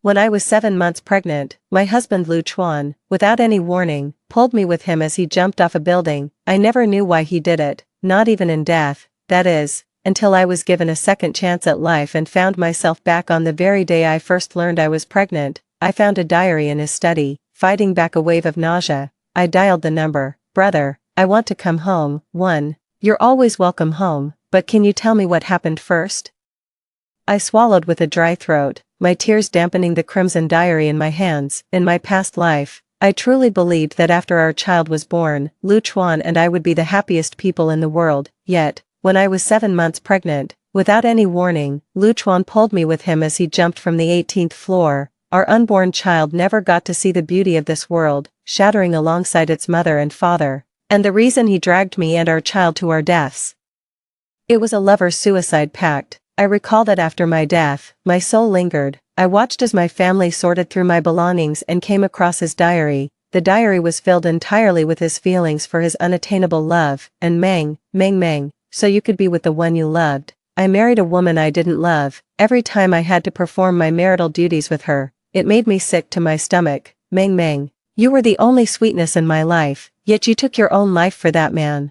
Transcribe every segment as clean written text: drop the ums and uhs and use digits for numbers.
When I was 7 months pregnant, my husband Lu Chuan, without any warning, pulled me with him as he jumped off a building. I never knew why he did it, not even in death, that is, until I was given a second chance at life and found myself back on the very day I first learned I was pregnant. I found a diary in his study, fighting back a wave of nausea. I dialed the number. Brother, I want to come home. 1. You're always welcome home, but can you tell me what happened first? I swallowed with a dry throat, my tears dampening the crimson diary in my hands. In my past life, I truly believed that after our child was born, Lu Chuan and I would be the happiest people in the world. Yet, when I was 7 months pregnant, without any warning, Lu Chuan pulled me with him as he jumped from the 18th floor. Our unborn child never got to see the beauty of this world, shattering alongside its mother and father. And the reason he dragged me and our child to our deaths. It was a lover's suicide pact. I recall that after my death, my soul lingered. I watched as my family sorted through my belongings and came across his diary. The diary was filled entirely with his feelings for his unattainable love, and Meng, so you could be with the one you loved. I married a woman I didn't love. Every time I had to perform my marital duties with her, it made me sick to my stomach. Meng, you were the only sweetness in my life, yet you took your own life for that man.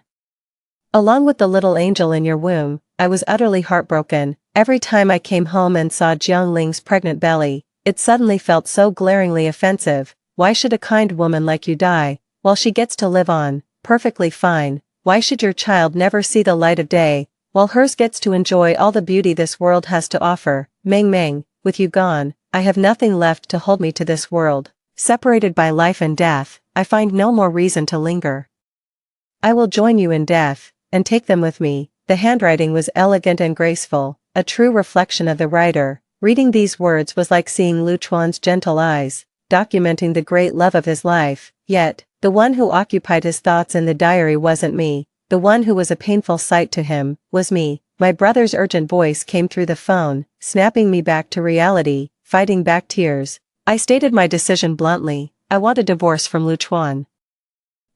Along with the little angel in your womb, I was utterly heartbroken. Every time I came home and saw Jiang Ling's pregnant belly, it suddenly felt so glaringly offensive. Why should a kind woman like you die, while she gets to live on, perfectly fine? Why should your child never see the light of day, while hers gets to enjoy all the beauty this world has to offer? Meng, with you gone, I have nothing left to hold me to this world. Separated by life and death, I find no more reason to linger. I will join you in death, and take them with me. The handwriting was elegant and graceful, a true reflection of the writer. Reading these words was like seeing Lu Chuan's gentle eyes, documenting the great love of his life. Yet, the one who occupied his thoughts in the diary wasn't me. The one who was a painful sight to him, was me. My brother's urgent voice came through the phone, snapping me back to reality, fighting back tears. I stated my decision bluntly. I want a divorce from Lu Chuan.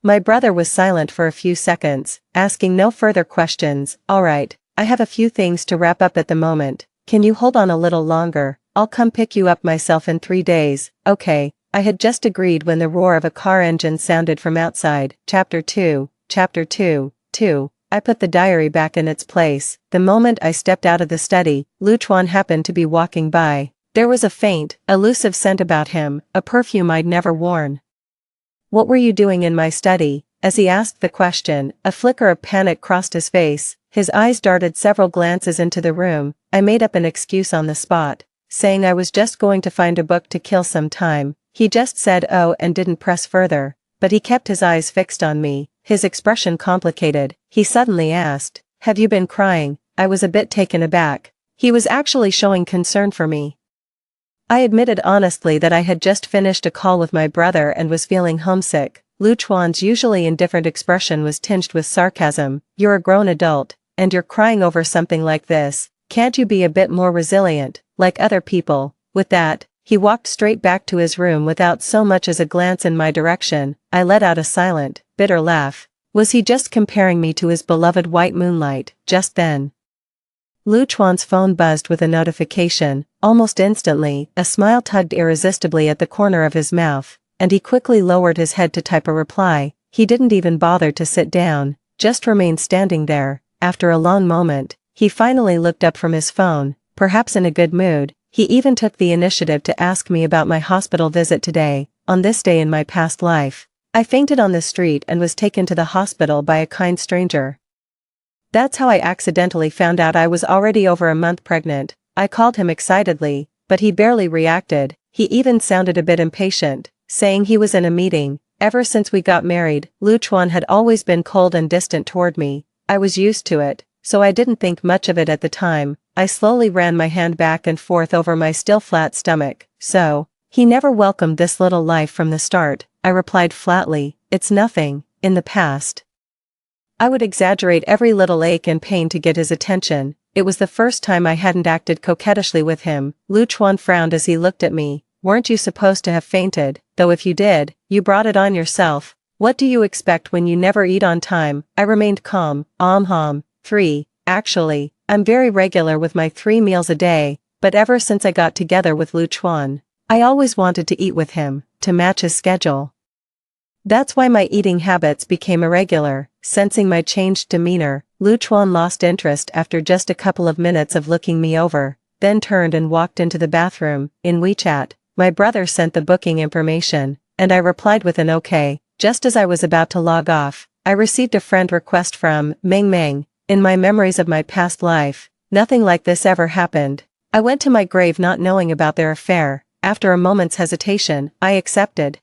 My brother was silent for a few seconds, asking no further questions. All right, I have a few things to wrap up at the moment. Can you hold on a little longer? I'll come pick you up myself in 3 days. Okay, I had just agreed when the roar of a car engine sounded from outside. Chapter 2. I put the diary back in its place. The moment I stepped out of the study, Lu Chuan happened to be walking by. There was a faint, elusive scent about him, a perfume I'd never worn. What were you doing in my study? As he asked the question, a flicker of panic crossed his face. His eyes darted several glances into the room. I made up an excuse on the spot, saying I was just going to find a book to kill some time. He just said oh and didn't press further, but he kept his eyes fixed on me, his expression complicated. He suddenly asked, "Have you been crying?" I was a bit taken aback. He was actually showing concern for me. I admitted honestly that I had just finished a call with my brother and was feeling homesick. Lu Chuan's usually indifferent expression was tinged with sarcasm. You're a grown adult, and you're crying over something like this. Can't you be a bit more resilient, like other people? With that, he walked straight back to his room without so much as a glance in my direction. I let out a silent, bitter laugh. Was he just comparing me to his beloved white moonlight? Just then, Lu Chuan's phone buzzed with a notification. Almost instantly, a smile tugged irresistibly at the corner of his mouth, and he quickly lowered his head to type a reply. He didn't even bother to sit down, just remained standing there. After a long moment, he finally looked up from his phone, perhaps in a good mood. He even took the initiative to ask me about my hospital visit today. On this day in my past life, I fainted on the street and was taken to the hospital by a kind stranger. That's how I accidentally found out I was already over a month pregnant. I called him excitedly, but he barely reacted. He even sounded a bit impatient, saying he was in a meeting. Ever since we got married, Lu Chuan had always been cold and distant toward me. I was used to it, so I didn't think much of it at the time. I slowly ran my hand back and forth over my still flat stomach. So, he never welcomed this little life from the start. I replied flatly, it's nothing. In the past, I would exaggerate every little ache and pain to get his attention. It was the first time I hadn't acted coquettishly with him. Lu Chuan frowned as he looked at me. Weren't you supposed to have fainted? Though if you did, you brought it on yourself. What do you expect when you never eat on time? I remained calm. 3. Actually, I'm very regular with my 3 meals a day, but ever since I got together with Lu Chuan, I always wanted to eat with him, to match his schedule. That's why my eating habits became irregular. Sensing my changed demeanor, Lu Chuan lost interest after just a couple of minutes of looking me over, then turned and walked into the bathroom. In WeChat, my brother sent the booking information, and I replied with an okay. Just as I was about to log off, I received a friend request from Meng Meng. In my memories of my past life, nothing like this ever happened. I went to my grave not knowing about their affair. After a moment's hesitation, I accepted.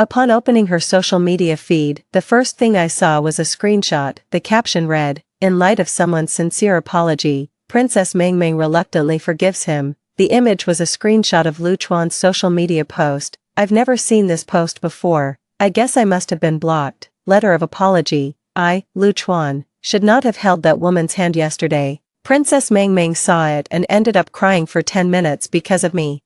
Upon opening her social media feed, the first thing I saw was a screenshot. The caption read, "In light of someone's sincere apology, Princess Meng Meng reluctantly forgives him." The image was a screenshot of Lu Chuan's social media post. I've never seen this post before. I guess I must have been blocked. Letter of apology. I, Lu Chuan, should not have held that woman's hand yesterday. Princess Meng Meng saw it and ended up crying for 10 minutes because of me.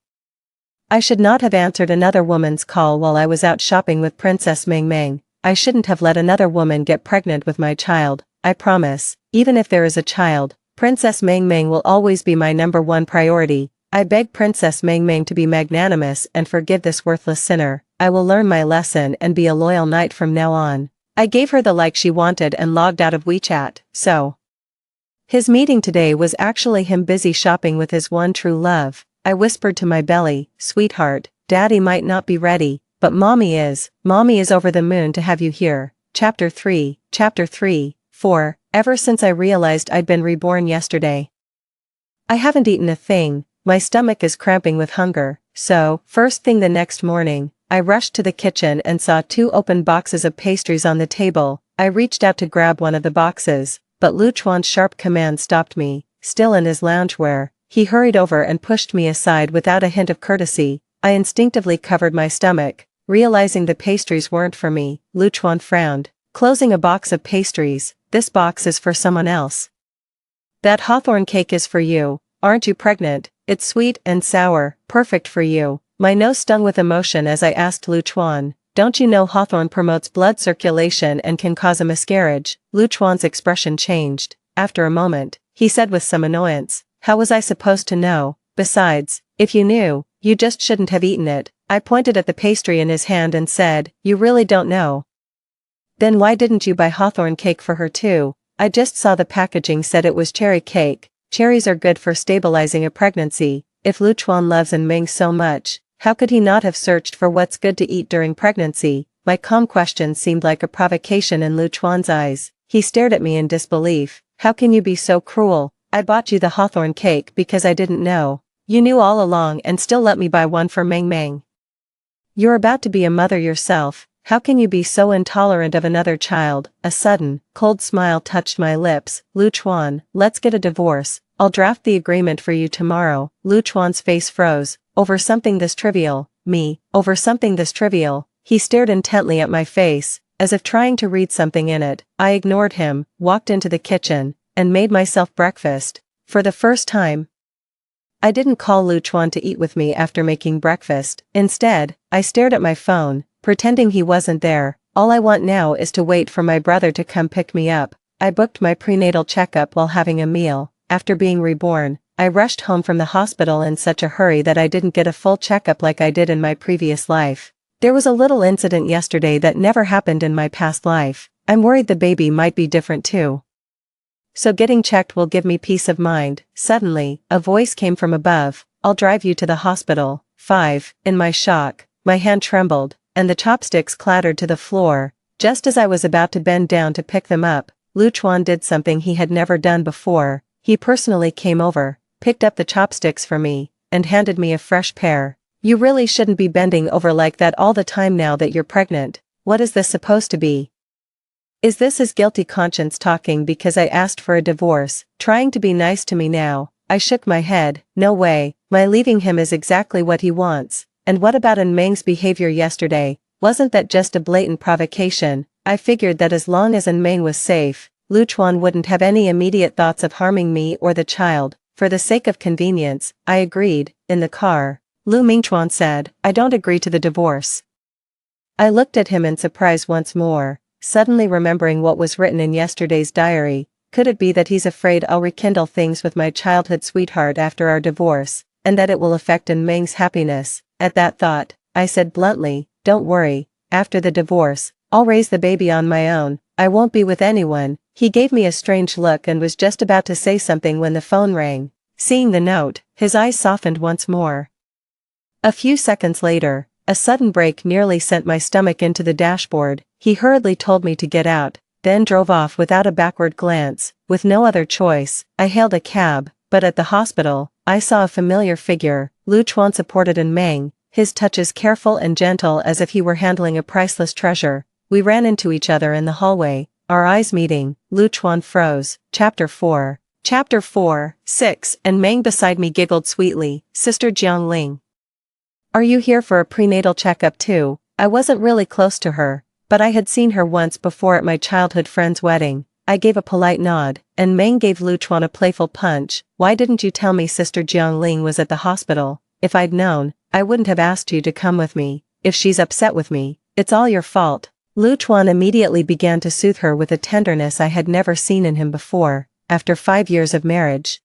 I should not have answered another woman's call while I was out shopping with Princess Meng Meng. I shouldn't have let another woman get pregnant with my child. I promise, even if there is a child, Princess Meng Meng will always be my #1 priority. I beg Princess Meng Meng to be magnanimous and forgive this worthless sinner. I will learn my lesson and be a loyal knight from now on. I gave her the like she wanted and logged out of WeChat. So his meeting today was actually him busy shopping with his one true love. I whispered to my belly, "Sweetheart, Daddy might not be ready, but Mommy is. Mommy is over the moon to have you here." Chapter 3, 4. Ever since I realized I'd been reborn yesterday, I haven't eaten a thing. My stomach is cramping with hunger, so, first thing the next morning, I rushed to the kitchen and saw 2 open boxes of pastries on the table. I reached out to grab one of the boxes, but Lu Chuan's sharp command stopped me. Still in his loungewear, he hurried over and pushed me aside without a hint of courtesy. I instinctively covered my stomach, realizing the pastries weren't for me. Lu Chuan frowned, closing a box of pastries. "This box is for someone else. That hawthorn cake is for you. Aren't you pregnant? It's sweet and sour, perfect for you." My nose stung with emotion as I asked Lu Chuan, "Don't you know hawthorn promotes blood circulation and can cause a miscarriage?" Lu Chuan's expression changed. After a moment, he said with some annoyance, "How was I supposed to know? Besides, if you knew, you just shouldn't have eaten it." I pointed at the pastry in his hand and said, "You really don't know? Then why didn't you buy hawthorn cake for her too?" I just saw the packaging said it was cherry cake. Cherries are good for stabilizing a pregnancy. If Lu Chuan loves and Ming so much, how could he not have searched for what's good to eat during pregnancy? My calm question seemed like a provocation in Lu Chuan's eyes. He stared at me in disbelief. "How can you be so cruel? I bought you the hawthorn cake because I didn't know. You knew all along and still let me buy one for Meng Meng. You're about to be a mother yourself. How can you be so intolerant of another child?" A sudden, cold smile touched my lips. "Lu Chuan, let's get a divorce. I'll draft the agreement for you tomorrow." Lu Chuan's face froze. "Over something this trivial?" Me, over something this trivial? He stared intently at my face, as if trying to read something in it. I ignored him, walked into the kitchen, and made myself breakfast. For the first time, I didn't call Lu Chuan to eat with me after making breakfast. Instead, I stared at my phone, pretending he wasn't there. All I want now is to wait for my brother to come pick me up. I booked my prenatal checkup while having a meal. After being reborn, I rushed home from the hospital in such a hurry that I didn't get a full checkup like I did in my previous life. There was a little incident yesterday that never happened in my past life. I'm worried the baby might be different too. So getting checked will give me peace of mind. Suddenly, a voice came from above. "I'll drive you to the hospital." 5. In my shock, my hand trembled, and the chopsticks clattered to the floor. Just as I was about to bend down to pick them up, Lu Chuan did something he had never done before. He personally came over, picked up the chopsticks for me, and handed me a fresh pair. "You really shouldn't be bending over like that all the time now that you're pregnant. What is this supposed to be? Is this his guilty conscience talking because I asked for a divorce, trying to be nice to me now?" I shook my head. "No way, my leaving him is exactly what he wants." "And what about An Meng's behavior yesterday? Wasn't that just a blatant provocation?" I figured that as long as An Meng was safe, Lu Chuan wouldn't have any immediate thoughts of harming me or the child. For the sake of convenience, I agreed. In the car, Lu Mingchuan said, "I don't agree to the divorce." I looked at him in surprise once more, suddenly remembering what was written in yesterday's diary. Could it be that he's afraid I'll rekindle things with my childhood sweetheart after our divorce? and that it will affect Meng's happiness. At that thought, I said bluntly, "Don't worry, after the divorce, I'll raise the baby on my own, I won't be with anyone." He gave me a strange look and was just about to say something when the phone rang. Seeing the note, his eyes softened once more. A few seconds later, a sudden brake nearly sent my stomach into the dashboard. He hurriedly told me to get out, then drove off without a backward glance. With no other choice, I hailed a cab, but at the hospital, I saw a familiar figure. Lu Chuan supported Meng, his touches careful and gentle as if he were handling a priceless treasure. We ran into each other in the hallway, our eyes meeting. Lu Chuan froze. Chapter 4. Chapter 4, 6, and Meng beside me giggled sweetly. Sister Jiangling. Are you here for a prenatal checkup too? I wasn't really close to her, but I had seen her once before at my childhood friend's wedding. I gave a polite nod, and Meng gave Lu Chuan a playful punch. Why didn't you tell me Sister Jiangling was at the hospital? If I'd known, I wouldn't have asked you to come with me. If she's upset with me, it's all your fault. Lu Chuan immediately began to soothe her with a tenderness I had never seen in him before. After 5 years of marriage,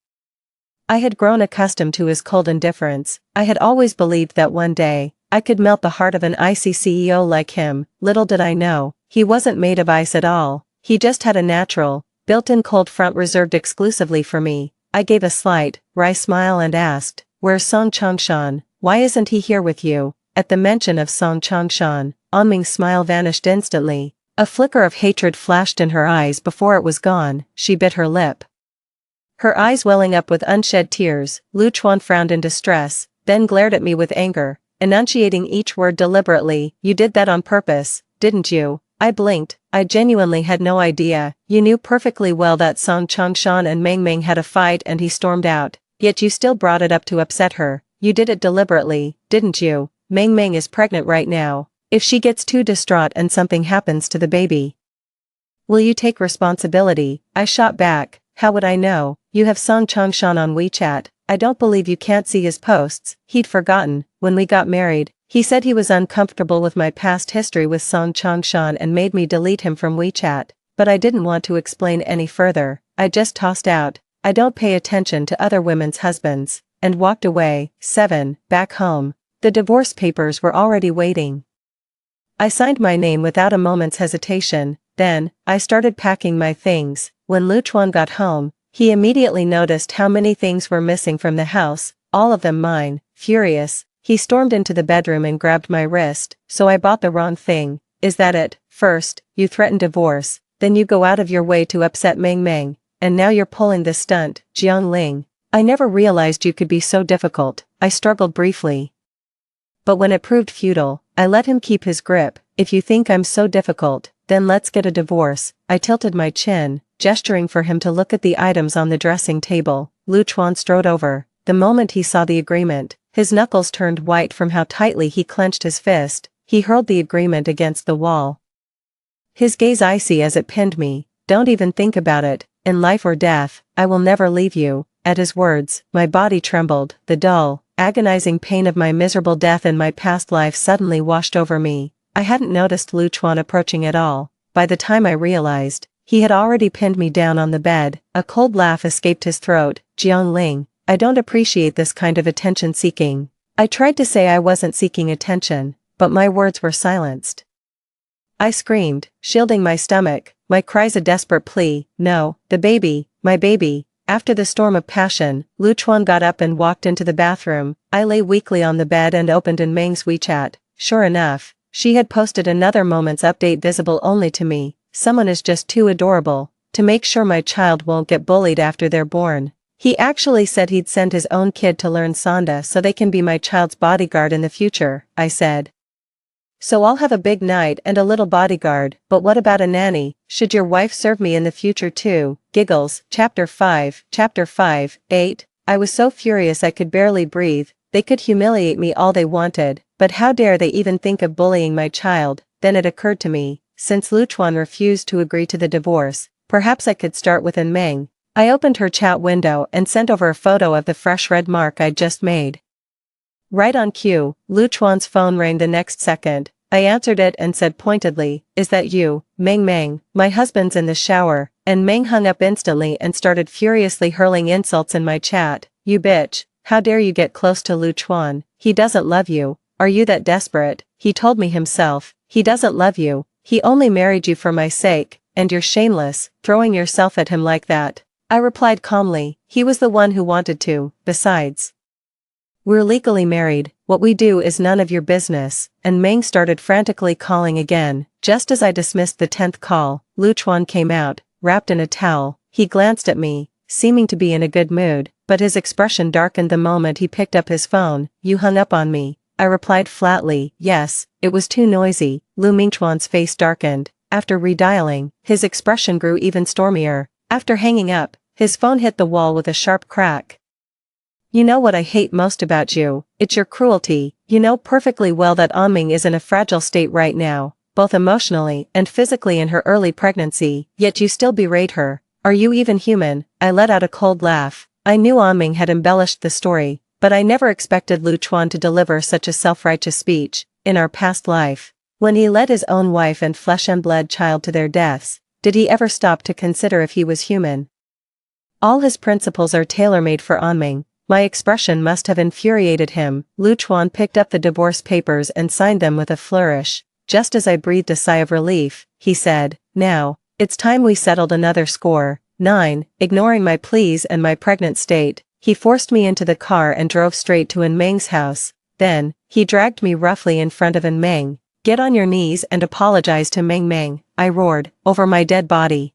I had grown accustomed to his cold indifference. I had always believed that one day, I could melt the heart of an icy CEO like him. Little did I know, he wasn't made of ice at all. He just had a natural, built-in cold front reserved exclusively for me. I gave a slight, wry smile and asked, "Where's Song Changshan? Why isn't he here with you?" At the mention of Song Changshan, Ming's smile vanished instantly. A flicker of hatred flashed in her eyes before it was gone. She bit her lip, her eyes welling up with unshed tears. Lu Chuan frowned in distress, then glared at me with anger, enunciating each word deliberately. "You did that on purpose, didn't you?" I blinked. I genuinely had no idea. "You knew perfectly well that Song Changshan and Meng had a fight and he stormed out, yet you still brought it up to upset her. You did it deliberately, didn't you? Meng is pregnant right now. If she gets too distraught and something happens to the baby, will you take responsibility?" I shot back, "How would I know? You have Song Changshan on WeChat. I don't believe you can't see his posts." He'd forgotten, when we got married, he said he was uncomfortable with my past history with Song Changshan and made me delete him from WeChat, but I didn't want to explain any further. I just tossed out, "I don't pay attention to other women's husbands," and walked away. 7. Back home. The divorce papers were already waiting. I signed my name without a moment's hesitation, then, I started packing my things. When Lu Chuan got home, he immediately noticed how many things were missing from the house, all of them mine. Furious, he stormed into the bedroom and grabbed my wrist. "So I bought the wrong thing, is that it? First, you threaten divorce, then you go out of your way to upset Meng, and now you're pulling this stunt." "Jiangling, I never realized you could be so difficult." I struggled briefly, but when it proved futile, I let him keep his grip. "If you think I'm so difficult, then let's get a divorce." I tilted my chin, gesturing for him to look at the items on the dressing table. Lu Chuan strode over. The moment he saw the agreement, his knuckles turned white from how tightly he clenched his fist. He hurled the agreement against the wall, his gaze icy as it pinned me. "Don't even think about it. In life or death, I will never leave you." At his words, my body trembled. The dull, agonizing pain of my miserable death in my past life suddenly washed over me. I hadn't noticed Lu Chuan approaching at all. By the time I realized, he had already pinned me down on the bed. A cold laugh escaped his throat. "Jiangling, I don't appreciate this kind of attention-seeking." I tried to say I wasn't seeking attention, but my words were silenced. I screamed, shielding my stomach, my cries a desperate plea. "No, the baby, my baby." After the storm of passion, Lu Chuan got up and walked into the bathroom. I lay weakly on the bed and opened Meng's WeChat. Sure enough, she had posted another Moments update visible only to me. "Someone is just too adorable to make sure my child won't get bullied after they're born." He actually said he'd send his own kid to learn Sanda so they can be my child's bodyguard in the future. I said, "So I'll have a big night and a little bodyguard, but what about a nanny? Should your wife serve me in the future too?" Giggles. Chapter 5. Chapter 5. 8. I was so furious I could barely breathe. They could humiliate me all they wanted, but how dare they even think of bullying my child? Then it occurred to me, since Lu Chuan refused to agree to the divorce, perhaps I could start with Meng. I opened her chat window and sent over a photo of the fresh red mark I'd just made. Right on cue, Lu Chuan's phone rang the next second. I answered it and said pointedly, "Is that you, Meng? My husband's in the shower," and Meng hung up instantly and started furiously hurling insults in my chat. "You bitch, how dare you get close to Lu Chuan, he doesn't love you, are you that desperate, he told me himself, he doesn't love you, he only married you for my sake, and you're shameless, throwing yourself at him like that. I replied calmly, he was the one who wanted to, besides. We're legally married, what we do is none of your business, and Meng started frantically calling again. Just as I dismissed the 10th call, Lu Chuan came out, wrapped in a towel. He glanced at me, seeming to be in a good mood, but his expression darkened the moment he picked up his phone. You hung up on me. I replied flatly, yes, it was too noisy. Lu Mingchuan's face darkened. After redialing, his expression grew even stormier. After hanging up, his phone hit the wall with a sharp crack. You know what I hate most about you, it's your cruelty. You know perfectly well that Anming is in a fragile state right now, both emotionally and physically in her early pregnancy, yet you still berate her. Are you even human? I let out a cold laugh. I knew Anming had embellished the story, but I never expected Lu Chuan to deliver such a self-righteous speech. In our past life, when he led his own wife and flesh-and-blood child to their deaths, did he ever stop to consider if he was human? All his principles are tailor-made for Anming. My expression must have infuriated him. Lu Chuan picked up the divorce papers and signed them with a flourish. Just as I breathed a sigh of relief, he said, now, it's time we settled another score. 9. Ignoring my pleas and my pregnant state, he forced me into the car and drove straight to En Meng's house. Then, he dragged me roughly in front of En Meng. Get on your knees and apologize to Meng Meng, I roared, over my dead body.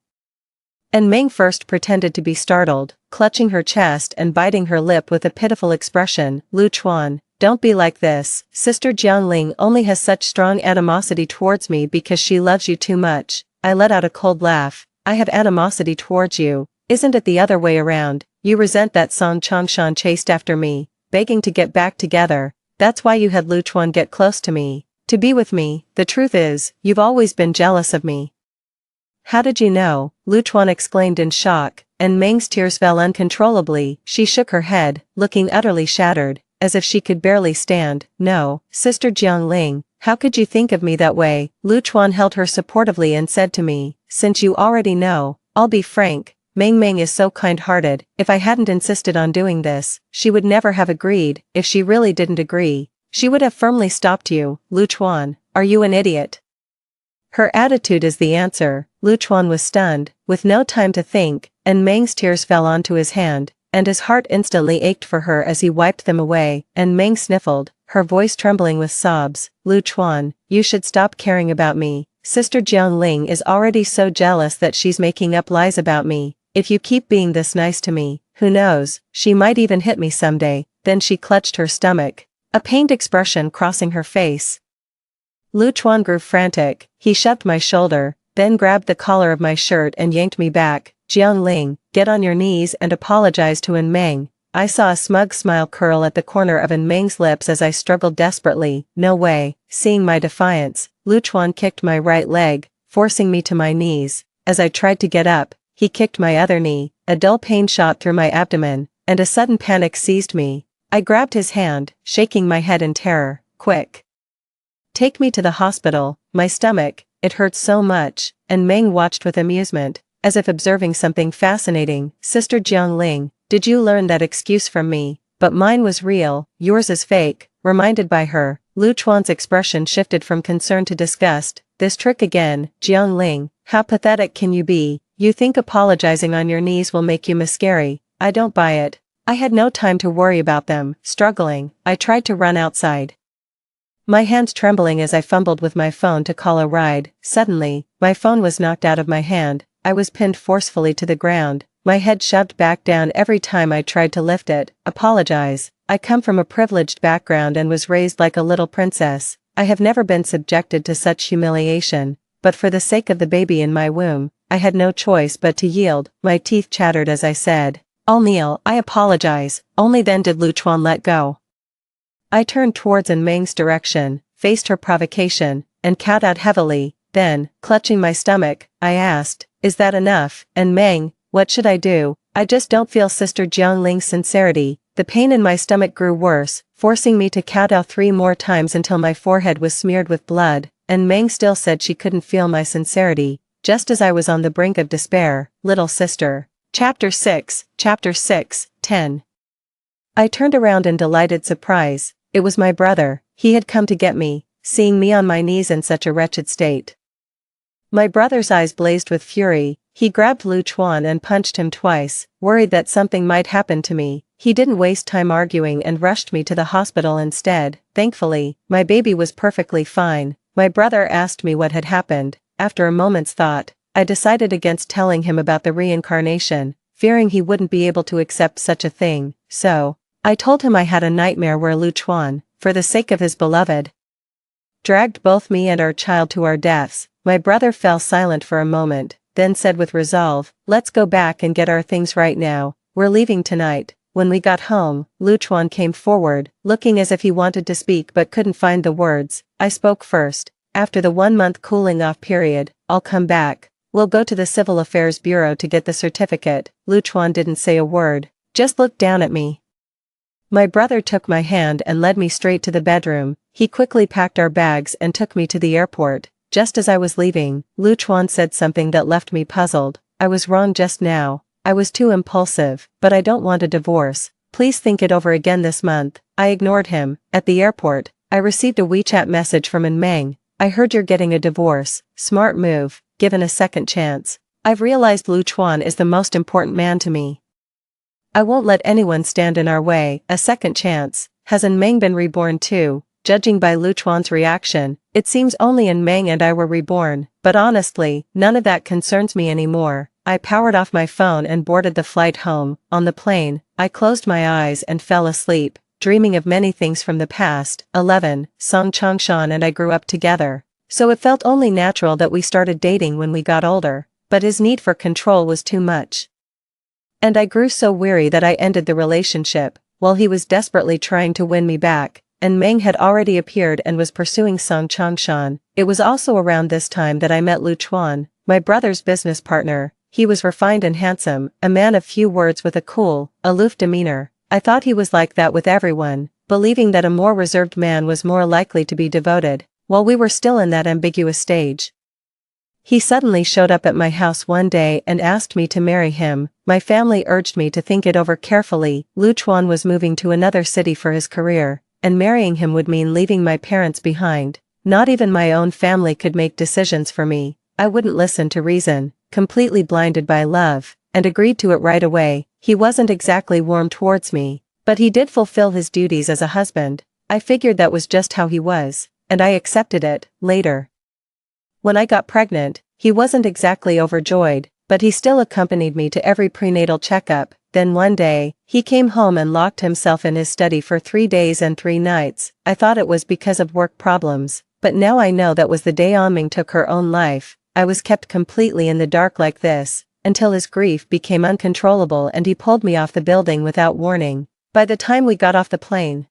En Meng first pretended to be startled, clutching her chest and biting her lip with a pitiful expression. Lu Chuan, don't be like this. Sister Jiangling only has such strong animosity towards me because she loves you too much. I let out a cold laugh. I have animosity towards you. Isn't it the other way around? You resent that Song Changshan chased after me, begging to get back together. That's why you had Lu Chuan get close to me, to be with me. The truth is, you've always been jealous of me. How did you know? Lu Chuan exclaimed in shock, and Meng's tears fell uncontrollably. She shook her head, looking utterly shattered, as if she could barely stand. No, Sister Jiangling, how could you think of me that way? Lu Chuan held her supportively and said to me, since you already know, I'll be frank, Meng Meng is so kind-hearted. If I hadn't insisted on doing this, she would never have agreed. If she really didn't agree, she would have firmly stopped you. Lu Chuan, are you an idiot? Her attitude is the answer. Lu Chuan was stunned, with no time to think, and Meng's tears fell onto his hand, and his heart instantly ached for her as he wiped them away, and Meng sniffled, her voice trembling with sobs. Lu Chuan, you should stop caring about me. Sister Jiangling is already so jealous that she's making up lies about me. If you keep being this nice to me, who knows, she might even hit me someday. Then she clutched her stomach, a pained expression crossing her face. Lu Chuan grew frantic. He shoved my shoulder, then grabbed the collar of my shirt and yanked me back. Jiangling, get on your knees and apologize to En Meng. I saw a smug smile curl at the corner of En Meng's lips as I struggled desperately. No way. Seeing my defiance, Lu Chuan kicked my right leg, forcing me to my knees. As I tried to get up, he kicked my other knee. A dull pain shot through my abdomen, and a sudden panic seized me. I grabbed his hand, shaking my head in terror. Quick. Take me to the hospital. My stomach, it hurts so much. And Meng watched with amusement, as if observing something fascinating. Sister Jiangling, did you learn that excuse from me? But mine was real, yours is fake. Reminded by her, Lu Chuan's expression shifted from concern to disgust. This trick again. Jiangling, how pathetic can you be? You think apologizing on your knees will make you miscarry. I don't buy it. I had no time to worry about them. Struggling, I tried to run outside, my hands trembling as I fumbled with my phone to call a ride. Suddenly, my phone was knocked out of my hand. I was pinned forcefully to the ground, my head shoved back down every time I tried to lift it. Apologize. I come from a privileged background and was raised like a little princess. I have never been subjected to such humiliation, but for the sake of the baby in my womb, I had no choice but to yield. My teeth chattered as I said, I'll kneel. I apologize. Only then did Lu Chuan let go. I turned towards En Meng's direction, faced her provocation, and kowtowed heavily. Then, clutching my stomach, I asked, is that enough? En Meng, what should I do? I just don't feel Sister Jiangling's sincerity. The pain in my stomach grew worse, forcing me to kowtow 3 more times until my forehead was smeared with blood. En Meng still said she couldn't feel my sincerity, just as I was on the brink of despair. Little sister. Chapter 6, 10. I turned around in delighted surprise. It was my brother. He had come to get me, seeing me on my knees in such a wretched state. My brother's eyes blazed with fury. He grabbed Lu Chuan and punched him twice, worried that something might happen to me. He didn't waste time arguing and rushed me to the hospital instead. Thankfully, my baby was perfectly fine. My brother asked me what had happened. After a moment's thought, I decided against telling him about the reincarnation, fearing he wouldn't be able to accept such a thing. So, I told him I had a nightmare where Lu Chuan, for the sake of his beloved, dragged both me and our child to our deaths. My brother fell silent for a moment, then said with resolve, "Let's go back and get our things right now. We're leaving tonight." When we got home, Lu Chuan came forward, looking as if he wanted to speak but couldn't find the words. I spoke first. "After the 1-month cooling off period, I'll come back. We'll go to the Civil Affairs Bureau to get the certificate." Lu Chuan didn't say a word, just looked down at me. My brother took my hand and led me straight to the bedroom. He quickly packed our bags and took me to the airport. Just as I was leaving, Lu Chuan said something that left me puzzled. "I was wrong just now. I was too impulsive, but I don't want a divorce. Please think it over again this month." I ignored him. At the airport, I received a WeChat message from In Meng. "I heard you're getting a divorce. Smart move, given a second chance. I've realized Lu Chuan is the most important man to me. I won't let anyone stand in our way." A second chance. Has In Meng been reborn too? Judging by Lu Chuan's reaction, it seems only In Meng and I were reborn, but honestly, none of that concerns me anymore. I powered off my phone and boarded the flight home. On the plane, I closed my eyes and fell asleep, dreaming of many things from the past. 11. Song Changshan and I grew up together, so it felt only natural that we started dating when we got older, but his need for control was too much. And I grew so weary that I ended the relationship, while he was desperately trying to win me back. And Meng had already appeared and was pursuing Song Changshan. It was also around this time that I met Lu Chuan, my brother's business partner. He was refined and handsome, a man of few words with a cool, aloof demeanor. I thought he was like that with everyone, believing that a more reserved man was more likely to be devoted, while we were still in that ambiguous stage. He suddenly showed up at my house one day and asked me to marry him. My family urged me to think it over carefully. Lu Chuan was moving to another city for his career, and marrying him would mean leaving my parents behind. Not even my own family could make decisions for me. I wouldn't listen to reason, completely blinded by love, and agreed to it right away. He wasn't exactly warm towards me, but he did fulfill his duties as a husband. I figured that was just how he was, and I accepted it. Later, when I got pregnant, he wasn't exactly overjoyed, but he still accompanied me to every prenatal checkup. Then one day, he came home and locked himself in his study for 3 days and 3 nights. I thought it was because of work problems, but now I know that was the day Ming took her own life. I was kept completely in the dark like this, until his grief became uncontrollable and he pulled me off the building without warning. By the time we got off the plane,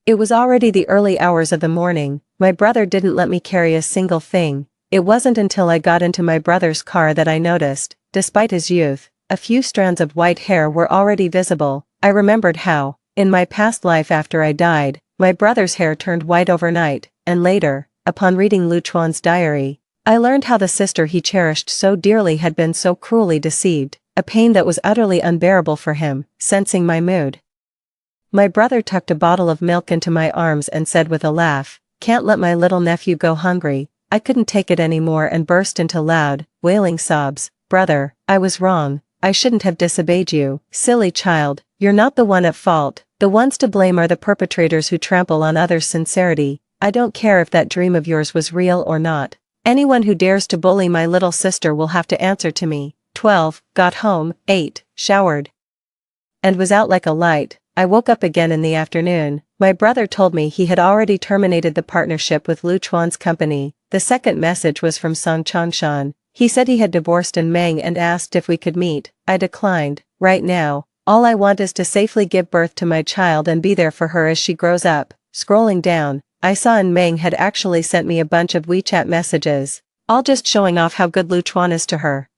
it was already the early hours of the morning. My brother didn't let me carry a single thing. It wasn't until I got into my brother's car that I noticed, despite his youth, a few strands of white hair were already visible. I remembered how, in my past life after I died, my brother's hair turned white overnight, and later, upon reading Lu Chuan's diary, I learned how the sister he cherished so dearly had been so cruelly deceived, a pain that was utterly unbearable for him. Sensing my mood, my brother tucked a bottle of milk into my arms and said with a laugh, "Can't let my little nephew go hungry." I couldn't take it anymore and burst into loud, wailing sobs. "Brother, I was wrong. I shouldn't have disobeyed you. Silly child, you're not the one at fault. The ones to blame are the perpetrators who trample on others' sincerity. I don't care if that dream of yours was real or not. Anyone who dares to bully my little sister will have to answer to me." 12. Got home, ate, showered, and was out like a light. I woke up again in the afternoon. My brother told me he had already terminated the partnership with Lu Chuan's company. The second message was from Song Changshan. He said he had divorced In Meng and asked if we could meet. I declined. Right now, all I want is to safely give birth to my child and be there for her as she grows up. Scrolling down, I saw In Meng had actually sent me a bunch of WeChat messages, all just showing off how good Lu Chuan is to her.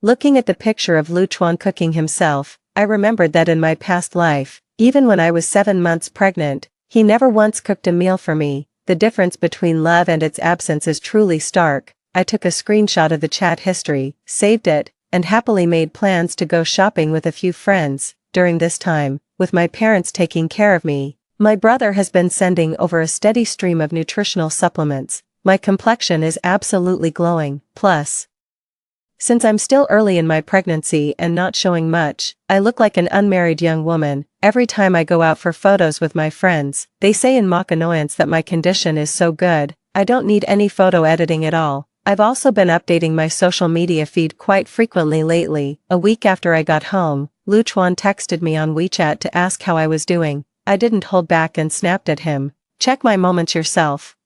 Looking at the picture of Lu Chuan cooking himself, I remembered that in my past life, even when I was 7 months pregnant, he never once cooked a meal for me. The difference between love and its absence is truly stark. I took a screenshot of the chat history, saved it, and happily made plans to go shopping with a few friends. During this time, with my parents taking care of me. My brother has been sending over a steady stream of nutritional supplements. My complexion is absolutely glowing, plus, since I'm still early in my pregnancy and not showing much, I look like an unmarried young woman. Every time I go out for photos with my friends, they say in mock annoyance that my condition is so good, I don't need any photo editing at all. I've also been updating my social media feed quite frequently lately. A week after I got home, Lu Chuan texted me on WeChat to ask how I was doing. I didn't hold back and snapped at him. Check my moments yourself.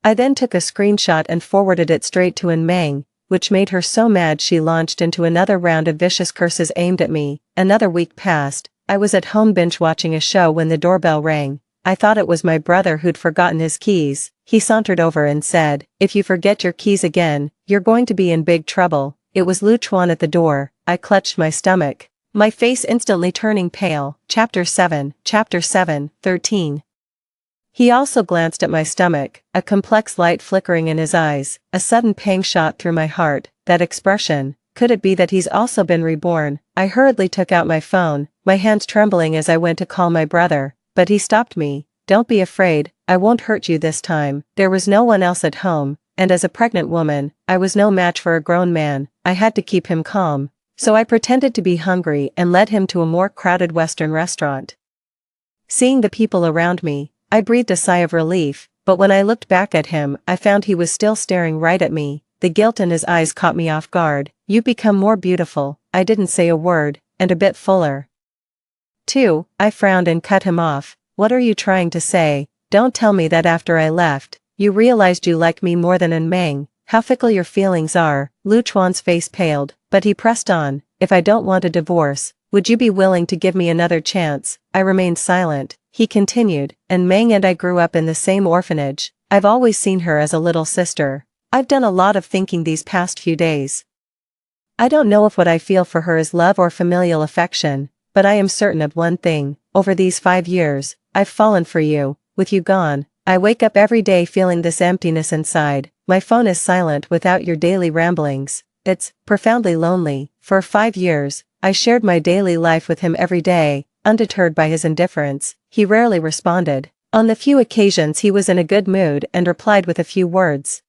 I then took a screenshot and forwarded it straight to Meng, which made her so mad she launched into another round of vicious curses aimed at me. Another week passed. I was at home binge watching a show when the doorbell rang. I thought it was my brother who'd forgotten his keys. He sauntered over and said, "If you forget your keys again, you're going to be in big trouble." It was Lu Chuan at the door. I clutched my stomach, my face instantly turning pale. Chapter 7, 13. He also glanced at my stomach, a complex light flickering in his eyes. A sudden pang shot through my heart. That expression. Could it be that he's also been reborn? I hurriedly took out my phone, my hands trembling as I went to call my brother, but he stopped me. "Don't be afraid, I won't hurt you this time." There was no one else at home, and as a pregnant woman, I was no match for a grown man. I had to keep him calm, so I pretended to be hungry and led him to a more crowded Western restaurant. Seeing the people around me, I breathed a sigh of relief, but when I looked back at him, I found he was still staring right at me. The guilt in his eyes caught me off guard. "You've become more beautiful." I didn't say a word, and a bit fuller, too. I frowned and cut him off. "What are you trying to say? Don't tell me that after I left, you realized you like me more than Meng. How fickle your feelings are." Lu Chuan's face paled, but he pressed on. "If I don't want a divorce, would you be willing to give me another chance?" I remained silent. He continued, "Meng and I grew up in the same orphanage. I've always seen her as a little sister. I've done a lot of thinking these past few days. I don't know if what I feel for her is love or familial affection, but I am certain of one thing. Over these 5 years, I've fallen for you. With you gone, I wake up every day feeling this emptiness inside. My phone is silent without your daily ramblings. It's profoundly lonely. For 5 years, I shared my daily life with him every day, undeterred by his indifference. He rarely responded. On the few occasions he was in a good mood and replied with a few words,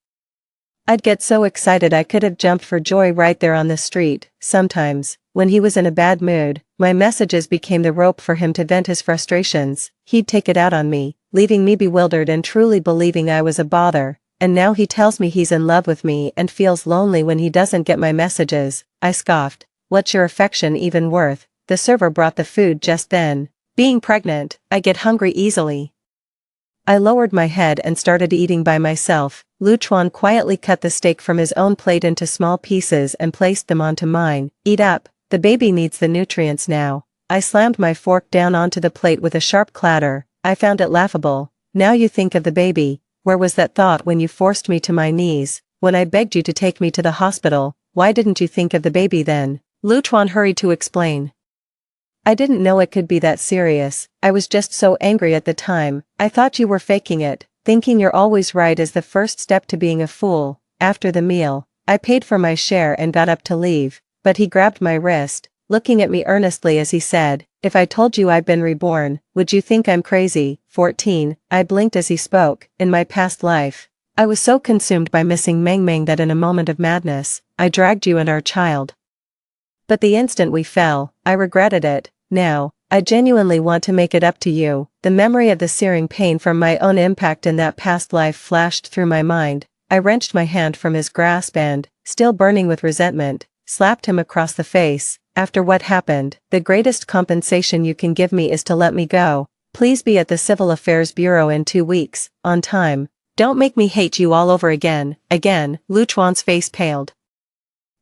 I'd get so excited I could have jumped for joy right there on the street. Sometimes, when he was in a bad mood, my messages became the rope for him to vent his frustrations. He'd take it out on me, leaving me bewildered and truly believing I was a bother. And now he tells me he's in love with me and feels lonely when he doesn't get my messages. I scoffed. What's your affection even worth? The server brought the food just then. Being pregnant, I get hungry easily. I lowered my head and started eating by myself. Lu Chuan quietly cut the steak from his own plate into small pieces and placed them onto mine. Eat up, the baby needs the nutrients now. I slammed my fork down onto the plate with a sharp clatter. I found it laughable. Now you think of the baby. Where was that thought when you forced me to my knees? When I begged you to take me to the hospital, why didn't you think of the baby then? Lu Chuan hurried to explain. I didn't know it could be that serious. I was just so angry at the time. I thought you were faking it. Thinking you're always right is the first step to being a fool. After the meal, I paid for my share and got up to leave, but he grabbed my wrist, looking at me earnestly as he said, if I told you I've been reborn, would you think I'm crazy? 14. I blinked as he spoke. In my past life, I was so consumed by missing Meng that in a moment of madness, I dragged you and our child. But the instant we fell, I regretted it. Now, I genuinely want to make it up to you. The memory of the searing pain from my own impact in that past life flashed through my mind. I wrenched my hand from his grasp and, still burning with resentment, slapped him across the face. After what happened, the greatest compensation you can give me is to let me go. Please be at the Civil Affairs Bureau in 2 weeks, on time. Don't make me hate you all over again. Lu Chuan's face paled,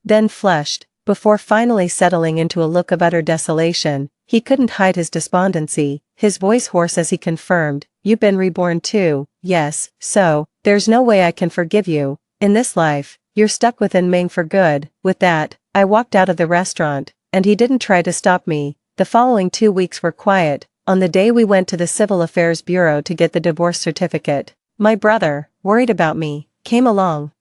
then flushed, before finally settling into a look of utter desolation. He couldn't hide his despondency, his voice hoarse as he confirmed, you've been reborn too. Yes, so, there's no way I can forgive you. In this life, you're stuck with Meng for good. With that, I walked out of the restaurant, and he didn't try to stop me. The following 2 weeks were quiet. On the day we went to the Civil Affairs Bureau to get the divorce certificate, my brother, worried about me, came along.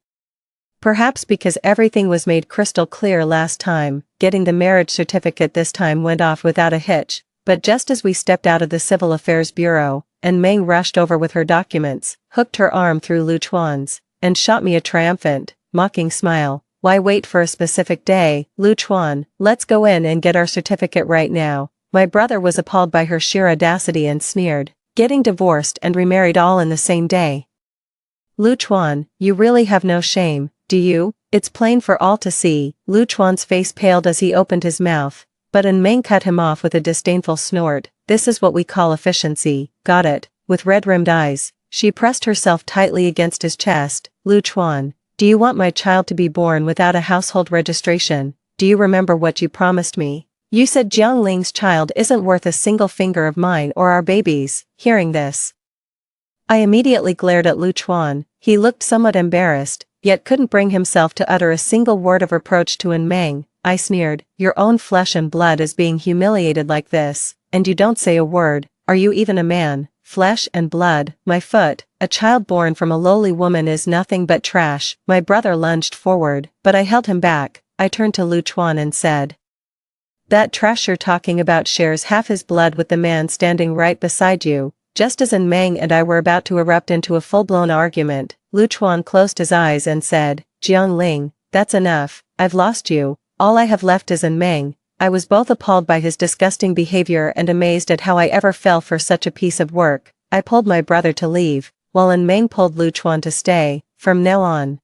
Perhaps because everything was made crystal clear last time, getting the marriage certificate this time went off without a hitch. But just as we stepped out of the Civil Affairs Bureau, and Meng rushed over with her documents, hooked her arm through Lu Chuan's, and shot me a triumphant, mocking smile. Why wait for a specific day, Lu Chuan, let's go in and get our certificate right now. My brother was appalled by her sheer audacity and sneered, getting divorced and remarried all in the same day. Lu Chuan, you really have no shame, do you? It's plain for all to see. Lu Chuan's face paled as he opened his mouth, but Meng cut him off with a disdainful snort. This is what we call efficiency, got it? With red-rimmed eyes, she pressed herself tightly against his chest. Lu Chuan, do you want my child to be born without a household registration? Do you remember what you promised me? You said Jiang Ling's child isn't worth a single finger of mine or our baby's. Hearing this, I immediately glared at Lu Chuan. He looked somewhat embarrassed, yet couldn't bring himself to utter a single word of reproach to Meng. I sneered, your own flesh and blood is being humiliated like this, and you don't say a word. Are you even a man? Flesh and blood, my foot, a child born from a lowly woman is nothing but trash. My brother lunged forward, but I held him back. I turned to Lu Chuan and said, that trash you're talking about shares half his blood with the man standing right beside you. Just as Meng and I were about to erupt into a full-blown argument, Lu Chuan closed his eyes and said, Jiang Ling, that's enough, I've lost you. All I have left is Meng. I was both appalled by his disgusting behavior and amazed at how I ever fell for such a piece of work. I pulled my brother to leave, while Meng pulled Lu Chuan to stay. From now on,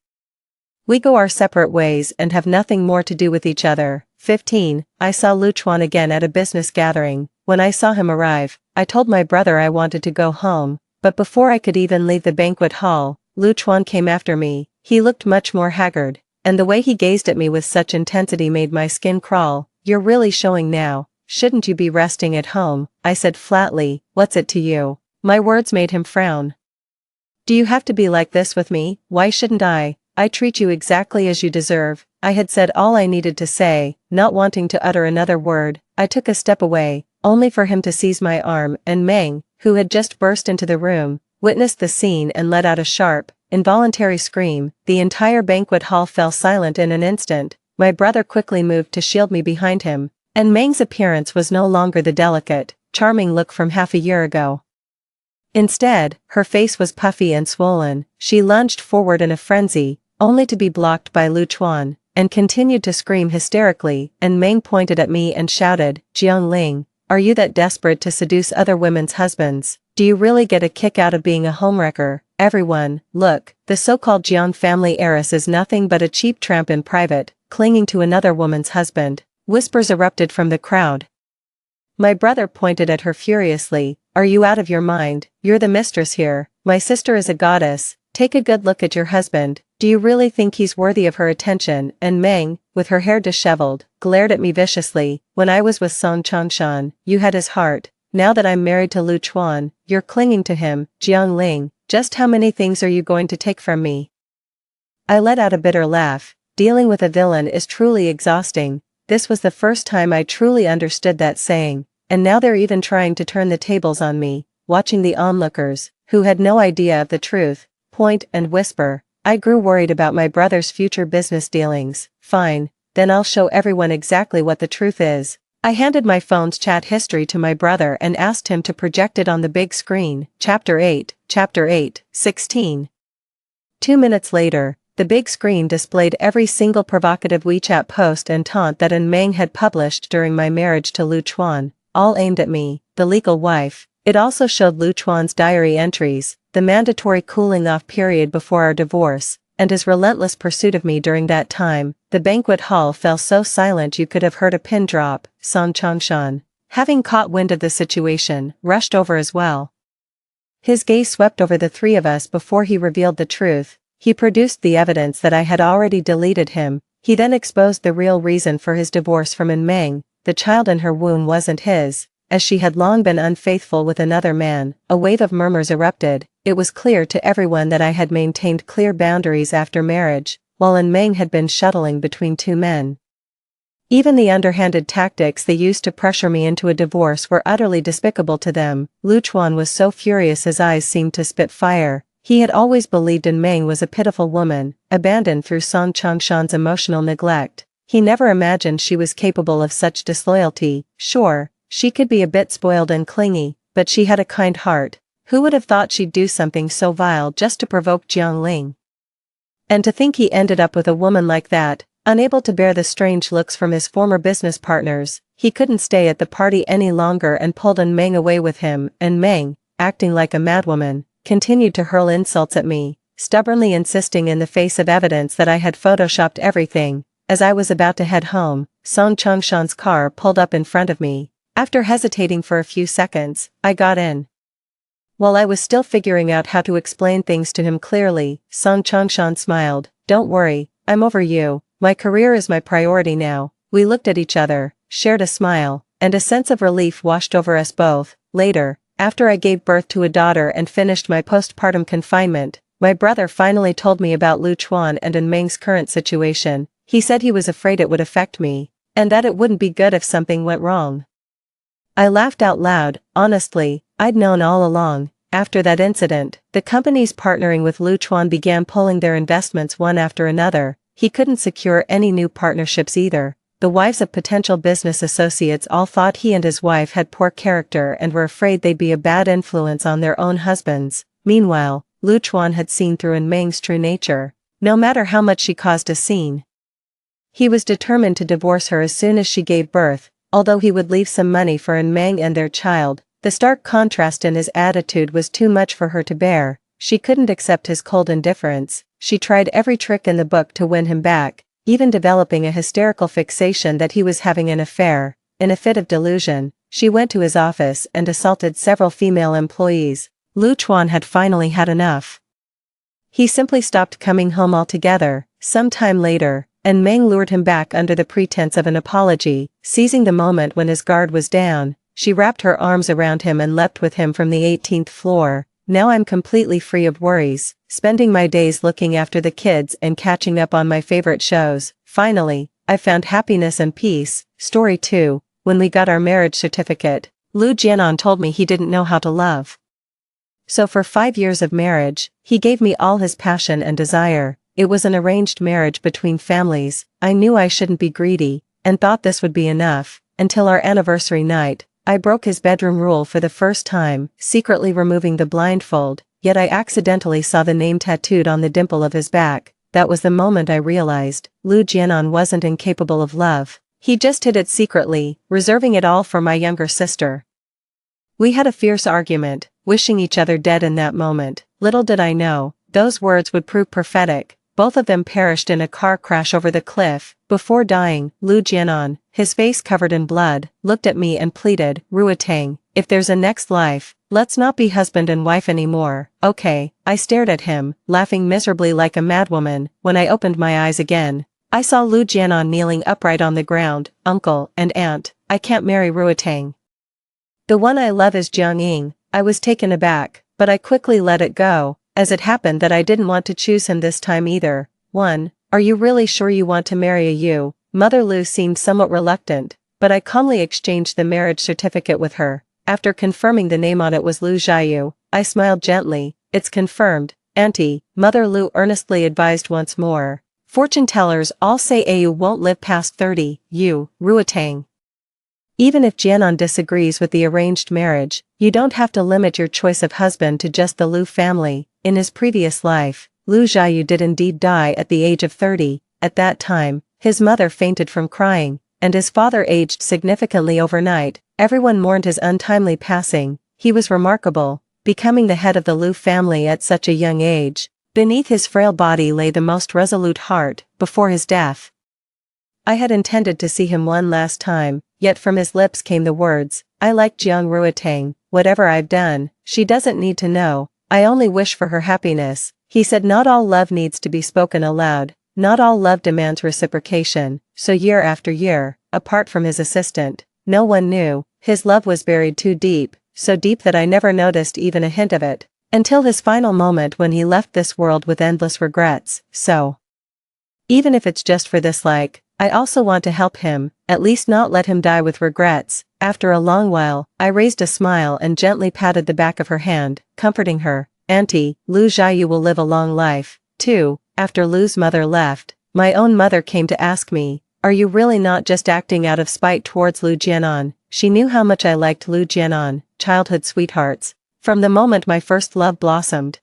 we go our separate ways and have nothing more to do with each other. 15. I saw Lu Chuan again at a business gathering. When I saw him arrive, I told my brother I wanted to go home, but before I could even leave the banquet hall, Lu Chuan came after me. He looked much more haggard, and the way he gazed at me with such intensity made my skin crawl. You're really showing now. Shouldn't you be resting at home? I said flatly. What's it to you? My words made him frown. Do you have to be like this with me? Why shouldn't I? I treat you exactly as you deserve. I had said all I needed to say, not wanting to utter another word. I took a step away, only for him to seize my arm, and Meng, who had just burst into the room, witnessed the scene and let out a sharp, involuntary scream. The entire banquet hall fell silent in an instant. My brother quickly moved to shield me behind him, and Meng's appearance was no longer the delicate, charming look from half a year ago. Instead, her face was puffy and swollen. She lunged forward in a frenzy, only to be blocked by Lu Chuan, and continued to scream hysterically. And Meng pointed at me and shouted, Jiang Ling, are you that desperate to seduce other women's husbands? Do you really get a kick out of being a homewrecker? Everyone, look, the so-called Jiang family heiress is nothing but a cheap tramp in private, clinging to another woman's husband. Whispers erupted from the crowd. My brother pointed at her furiously. Are you out of your mind? You're the mistress here. My sister is a goddess. Take a good look at your husband. Do you really think he's worthy of her attention? And Meng, with her hair disheveled, glared at me viciously. When I was with Song Changshan, you had his heart. Now that I'm married to Lu Chuan, you're clinging to him. Jiang Ling, just how many things are you going to take from me? I let out a bitter laugh. Dealing with a villain is truly exhausting. This was the first time I truly understood that saying, and now they're even trying to turn the tables on me. Watching the onlookers, who had no idea of the truth, point and whisper, I grew worried about my brother's future business dealings. Fine, then I'll show everyone exactly what the truth is. I handed my phone's chat history to my brother and asked him to project it on the big screen. Chapter 8, 16. 2 minutes later, the big screen displayed every single provocative WeChat post and taunt that Meng had published during my marriage to Lu Chuan, all aimed at me, the legal wife. It also showed Lu Chuan's diary entries, the mandatory cooling-off period before our divorce, and his relentless pursuit of me during that time. The banquet hall fell so silent you could have heard a pin drop. Song Changshan, having caught wind of the situation, rushed over as well. His gaze swept over the three of us before he revealed the truth. He produced the evidence that I had already deleted him. He then exposed the real reason for his divorce from Meng. The child in her womb wasn't his, as she had long been unfaithful with another man. A wave of murmurs erupted. It was clear to everyone that I had maintained clear boundaries after marriage, while Meng had been shuttling between two men. Even the underhanded tactics they used to pressure me into a divorce were utterly despicable to them. Lu Chuan was so furious his eyes seemed to spit fire. He had always believed Meng was a pitiful woman, abandoned through Song Changshan's emotional neglect. He never imagined she was capable of such disloyalty. Sure, She could be a bit spoiled and clingy, but she had a kind heart. Who would have thought she'd do something so vile just to provoke Jiang Ling? And to think he ended up with a woman like that, unable to bear the strange looks from his former business partners. He couldn't stay at the party any longer and pulled Meng away with him, and Meng, acting like a madwoman, continued to hurl insults at me, stubbornly insisting in the face of evidence that I had photoshopped everything. As I was about to head home, Song Chongshan's car pulled up in front of me. After hesitating for a few seconds, I got in. While I was still figuring out how to explain things to him clearly, Song Chongshan smiled. "Don't worry, I'm over you. My career is my priority now." We looked at each other, shared a smile, and a sense of relief washed over us both. Later, after I gave birth to a daughter and finished my postpartum confinement, my brother finally told me about Lu Chuan and Meng's current situation. He said he was afraid it would affect me, and that it wouldn't be good if something went wrong. I laughed out loud. Honestly, I'd known all along. After that incident, the companies partnering with Lu Chuan began pulling their investments one after another. He couldn't secure any new partnerships either. The wives of potential business associates all thought he and his wife had poor character and were afraid they'd be a bad influence on their own husbands. Meanwhile, Lu Chuan had seen through Meng's true nature. No matter how much she caused a scene, he was determined to divorce her as soon as she gave birth, although he would leave some money for Meng and their child. The stark contrast in his attitude was too much for her to bear. She couldn't accept his cold indifference. She tried every trick in the book to win him back, even developing a hysterical fixation that he was having an affair. In a fit of delusion, she went to his office and assaulted several female employees. Lu Chuan had finally had enough. He simply stopped coming home altogether. Some time later, Meng lured him back under the pretense of an apology. Seizing the moment when his guard was down, she wrapped her arms around him and leapt with him from the 18th floor. "Now I'm completely free of worries, spending my days looking after the kids and catching up on my favorite shows. Finally, I found happiness and peace." Story 2. When we got our marriage certificate, Lu Jianan told me he didn't know how to love. So for 5 years of marriage, he gave me all his passion and desire. It was an arranged marriage between families. I knew I shouldn't be greedy, and thought this would be enough, until our anniversary night. I broke his bedroom rule for the first time, secretly removing the blindfold, yet I accidentally saw the name tattooed on the dimple of his back. That was the moment I realized Lu Jianan wasn't incapable of love. He just hid it secretly, reserving it all for my younger sister. We had a fierce argument, wishing each other dead in that moment. Little did I know, those words would prove prophetic. Both of them perished in a car crash over the cliff. Before dying, Lu Jianan, his face covered in blood, looked at me and pleaded, "Ruotang, if there's a next life, let's not be husband and wife anymore, okay?" I stared at him, laughing miserably like a madwoman. When I opened my eyes again, I saw Lu Jianan kneeling upright on the ground. "Uncle and aunt, I can't marry Ruotang. The one I love is Jiang Ying." I was taken aback, but I quickly let it go. As it happened that I didn't want to choose him this time either. 1. "Are you really sure you want to marry a Yu?" Mother Lu seemed somewhat reluctant, but I calmly exchanged the marriage certificate with her. After confirming the name on it was Lu Jiayu, I smiled gently. "It's confirmed, Auntie," Mother Lu earnestly advised once more. "Fortune tellers all say Ayu won't live past 30, Yu, Ruotang. Even if Jianan disagrees with the arranged marriage, you don't have to limit your choice of husband to just the Lu family." In his previous life, Lu Jiayu did indeed die at the age of 30. At that time, his mother fainted from crying, and his father aged significantly overnight. Everyone mourned his untimely passing. He was remarkable, becoming the head of the Lu family at such a young age. Beneath his frail body lay the most resolute heart. Before his death, I had intended to see him one last time, yet from his lips came the words, "I like Jiang Ruotang. Whatever I've done, she doesn't need to know. I only wish for her happiness." He said not all love needs to be spoken aloud, not all love demands reciprocation. So year after year, apart from his assistant, no one knew. His love was buried too deep, so deep that I never noticed even a hint of it, until his final moment when he left this world with endless regrets. So, even if it's just for this I also want to help him, at least not let him die with regrets. After a long while, I raised a smile and gently patted the back of her hand, comforting her. "Auntie, Lu Jiayu will live a long life." 2. After Lu's mother left, my own mother came to ask me, "Are you really not just acting out of spite towards Lu Jianan? she knew how much I liked Lu Jianan, childhood sweethearts. From the moment my first love blossomed.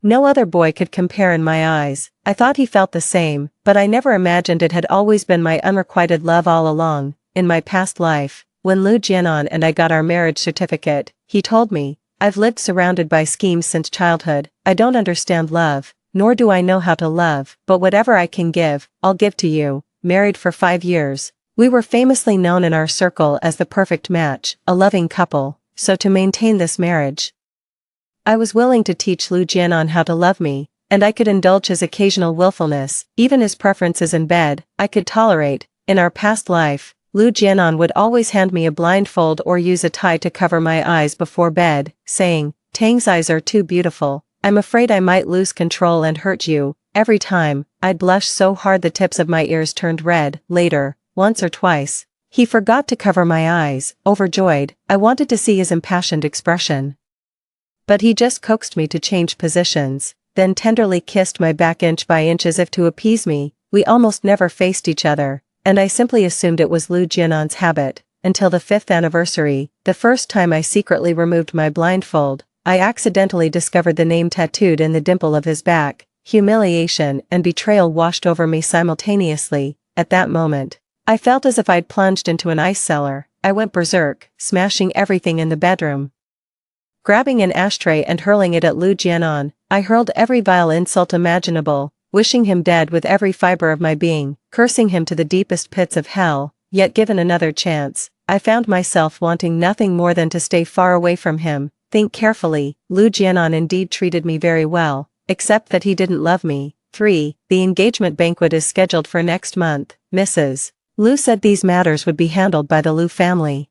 No other boy could compare in my eyes. I thought he felt the same, but I never imagined it had always been my unrequited love all along. In my past life, when Lu Jianan and I got our marriage certificate, he told me, "I've lived surrounded by schemes since childhood. I don't understand love, nor do I know how to love, but whatever I can give, I'll give to you." Married for 5 years. We were famously known in our circle as the perfect match, a loving couple, so to maintain this marriage, I was willing to teach Lu Jianan how to love me, and I could indulge his occasional willfulness, even his preferences in bed, I could tolerate. In our past life, Lu Jianan would always hand me a blindfold or use a tie to cover my eyes before bed, saying, "Tang's eyes are too beautiful, I'm afraid I might lose control and hurt you." Every time, I'd blush so hard the tips of my ears turned red. Later, once or twice, he forgot to cover my eyes. Overjoyed, I wanted to see his impassioned expression. But he just coaxed me to change positions, then tenderly kissed my back inch by inch as if to appease me. We almost never faced each other, and I simply assumed it was Lu Jianan's habit, until the 5th anniversary, the first time I secretly removed my blindfold. I accidentally discovered the name tattooed in the dimple of his back. Humiliation and betrayal washed over me simultaneously. At that moment, I felt as if I'd plunged into an ice cellar. I went berserk, smashing everything in the bedroom. Grabbing an ashtray and hurling it at Lu Jianan, I hurled every vile insult imaginable, wishing him dead with every fiber of my being, cursing him to the deepest pits of hell. Yet given another chance, I found myself wanting nothing more than to stay far away from him. Think carefully, Lu Jianan indeed treated me very well, except that he didn't love me. 3. The engagement banquet is scheduled for next month. Mrs. Lu said these matters would be handled by the Lu family,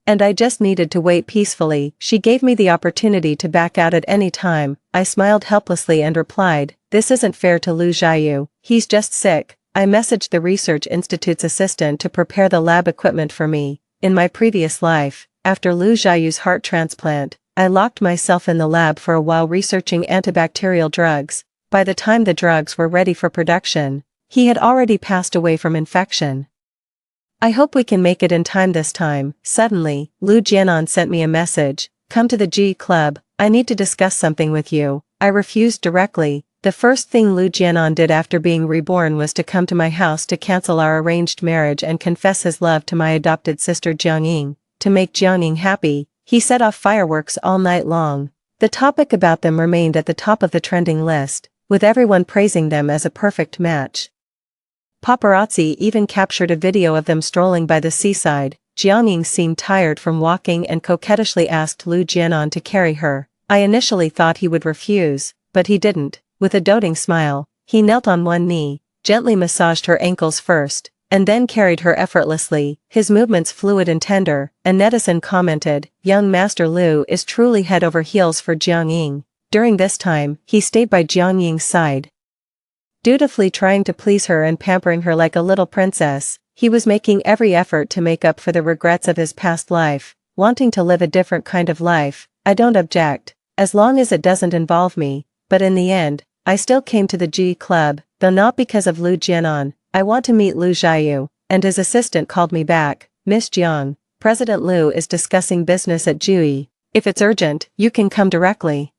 and I just needed to wait peacefully. She gave me the opportunity to back out at any time. I smiled helplessly and replied, "This isn't fair to Lu Jiayu, he's just sick." I messaged the research institute's assistant to prepare the lab equipment for me. In my previous life, after Lu Jiayu's heart transplant, I locked myself in the lab for a while researching antibacterial drugs. By the time the drugs were ready for production, he had already passed away from infection. "I hope we can make it in time this time." Suddenly, Lu Jianan sent me a message, "Come to the G Club, I need to discuss something with you." I refused directly. The first thing Lu Jianan did after being reborn was to come to my house to cancel our arranged marriage and confess his love to my adopted sister Jiangying. To make Jiangying happy, he set off fireworks all night long. The topic about them remained at the top of the trending list, with everyone praising them as a perfect match. Paparazzi even captured a video of them strolling by the seaside. Jiangying seemed tired from walking and coquettishly asked Lu Jianan to carry her. I initially thought he would refuse, but he didn't. With a doting smile, he knelt on one knee, gently massaged her ankles first, and then carried her effortlessly, his movements fluid and tender. A netizen commented, "Young Master Lu is truly head over heels for Jiangying." During this time, he stayed by Jiangying's side, dutifully trying to please her and pampering her like a little princess. He was making every effort to make up for the regrets of his past life, wanting to live a different kind of life. I don't object, as long as it doesn't involve me. But in the end, I still came to the G Club, though not because of Lu Jianan. I want to meet Lu Jiayu, and his assistant called me back. "Miss Jiang, President Lu is discussing business at Jui. If it's urgent, you can come directly."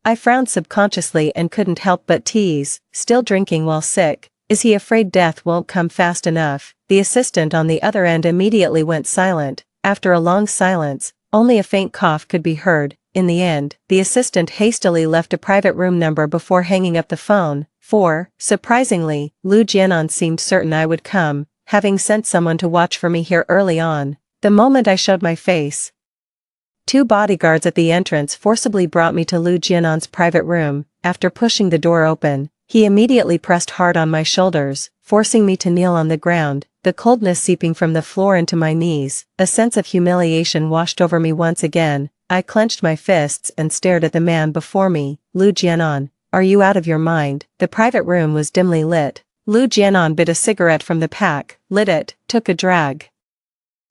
I frowned subconsciously and couldn't help but tease, "Still drinking while sick? Is he afraid death won't come fast enough?" The assistant on the other end immediately went silent. After a long silence, only a faint cough could be heard. In the end, the assistant hastily left a private room number before hanging up the phone. 4. Surprisingly, Lu Jianan seemed certain I would come, having sent someone to watch for me here early on. The moment I showed my face, 2 bodyguards at the entrance forcibly brought me to Lu Jianan's private room. After pushing the door open, he immediately pressed hard on my shoulders, forcing me to kneel on the ground, the coldness seeping from the floor into my knees. A sense of humiliation washed over me once again. I clenched my fists and stared at the man before me. "Lu Jianan, are you out of your mind?" The private room was dimly lit. Lu Jianan bit a cigarette from the pack, lit it, took a drag,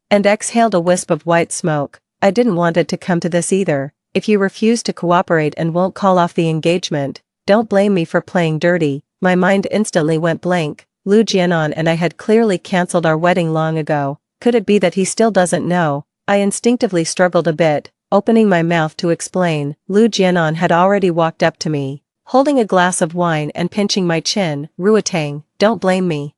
and exhaled a wisp of white smoke. "I didn't want it to come to this either. If you refuse to cooperate and won't call off the engagement, don't blame me for playing dirty." My mind instantly went blank. Lu Jianan and I had clearly cancelled our wedding long ago. Could it be that he still doesn't know? I instinctively struggled a bit, opening my mouth to explain. Lu Jianan had already walked up to me, holding a glass of wine and pinching my chin. Ruotang, don't blame me.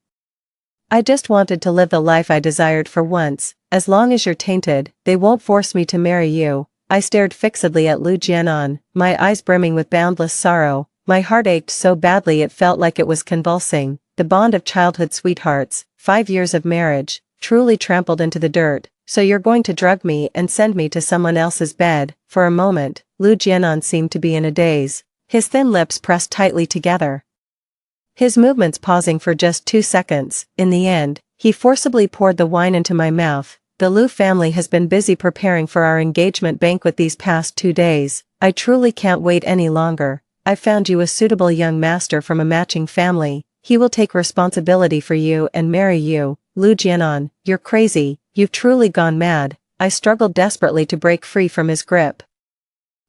I just wanted to live the life I desired for once. As long as you're tainted, they won't force me to marry you. I stared fixedly at Lu Jianan, my eyes brimming with boundless sorrow. My heart ached so badly it felt like it was convulsing. The bond of childhood sweethearts, 5 years of marriage, truly trampled into the dirt. So you're going to drug me and send me to someone else's bed? For a moment, Lu Jianan seemed to be in a daze. His thin lips pressed tightly together, his movements pausing for just 2 seconds. In the end, he forcibly poured the wine into my mouth. The Lu family has been busy preparing for our engagement banquet these past 2 days. I truly can't wait any longer. I've found you a suitable young master from a matching family. He will take responsibility for you and marry you. Lu Jianan, you're crazy, you've truly gone mad. I struggled desperately to break free from his grip.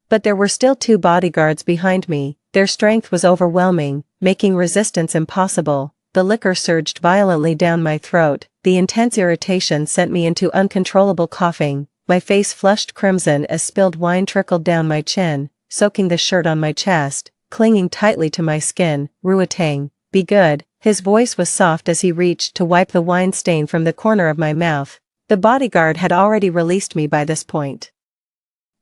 But there were still 2 bodyguards behind me. Their strength was overwhelming, making resistance impossible. The liquor surged violently down my throat. The intense irritation sent me into uncontrollable coughing. My face flushed crimson as spilled wine trickled down my chin, soaking the shirt on my chest, clinging tightly to my skin. Ruotang, be good. His voice was soft as he reached to wipe the wine stain from the corner of my mouth. The bodyguard had already released me by this point.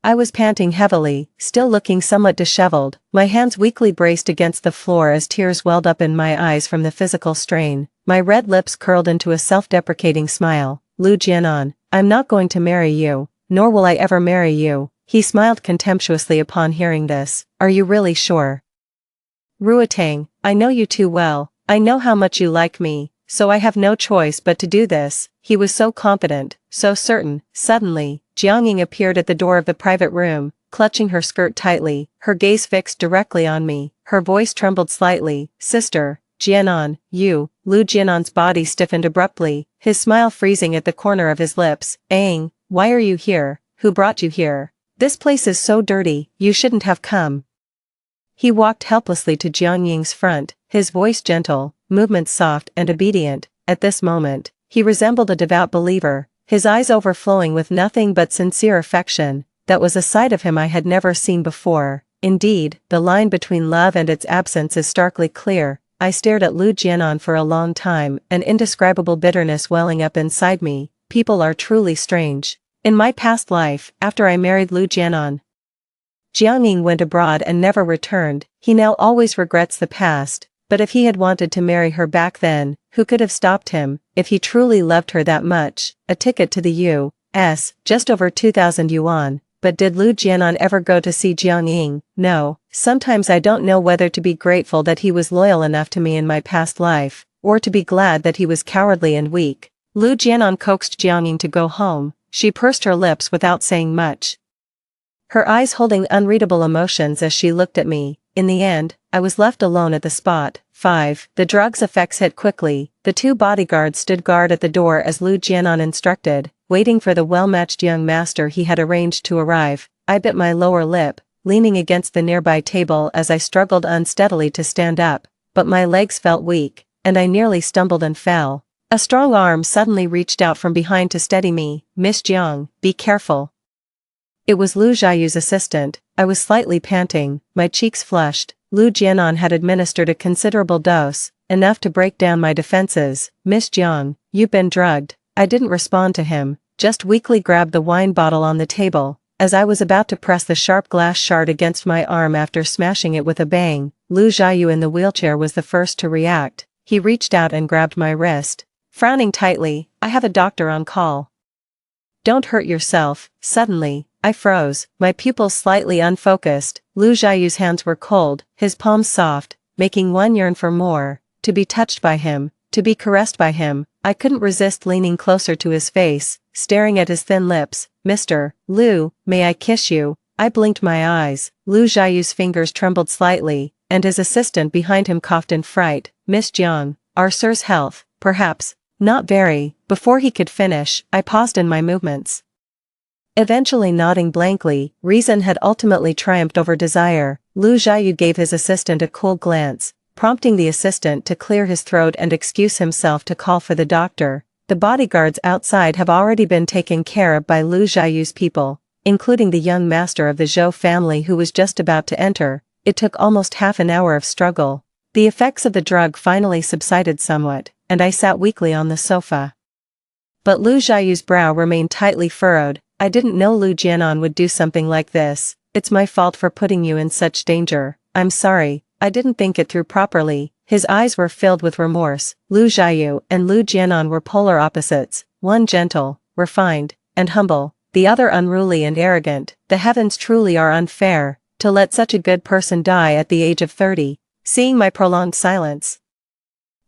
I was panting heavily, still looking somewhat disheveled, my hands weakly braced against the floor as tears welled up in my eyes from the physical strain. My red lips curled into a self-deprecating smile. Lu Jianan, I'm not going to marry you, nor will I ever marry you. He smiled contemptuously upon hearing this. Are you really sure? Ruotang, I know you too well. I know how much you like me, so I have no choice but to do this. He was so confident, so certain. Suddenly, Jiangying appeared at the door of the private room, clutching her skirt tightly, her gaze fixed directly on me. Her voice trembled slightly. Sister, Jianan, you. Lu Jianan's body stiffened abruptly, his smile freezing at the corner of his lips. Aang, why are you here? Who brought you here? This place is so dirty, you shouldn't have come. He walked helplessly to Jiangying's front, his voice gentle, movements soft and obedient. At this moment, he resembled a devout believer, his eyes overflowing with nothing but sincere affection. That was a side of him I had never seen before. Indeed, the line between love and its absence is starkly clear. I stared at Lu Jianan for a long time, an indescribable bitterness welling up inside me. People are truly strange. In my past life, after I married Lu Jianan, Jiangying went abroad and never returned. He now always regrets the past. But if he had wanted to marry her back then, who could have stopped him? If he truly loved her that much, a ticket to the U.S., just over 2,000 yuan. But did Lu Jianan ever go to see Jiangying? No. Sometimes I don't know whether to be grateful that he was loyal enough to me in my past life, or to be glad that he was cowardly and weak. Lu Jianan coaxed Jiangying to go home. She pursed her lips without saying much, her eyes holding unreadable emotions as she looked at me. In the end, I was left alone at the spot. 5. The drug's effects hit quickly. The 2 bodyguards stood guard at the door as Lu Jianan instructed, waiting for the well-matched young master he had arranged to arrive. I bit my lower lip, leaning against the nearby table as I struggled unsteadily to stand up, but my legs felt weak, and I nearly stumbled and fell. A strong arm suddenly reached out from behind to steady me. Miss Jiang, be careful. It was Lu Jiayu's assistant. I was slightly panting, my cheeks flushed. Lu Jianan had administered a considerable dose, enough to break down my defenses. Miss Jiang, you've been drugged. I didn't respond to him, just weakly grabbed the wine bottle on the table. As I was about to press the sharp glass shard against my arm after smashing it with a bang, Lu Jiayu in the wheelchair was the first to react. He reached out and grabbed my wrist. Frowning tightly, I have a doctor on call. Don't hurt yourself. Suddenly, I froze, my pupils slightly unfocused. Lu Jiayu's hands were cold, his palms soft, making one yearn for more, to be touched by him, to be caressed by him. I couldn't resist leaning closer to his face, staring at his thin lips. Mr. Lu, may I kiss you? I blinked my eyes. Lu Jiayu's fingers trembled slightly, and his assistant behind him coughed in fright. Miss Jiang, our sir's health, perhaps. Not very. Before he could finish, I paused in my movements. Eventually nodding blankly, reason had ultimately triumphed over desire. Lu Jiayu gave his assistant a cool glance, prompting the assistant to clear his throat and excuse himself to call for the doctor. The bodyguards outside have already been taken care of by Lu Jiayu's people, including the young master of the Zhou family who was just about to enter. It took almost half an hour of struggle. The effects of the drug finally subsided somewhat, and I sat weakly on the sofa. But Lu Jiayu's brow remained tightly furrowed. I didn't know Lu Jianan would do something like this. It's my fault for putting you in such danger. I'm sorry, I didn't think it through properly. His eyes were filled with remorse. Lu Jiayu and Lu Jianan were polar opposites, one gentle, refined, and humble, the other unruly and arrogant. The heavens truly are unfair, to let such a good person die at the age of 30. Seeing my prolonged silence,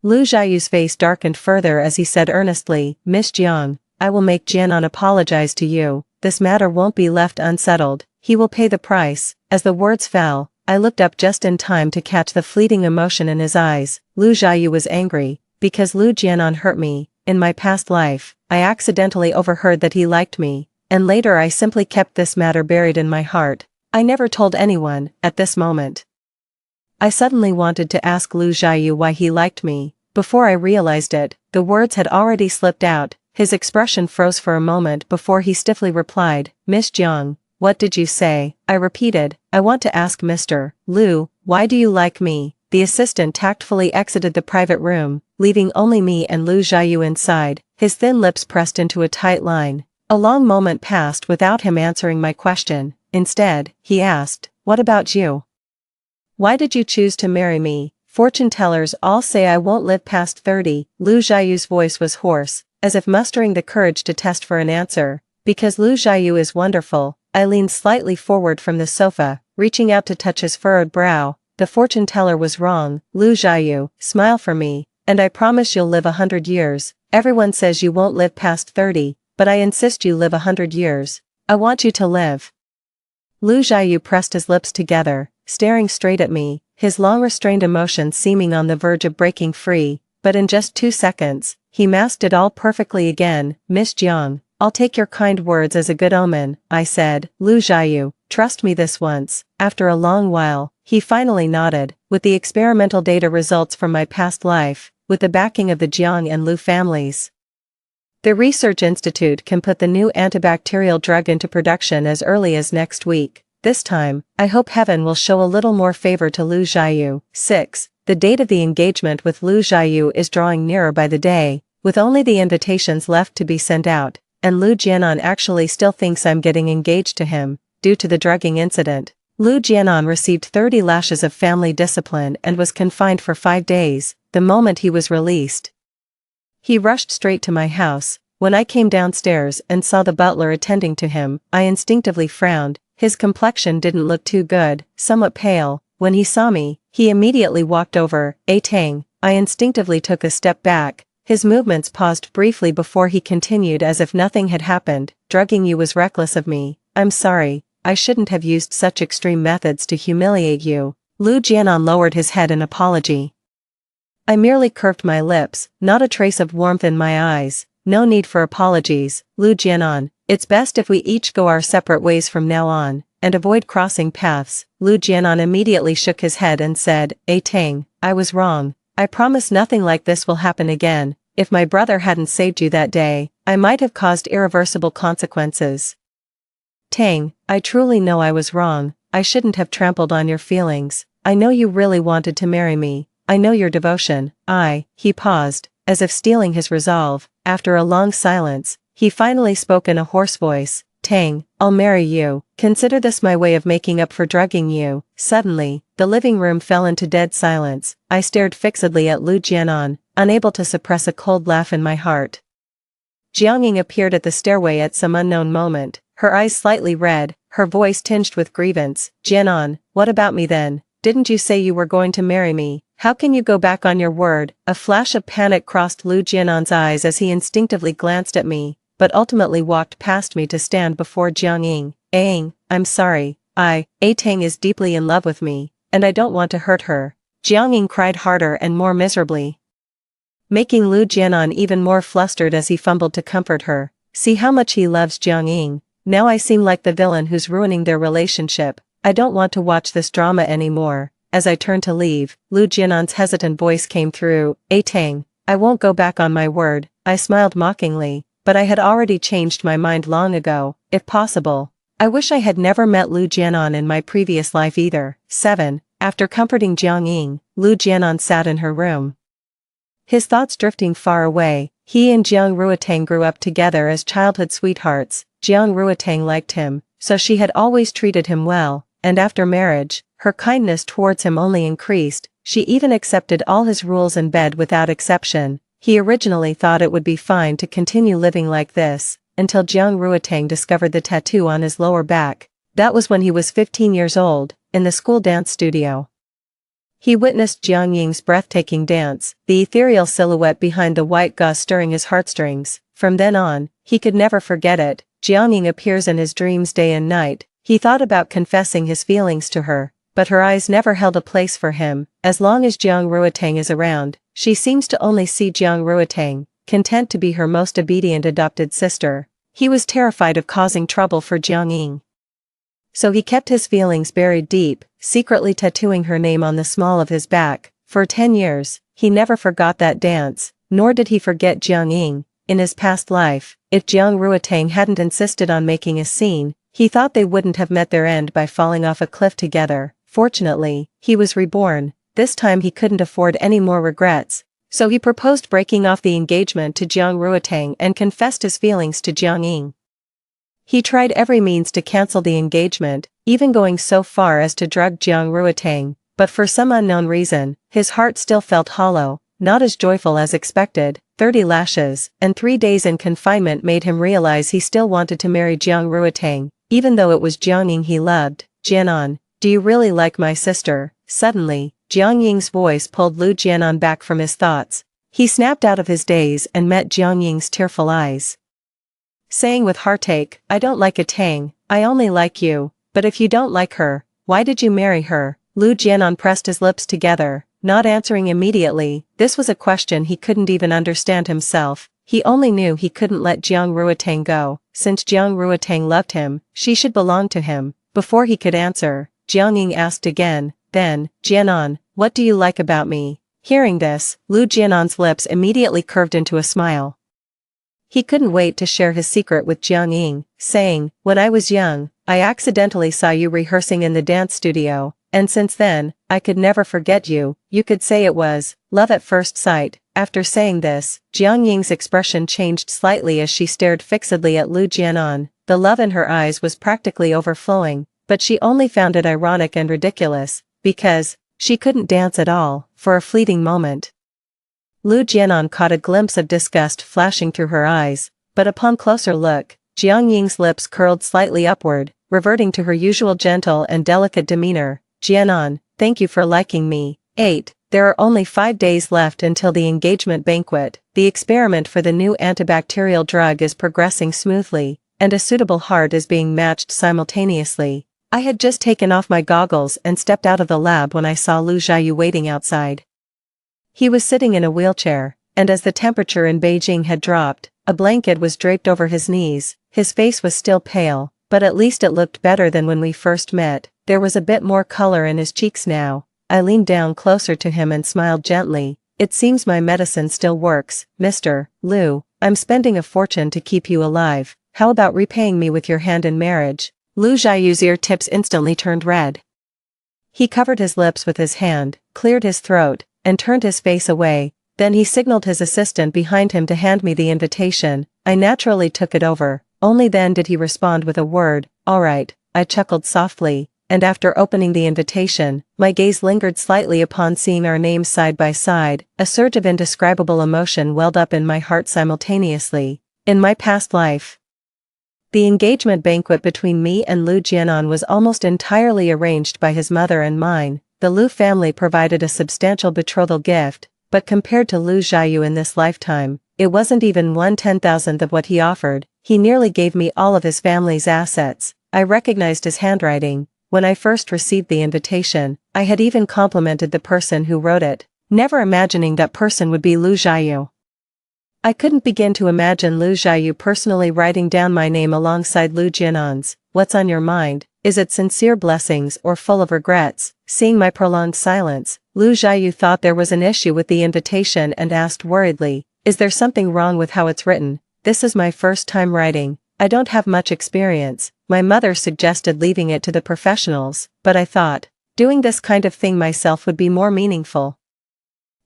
Lu Jiayu's face darkened further as he said earnestly, Miss Jiang, I will make Jianan apologize to you. This matter won't be left unsettled. He will pay the price. As the words fell, I looked up just in time to catch the fleeting emotion in his eyes. Lu Jiayu was angry, because Lu Jianan hurt me. In my past life, I accidentally overheard that he liked me, and later I simply kept this matter buried in my heart. I never told anyone. At this moment, I suddenly wanted to ask Lu Jiayu why he liked me. Before I realized it, the words had already slipped out. His expression froze for a moment before he stiffly replied, Miss Jiang, what did you say? I repeated, I want to ask Mr. Lu, why do you like me? The assistant tactfully exited the private room, leaving only me and Lu Jiayu inside. His thin lips pressed into a tight line. A long moment passed without him answering my question. Instead, he asked, what about you? Why did you choose to marry me? Fortune tellers all say I won't live past 30. Lu Jiayu's voice was hoarse, as if mustering the courage to test for an answer. Because Lu Jiayu is wonderful. I leaned slightly forward from the sofa, reaching out to touch his furrowed brow. The fortune teller was wrong. Lu Jiayu, smile for me, and I promise you'll live 100 years. Everyone says you won't live past 30, but I insist you live 100 years. I want you to live. Lu Jiayu pressed his lips together, staring straight at me, his long restrained emotion seeming on the verge of breaking free, but in just 2 seconds, he masked it all perfectly again. Miss Jiang, I'll take your kind words as a good omen, I said. Lu Jiayu, trust me this once. After a long while, he finally nodded. With the experimental data results from my past life, with the backing of the Jiang and Lu families, the research institute can put the new antibacterial drug into production as early as next week. This time, I hope heaven will show a little more favor to Lu Jiayu. 6. The date of the engagement with Lu Jiayu is drawing nearer by the day, with only the invitations left to be sent out. And Lu Jianan actually still thinks I'm getting engaged to him, due to the drugging incident. Lu Jianan received 30 lashes of family discipline and was confined for 5 days. The moment he was released, he rushed straight to my house. When I came downstairs and saw the butler attending to him, I instinctively frowned. His complexion didn't look too good, somewhat pale. When he saw me, he immediately walked over. Tang. I instinctively took a step back. His movements paused briefly before he continued as if nothing had happened. Drugging you was reckless of me. I'm sorry, I shouldn't have used such extreme methods to humiliate you. Lu Jianan lowered his head in apology. I merely curved my lips, not a trace of warmth in my eyes. No need for apologies, Lu Jianan. It's best if we each go our separate ways from now on, and avoid crossing paths. Lu Jianan immediately shook his head and said, Tang, I was wrong. I promise nothing like this will happen again. If my brother hadn't saved you that day, I might have caused irreversible consequences. Tang, I truly know I was wrong. I shouldn't have trampled on your feelings. I know you really wanted to marry me. I know your devotion. He paused, as if steeling his resolve. After a long silence, he finally spoke in a hoarse voice. Tang, I'll marry you. Consider this my way of making up for drugging you. Suddenly, the living room fell into dead silence. I stared fixedly at Lu Jianan, unable to suppress a cold laugh in my heart. Jiangning appeared at the stairway at some unknown moment, her eyes slightly red, her voice tinged with grievance. Jianan, what about me then? Didn't you say you were going to marry me? How can you go back on your word? A flash of panic crossed Lu Jianan's eyes as he instinctively glanced at me, but ultimately walked past me to stand before Jiangning. I'm sorry. Tang is deeply in love with me, and I don't want to hurt her. Jiangning cried harder and more miserably, making Lu Jianan even more flustered as he fumbled to comfort her. See how much he loves Jiangning. Now I seem like the villain who's ruining their relationship. I don't want to watch this drama anymore. As I turned to leave, Lu Jianan's hesitant voice came through. Tang, I won't go back on my word, I smiled mockingly, but I had already changed my mind long ago, if possible. I wish I had never met Lu Jianan in my previous life either. 7. After comforting Jiang Ying, Lu Jianan sat in her room. His thoughts drifting far away. He and Jiang Ruotang grew up together as childhood sweethearts. Jiang Ruotang liked him, so she had always treated him well, and after marriage, her kindness towards him only increased. She even accepted all his rules in bed without exception. He originally thought it would be fine to continue living like this, until Jiang Ruotang discovered the tattoo on his lower back. That was when he was 15 years old, in the school dance studio. He witnessed Jiang Ying's breathtaking dance, the ethereal silhouette behind the white gauze stirring his heartstrings. From then on, he could never forget it. Jiang Ying appears in his dreams day and night. He thought about confessing his feelings to her, but her eyes never held a place for him. As long as Jiang Ruotang is around, she seems to only see Jiang Ruotang, content to be her most obedient adopted sister. He was terrified of causing trouble for Jiang Ying. So he kept his feelings buried deep, secretly tattooing her name on the small of his back. For 10 years, he never forgot that dance, nor did he forget Jiang Ying. In his past life, if Jiang Ruotang hadn't insisted on making a scene, he thought they wouldn't have met their end by falling off a cliff together. Fortunately, he was reborn. This time he couldn't afford any more regrets, so he proposed breaking off the engagement to Jiang Ruotang and confessed his feelings to Jiang Ying. He tried every means to cancel the engagement, even going so far as to drug Jiang Ruotang, but for some unknown reason, his heart still felt hollow, not as joyful as expected. 30 lashes and 3 days in confinement made him realize he still wanted to marry Jiang Ruotang, even though it was Jiang Ying he loved. Jianan, do you really like my sister? Suddenly, Jiang Ying's voice pulled Lu Jianan back from his thoughts. He snapped out of his daze and met Jiang Ying's tearful eyes, saying with heartache, I don't like a Tang, I only like you. But if you don't like her, why did you marry her? Lu Jianan pressed his lips together, not answering immediately. This was a question he couldn't even understand himself. He only knew he couldn't let Jiang Ruotang go. Since Jiang Ruotang loved him, she should belong to him. Before he could answer, Jiang Ying asked again, then, Jianan, what do you like about me? Hearing this, Lu Jianan's lips immediately curved into a smile. He couldn't wait to share his secret with Jiang Ying, saying, when I was young, I accidentally saw you rehearsing in the dance studio, and since then, I could never forget you. You could say it was love at first sight. After saying this, Jiang Ying's expression changed slightly as she stared fixedly at Lu Jianan. The love in her eyes was practically overflowing, but she only found it ironic and ridiculous, because she couldn't dance at all. For a fleeting moment, Lu Jianan caught a glimpse of disgust flashing through her eyes, but upon closer look, Jiang Ying's lips curled slightly upward, reverting to her usual gentle and delicate demeanor. Jianan, thank you for liking me. 8. There are only 5 days left until the engagement banquet. The experiment for the new antibacterial drug is progressing smoothly, and a suitable heart is being matched simultaneously. I had just taken off my goggles and stepped out of the lab when I saw Lu Jiayu waiting outside. He was sitting in a wheelchair, and as the temperature in Beijing had dropped, a blanket was draped over his knees. His face was still pale, but at least it looked better than when we first met. There was a bit more color in his cheeks now. I leaned down closer to him and smiled gently. It seems my medicine still works, Mr. Lu. I'm spending a fortune to keep you alive. How about repaying me with your hand in marriage? Lu Jiayu's ear tips instantly turned red. He covered his lips with his hand, cleared his throat, and turned his face away. Then he signaled his assistant behind him to hand me the invitation. I naturally took it over. Only then did he respond with a word, all right. I chuckled softly, and after opening the invitation, my gaze lingered slightly upon seeing our names side by side. A surge of indescribable emotion welled up in my heart simultaneously. In my past life, the engagement banquet between me and Lu Jianan was almost entirely arranged by his mother and mine. The Lu family provided a substantial betrothal gift, but compared to Lu Jiayu in this lifetime, it wasn't even 1/10,000th of what he offered. He nearly gave me all of his family's assets. I recognized his handwriting. When I first received the invitation, I had even complimented the person who wrote it, never imagining that person would be Lu Jiayu. I couldn't begin to imagine Lu Jiayu personally writing down my name alongside Lu Jianan's. What's on your mind? Is it sincere blessings or full of regrets? Seeing my prolonged silence, Lu Jiayu thought there was an issue with the invitation and asked worriedly, "Is there something wrong with how it's written? This is my first time writing. I don't have much experience. My mother suggested leaving it to the professionals, but I thought, doing this kind of thing myself would be more meaningful."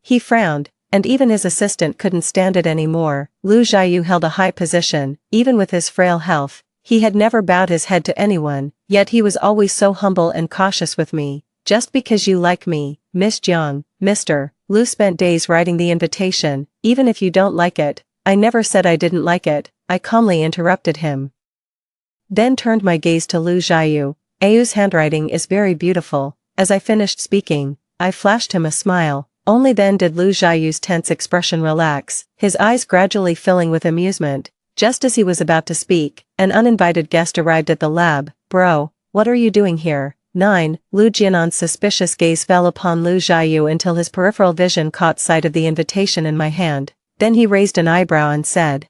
He frowned, and even his assistant couldn't stand it anymore. Lu Jiayu held a high position, even with his frail health. He had never bowed his head to anyone, yet he was always so humble and cautious with me. "Just because you like me, Miss Jiang, Mr. Lu spent days writing the invitation. Even if you don't like it." "I never said I didn't like it," I calmly interrupted him. Then turned my gaze to Lu Jiayu. "Ayu's handwriting is very beautiful." As I finished speaking, I flashed him a smile. Only then did Lu Jiayu's tense expression relax, his eyes gradually filling with amusement. Just as he was about to speak, an uninvited guest arrived at the lab. "Bro, what are you doing here?" 9. Lu Jianan's suspicious gaze fell upon Lu Jiayu until his peripheral vision caught sight of the invitation in my hand. Then he raised an eyebrow and said,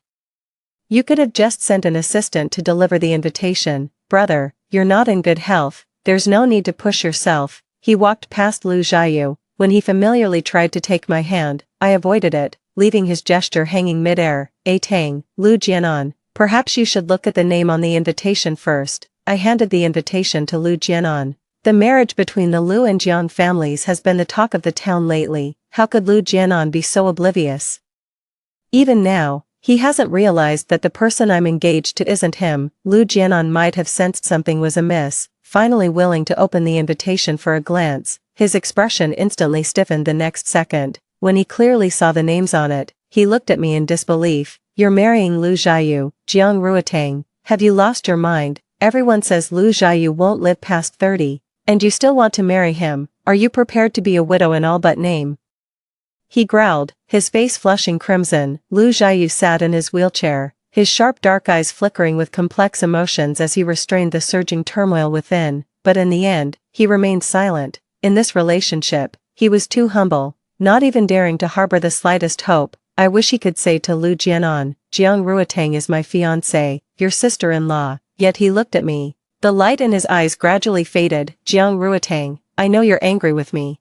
"You could have just sent an assistant to deliver the invitation. Brother, you're not in good health. There's no need to push yourself." He walked past Lu Jiayu. When he familiarly tried to take my hand, I avoided it, leaving his gesture hanging mid-air. "A Tang, Lu Jianan, perhaps you should look at the name on the invitation first." I handed the invitation to Lu Jianan. The marriage between the Lu and Jiang families has been the talk of the town lately. How could Lu Jianan be so oblivious? Even now, he hasn't realized that the person I'm engaged to isn't him. Lu Jianan might have sensed something was amiss, finally willing to open the invitation for a glance. His expression instantly stiffened the next second. When he clearly saw the names on it, he looked at me in disbelief. "You're marrying Lu Jiayu, Jiang Ruotang. Have you lost your mind? Everyone says Lu Jiayu won't live past 30, and you still want to marry him. Are you prepared to be a widow in all but name?" He growled, his face flushing crimson. Lu Jiayu sat in his wheelchair, his sharp dark eyes flickering with complex emotions as he restrained the surging turmoil within, but in the end, he remained silent. In this relationship, he was too humble, not even daring to harbor the slightest hope. I wish he could say to Lu Jianan, "Jiang Ruotang is my fiancée, your sister-in-law." Yet he looked at me. The light in his eyes gradually faded. "Jiang Ruotang, I know you're angry with me.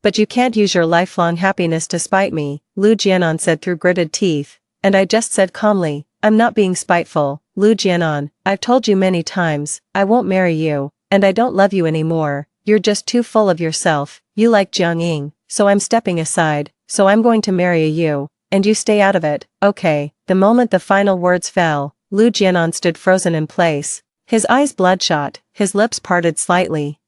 But you can't use your lifelong happiness to spite me," Lu Jianan said through gritted teeth. And I just said calmly, "I'm not being spiteful, Lu Jianan. I've told you many times, I won't marry you, and I don't love you anymore. You're just too full of yourself. You like Jiang Ying, so I'm stepping aside, so I'm going to marry you, and you stay out of it, okay?" The moment the final words fell, Lu Jianan stood frozen in place, his eyes bloodshot, his lips parted slightly.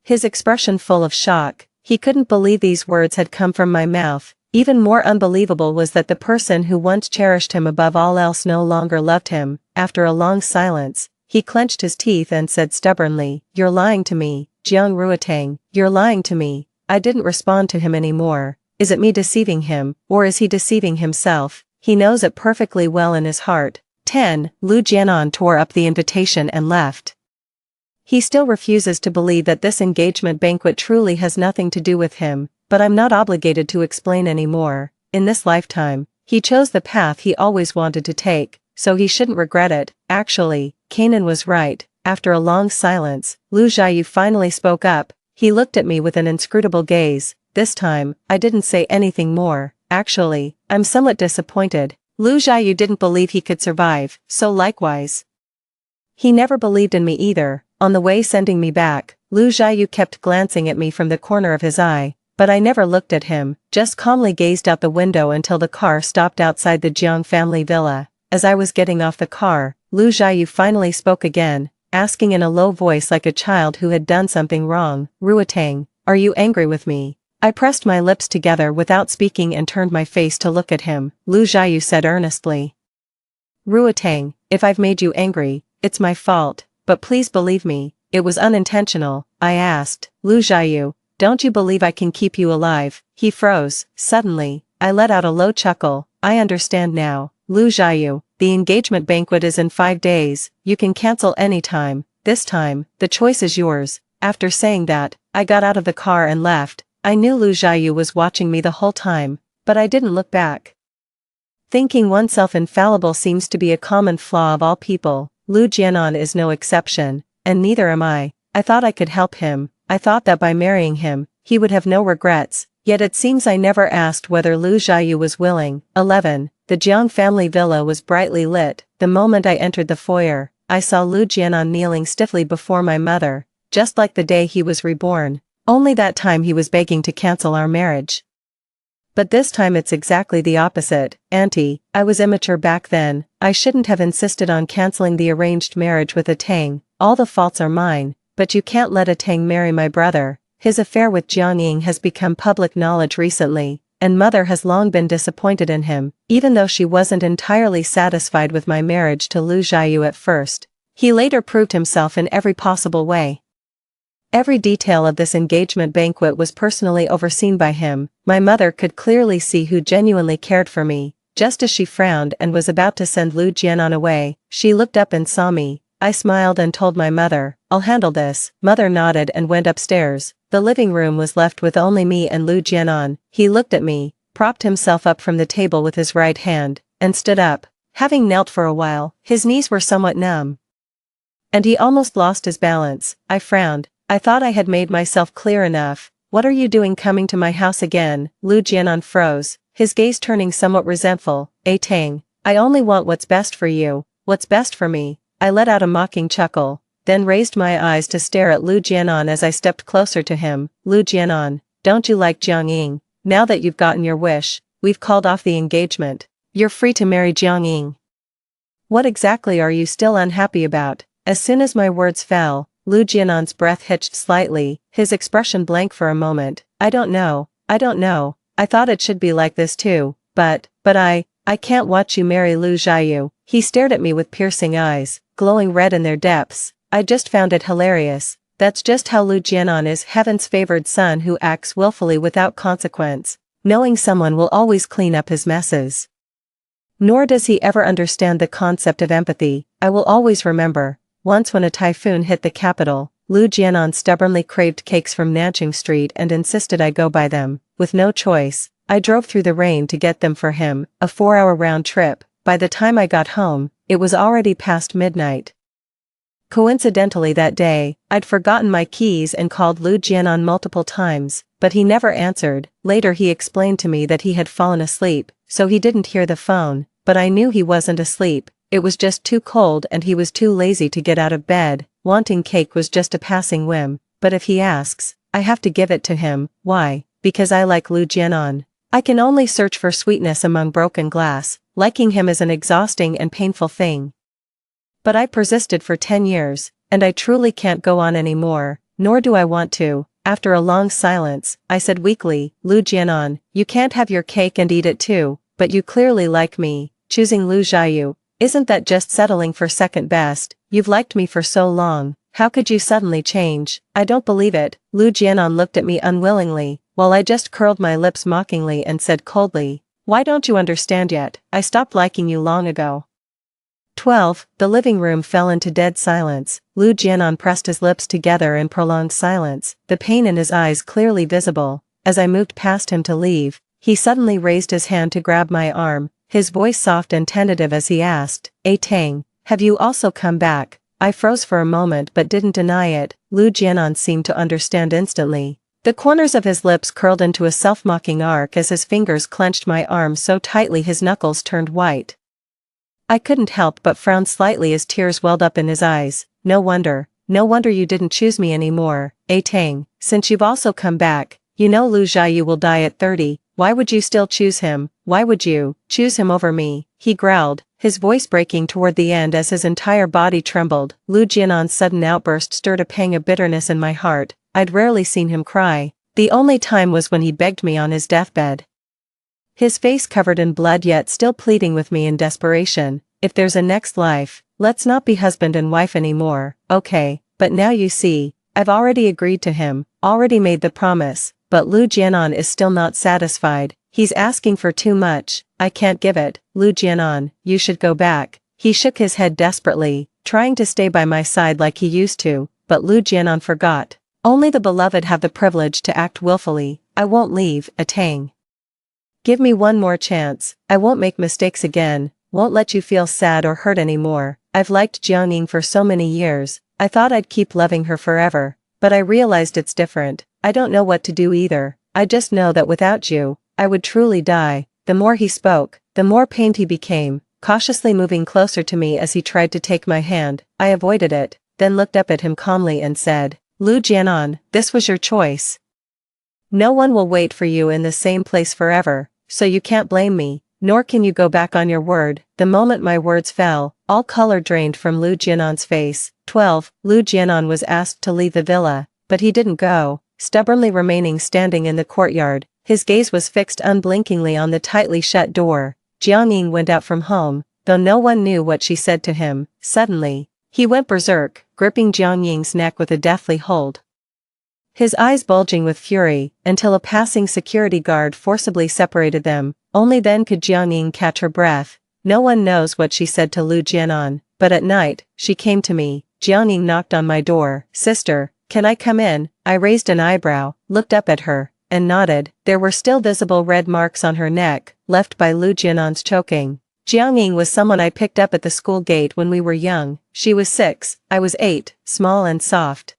His expression full of shock. He couldn't believe these words had come from my mouth. Even more unbelievable was that the person who once cherished him above all else no longer loved him. After a long silence, he clenched his teeth and said stubbornly, "You're lying to me, Jiang Ruotang, you're lying to me." I didn't respond to him anymore. Is it me deceiving him, or is he deceiving himself? He knows it perfectly well in his heart. 10. Lu Jianan tore up the invitation and left. He still refuses to believe that this engagement banquet truly has nothing to do with him, but I'm not obligated to explain anymore. In this lifetime, he chose the path he always wanted to take, so he shouldn't regret it. Actually, Kanan was right. After a long silence, Lu Jiayu finally spoke up. He looked at me with an inscrutable gaze. This time, I didn't say anything more. "Actually, I'm somewhat disappointed. Lu Jiayu didn't believe he could survive, so likewise. He never believed in me either." On the way sending me back, Lu Jiayu kept glancing at me from the corner of his eye, but I never looked at him, just calmly gazed out the window until the car stopped outside the Jiang family villa. As I was getting off the car, Lu Jiayu finally spoke again, asking in a low voice like a child who had done something wrong, "Ruotang, are you angry with me?" I pressed my lips together without speaking and turned my face to look at him. Lu Jiayu said earnestly, "Ruotang, if I've made you angry, it's my fault. But please believe me, it was unintentional." I asked, "Lu Jiayu, don't you believe I can keep you alive?" He froze. Suddenly, I let out a low chuckle. "I understand now, Lu Jiayu. The engagement banquet is in 5 days, you can cancel any time. This time, the choice is yours." After saying that, I got out of the car and left. I knew Lu Jiayu was watching me the whole time, but I didn't look back. Thinking oneself infallible seems to be a common flaw of all people. Lu Jianan is no exception, and neither am I. I thought I could help him. I thought that by marrying him, he would have no regrets, yet it seems I never asked whether Lu Jiayu was willing. 11. The Jiang family villa was brightly lit. The moment I entered the foyer, I saw Lu Jianan kneeling stiffly before my mother, just like the day he was reborn. Only that time he was begging to cancel our marriage. But this time it's exactly the opposite. Auntie, I was immature back then. I shouldn't have insisted on canceling the arranged marriage with a Tang. All the faults are mine, but you can't let a Tang marry my brother. His affair with Jiang Ying has become public knowledge recently, and mother has long been disappointed in him, even though she wasn't entirely satisfied with my marriage to Lu Jiayu at first. He later proved himself in every possible way. Every detail of this engagement banquet was personally overseen by him. My mother could clearly see who genuinely cared for me. Just as she frowned and was about to send Lu Jianan away, she looked up and saw me. I smiled and told my mother, "I'll handle this." Mother nodded and went upstairs. The living room was left with only me and Lu Jianan. He looked at me, propped himself up from the table with his right hand, and stood up. Having knelt for a while, his knees were somewhat numb, and he almost lost his balance. I frowned. I thought I had made myself clear enough. "What are you doing coming to my house again?" Lu Jianan froze, his gaze turning somewhat resentful. Tang, I only want what's best for you. What's best for me? I let out a mocking chuckle, then raised my eyes to stare at Lu Jianan as I stepped closer to him. Lu Jianan, don't you like Jiang Ying? Now that you've gotten your wish, we've called off the engagement. You're free to marry Jiang Ying. What exactly are you still unhappy about? As soon as my words fell, Lu Jianan's breath hitched slightly, his expression blank for a moment. I don't know. I thought it should be like this too, but I can't watch you marry Lu Jiayu. He stared at me with piercing eyes, glowing red in their depths. I just found it hilarious. That's just how Lu Jianan is, heaven's favored son who acts willfully without consequence, knowing someone will always clean up his messes. Nor does he ever understand the concept of empathy. I will always remember. Once when a typhoon hit the capital, Lu Jianan stubbornly craved cakes from Nanjing Street and insisted I go buy them. With no choice, I drove through the rain to get them for him, a 4-hour round trip. By the time I got home, it was already past midnight. Coincidentally that day, I'd forgotten my keys and called Lu Jianan multiple times, but he never answered. Later he explained to me that he had fallen asleep, so he didn't hear the phone, but I knew he wasn't asleep. It was just too cold and he was too lazy to get out of bed. Wanting cake was just a passing whim, but if he asks, I have to give it to him. Why? Because I like Lu Jianan. I can only search for sweetness among broken glass. Liking him is an exhausting and painful thing. But I persisted for 10 years, and I truly can't go on anymore, nor do I want to. After a long silence, I said weakly, Lu Jianan, you can't have your cake and eat it too, but you clearly like me. Choosing Lu Jiayu, isn't that just settling for second best? You've liked me for so long, how could you suddenly change? I don't believe it. Lu Jianan looked at me unwillingly, while I just curled my lips mockingly and said coldly, why don't you understand yet? I stopped liking you long ago. 12. The living room fell into dead silence. Lu Jianan pressed his lips together in prolonged silence, the pain in his eyes clearly visible. As I moved past him to leave, he suddenly raised his hand to grab my arm, his voice soft and tentative as he asked, Tang, have you also come back? I froze for a moment but didn't deny it. Lu Jianan seemed to understand instantly. The corners of his lips curled into a self-mocking arc as his fingers clenched my arm so tightly his knuckles turned white. I couldn't help but frown slightly as tears welled up in his eyes. No wonder you didn't choose me anymore. Tang, since you've also come back, you know Lu Jiayu will die at 30, why would you still choose him? Why would you choose him over me? He growled, his voice breaking toward the end as his entire body trembled. Lu Jianan's sudden outburst stirred a pang of bitterness in my heart. I'd rarely seen him cry. The only time was when he begged me on his deathbed. His face covered in blood yet still pleading with me in desperation. If there's a next life, let's not be husband and wife anymore. Okay, but now you see, I've already agreed to him, already made the promise, but Lu Jianan is still not satisfied. He's asking for too much. I can't give it. Lu Jianan, you should go back. He shook his head desperately, trying to stay by my side like he used to, but Lu Jianan forgot. Only the beloved have the privilege to act willfully. I won't leave, Tang. Give me one more chance. I won't make mistakes again, won't let you feel sad or hurt anymore. I've liked Jiang Ying for so many years, I thought I'd keep loving her forever, but I realized it's different. I don't know what to do either. I just know that without you, I would truly die. The more he spoke, the more pained he became, cautiously moving closer to me as he tried to take my hand. I avoided it, then looked up at him calmly and said, Lu Jianan, this was your choice. No one will wait for you in the same place forever, so you can't blame me, nor can you go back on your word. The moment my words fell, all color drained from Lu Jianan's face. 12. Lu Jianan was asked to leave the villa, but he didn't go, stubbornly remaining standing in the courtyard. His gaze was fixed unblinkingly on the tightly shut door. Jiang Ying went out from home, though no one knew what she said to him. Suddenly, he went berserk, gripping Jiang Ying's neck with a deathly hold. His eyes bulging with fury, until a passing security guard forcibly separated them. Only then could Jiang Ying catch her breath. No one knows what she said to Lu Jianan, but at night, she came to me. Jiang Ying knocked on my door. Sister, can I come in? I raised an eyebrow, looked up at her, and nodded. There were still visible red marks on her neck, left by Lu Jianan's choking. Jiang Ying was someone I picked up at the school gate when we were young. She was 6, I was 8, small and soft.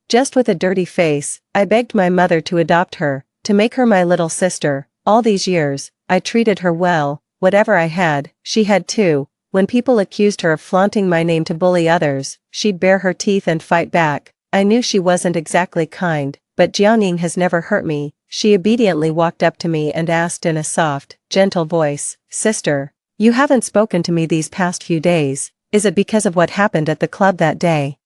Just with a dirty face, I begged my mother to adopt her, to make her my little sister. All these years, I treated her well. Whatever I had, she had too. When people accused her of flaunting my name to bully others, she'd bare her teeth and fight back. I knew she wasn't exactly kind, but Jiang Ying has never hurt me. She obediently walked up to me and asked in a soft, gentle voice, Sister, you haven't spoken to me these past few days. Is it because of what happened at the club that day?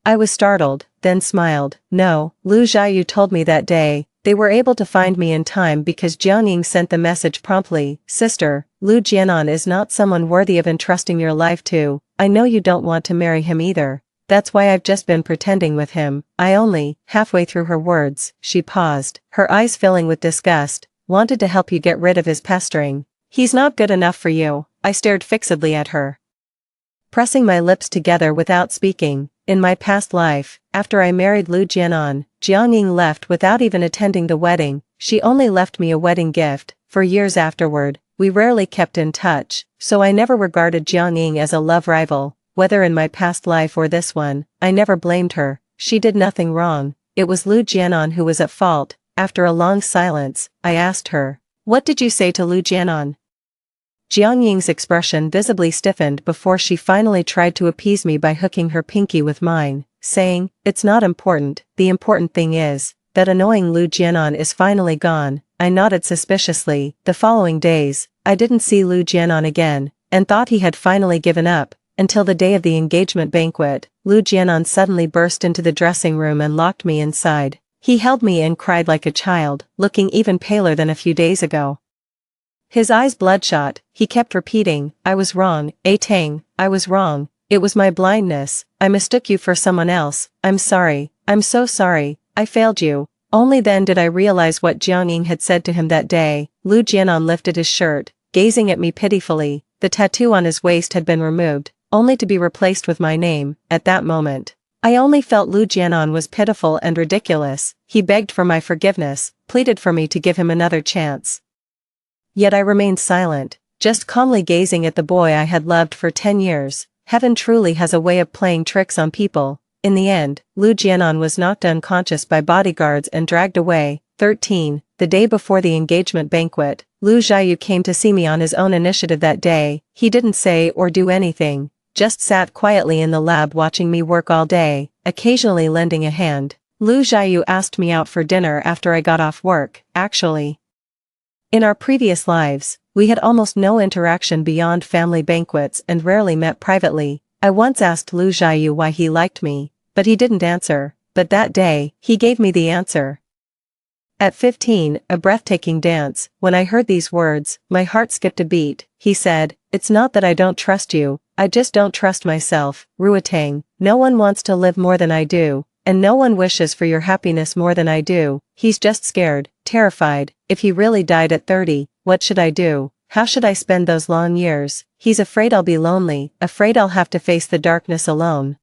I was startled, then smiled. No, Lu Jiayu told me that day. They were able to find me in time because Jiang Ying sent the message promptly. Sister, Lu Jianan is not someone worthy of entrusting your life to. I know you don't want to marry him either. That's why I've just been pretending with him. I only, halfway through her words, she paused, her eyes filling with disgust, wanted to help you get rid of his pestering. He's not good enough for you. I stared fixedly at her, pressing my lips together without speaking. In my past life, after I married Lu Jianan, Jiang Ying left without even attending the wedding. She only left me a wedding gift. For years afterward, we rarely kept in touch, so I never regarded Jiang Ying as a love rival. Whether in my past life or this one, I never blamed her. She did nothing wrong. It was Lu Jianan who was at fault. After a long silence, I asked her, What did you say to Lu Jianan? Jiang Ying's expression visibly stiffened before she finally tried to appease me by hooking her pinky with mine, saying, It's not important. The important thing is that annoying Lu Jianan is finally gone. I nodded suspiciously. The following days, I didn't see Lu Jianan again, and thought he had finally given up, until the day of the engagement banquet. Lu Jianan suddenly burst into the dressing room and locked me inside. He held me and cried like a child, looking even paler than a few days ago. His eyes bloodshot, he kept repeating, I was wrong, Tang, I was wrong. It was my blindness. I mistook you for someone else. I'm sorry. I'm so sorry. I failed you. Only then did I realize what Jiang Ying had said to him that day. Lu Jianan lifted his shirt, gazing at me pitifully. The tattoo on his waist had been removed, only to be replaced with my name. At that moment, I only felt Lu Jianan was pitiful and ridiculous. He begged for my forgiveness, pleaded for me to give him another chance. Yet I remained silent, just calmly gazing at the boy I had loved for 10 years. Heaven truly has a way of playing tricks on people. In the end, Lu Jianan was knocked unconscious by bodyguards and dragged away. 13. The day before the engagement banquet, Lu Jiayu came to see me on his own initiative that day. He didn't say or do anything, just sat quietly in the lab watching me work all day, occasionally lending a hand. Lu Jiayu asked me out for dinner after I got off work. Actually, in our previous lives, we had almost no interaction beyond family banquets and rarely met privately. I once asked Lu Jiayu why he liked me, but he didn't answer. But that day, he gave me the answer. At 15, a breathtaking dance. When I heard these words, my heart skipped a beat. He said, It's not that I don't trust you, I just don't trust myself. Ruotang, no one wants to live more than I do, and no one wishes for your happiness more than I do. He's just scared, terrified. If he really died at 30, what should I do? How should I spend those long years? He's afraid I'll be lonely, afraid I'll have to face the darkness alone.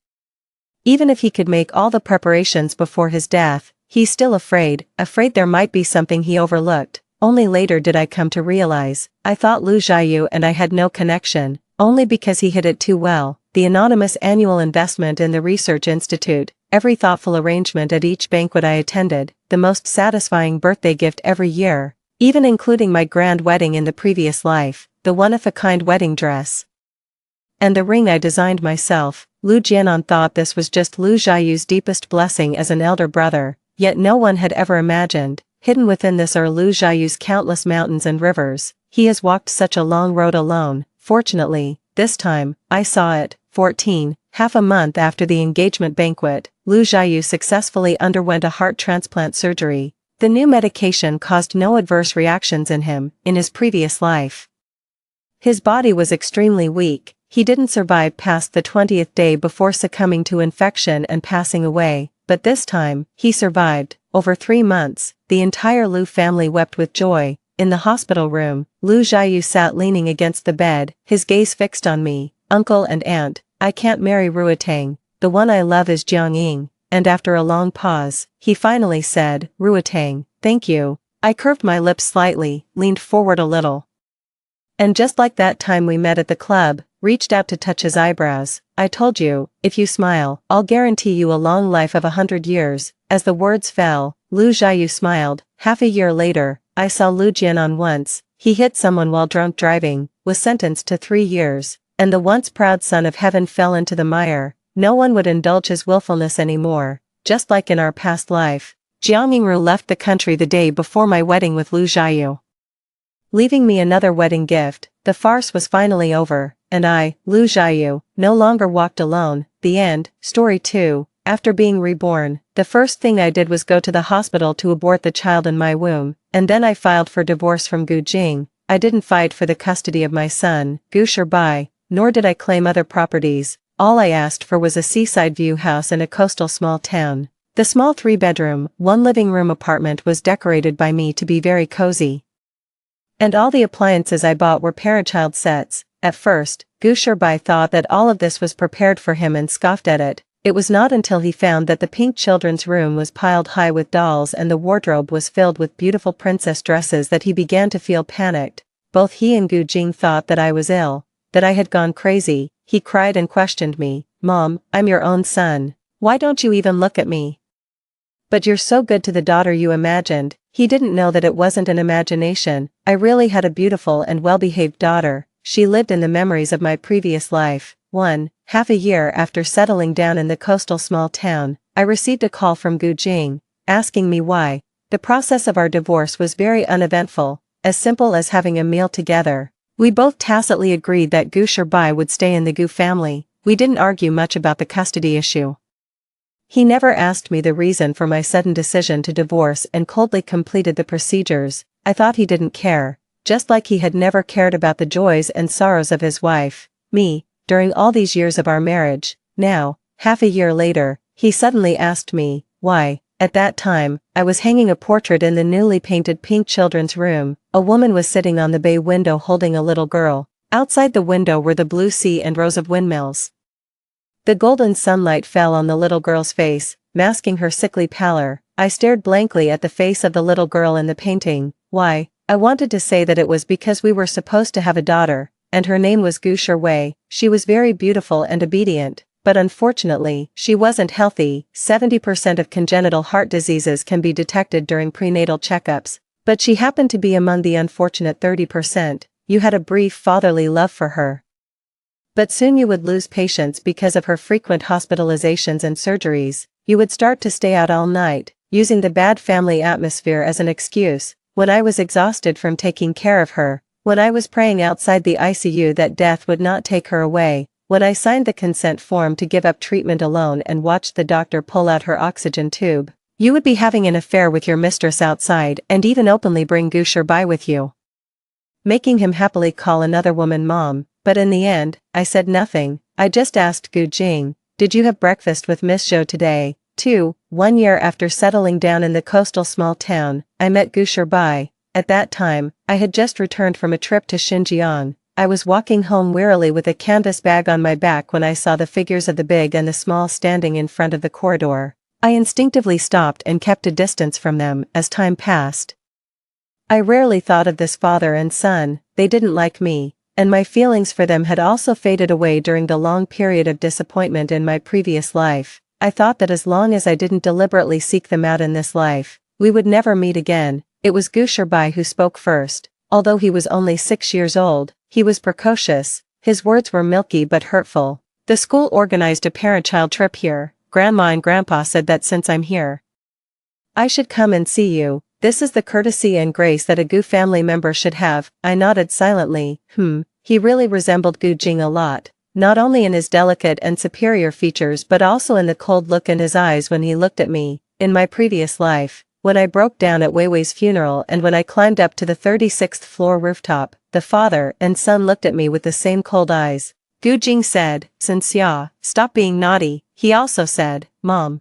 Even if he could make all the preparations before his death, he's still afraid there might be something he overlooked. Only later did I come to realize, I thought Lu Jiayu and I had no connection, only because he hid it too well. The anonymous annual investment in the research institute, every thoughtful arrangement at each banquet I attended, the most satisfying birthday gift every year, even including my grand wedding in the previous life, the one-of-a-kind wedding dress. And the ring I designed myself. Lu Jianan thought this was just Lu Jiayu's deepest blessing as an elder brother, yet no one had ever imagined, hidden within this are Lu Jiayu's countless mountains and rivers. He has walked such a long road alone. Fortunately, this time, I saw it. 14. Half a month after the engagement banquet, Lu Jiayu successfully underwent a heart transplant surgery. The new medication caused no adverse reactions in him, in his previous life. His body was extremely weak. He didn't survive past the 20th day before succumbing to infection and passing away, but this time, he survived. Over 3 months, the entire Lu family wept with joy. In the hospital room, Lu Jiayu sat leaning against the bed, his gaze fixed on me. Uncle and aunt, I can't marry Ruotang, the one I love is Jiang Ying, and after a long pause, he finally said, Ruotang, thank you. I curved my lips slightly, leaned forward a little. And just like that time we met at the club, reached out to touch his eyebrows, I told you, if you smile, I'll guarantee you a long life of 100 years. As the words fell, Lu Jiayu smiled. Half a year later, I saw Lu Jianan once. He hit someone while drunk driving, was sentenced to 3 years, and the once proud son of heaven fell into the mire. No one would indulge his willfulness anymore, just like in our past life. Jiang Yingru left the country the day before my wedding with Lu Jiayu, leaving me another wedding gift. The farce was finally over, and I, Lu Jiayu, no longer walked alone. The end. Story 2. After being reborn, the first thing I did was go to the hospital to abort the child in my womb, and then I filed for divorce from Gu Jing. I didn't fight for the custody of my son, Gu Shibai, nor did I claim other properties. All I asked for was a seaside view house in a coastal small town. The small 3-bedroom, 1-living-room apartment was decorated by me to be very cozy. And all the appliances I bought were parent-child sets. At first, Gu Shibai thought that all of this was prepared for him and scoffed at it. It was not until he found that the pink children's room was piled high with dolls and the wardrobe was filled with beautiful princess dresses that he began to feel panicked. Both he and Gu Jing thought that I was ill, that I had gone crazy. He cried and questioned me, Mom, I'm your own son. Why don't you even look at me? But you're so good to the daughter you imagined. He didn't know that it wasn't an imagination. I really had a beautiful and well-behaved daughter. She lived in the memories of my previous life. 1. Half a year after settling down in the coastal small town, I received a call from Gu Jing, asking me why. The process of our divorce was very uneventful, as simple as having a meal together. We both tacitly agreed that Gu Shibai would stay in the Gu family. We didn't argue much about the custody issue. He never asked me the reason for my sudden decision to divorce and coldly completed the procedures. I thought he didn't care, just like he had never cared about the joys and sorrows of his wife, me, during all these years of our marriage. Now, half a year later, he suddenly asked me, why. At that time, I was hanging a portrait in the newly painted pink children's room. A woman was sitting on the bay window holding a little girl. Outside the window were the blue sea and rows of windmills. The golden sunlight fell on the little girl's face, masking her sickly pallor. I stared blankly at the face of the little girl in the painting. Why? I wanted to say that it was because we were supposed to have a daughter, and her name was Gu Shiwei. She was very beautiful and obedient, but unfortunately, she wasn't healthy. 70% of congenital heart diseases can be detected during prenatal checkups, but she happened to be among the unfortunate 30%. You had a brief fatherly love for her, but soon you would lose patience because of her frequent hospitalizations and surgeries. You would start to stay out all night, using the bad family atmosphere as an excuse. When I was exhausted from taking care of her, when I was praying outside the ICU that death would not take her away, when I signed the consent form to give up treatment alone and watched the doctor pull out her oxygen tube, you would be having an affair with your mistress outside and even openly bring Gu Shibai with you, making him happily call another woman mom. But in the end, I said nothing. I just asked Gu Jing, did you have breakfast with Miss Zhou today? 2. 1 year after settling down in the coastal small town, I met Gu Shibai. At that time, I had just returned from a trip to Xinjiang. I was walking home wearily with a canvas bag on my back when I saw the figures of the big and the small standing in front of the corridor. I instinctively stopped and kept a distance from them. As time passed, I rarely thought of this father and son. They didn't like me, and my feelings for them had also faded away during the long period of disappointment in my previous life. I thought that as long as I didn't deliberately seek them out in this life, we would never meet again. It was Gusherbai who spoke first. Although he was only 6 years old, he was precocious. His words were milky but hurtful. The school organized a parent-child trip here. Grandma and Grandpa said that since I'm here, I should come and see you. This is the courtesy and grace that a Gu family member should have. I nodded silently. He really resembled Gu Jing a lot. Not only in his delicate and superior features but also in the cold look in his eyes when he looked at me. In my previous life, when I broke down at Weiwei's funeral and when I climbed up to the 36th floor rooftop, the father and son looked at me with the same cold eyes. Gu Jing said, "Sinclair, stop being naughty." He also said, "Mom,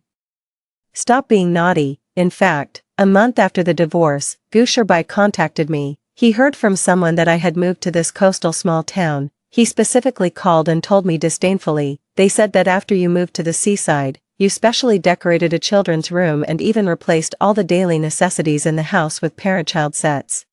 stop being naughty." In fact, a month after the divorce, Gusherbai contacted me. He heard from someone that I had moved to this coastal small town. He specifically called and told me disdainfully, "They said that after you moved to the seaside, you specially decorated a children's room and even replaced all the daily necessities in the house with parent-child sets.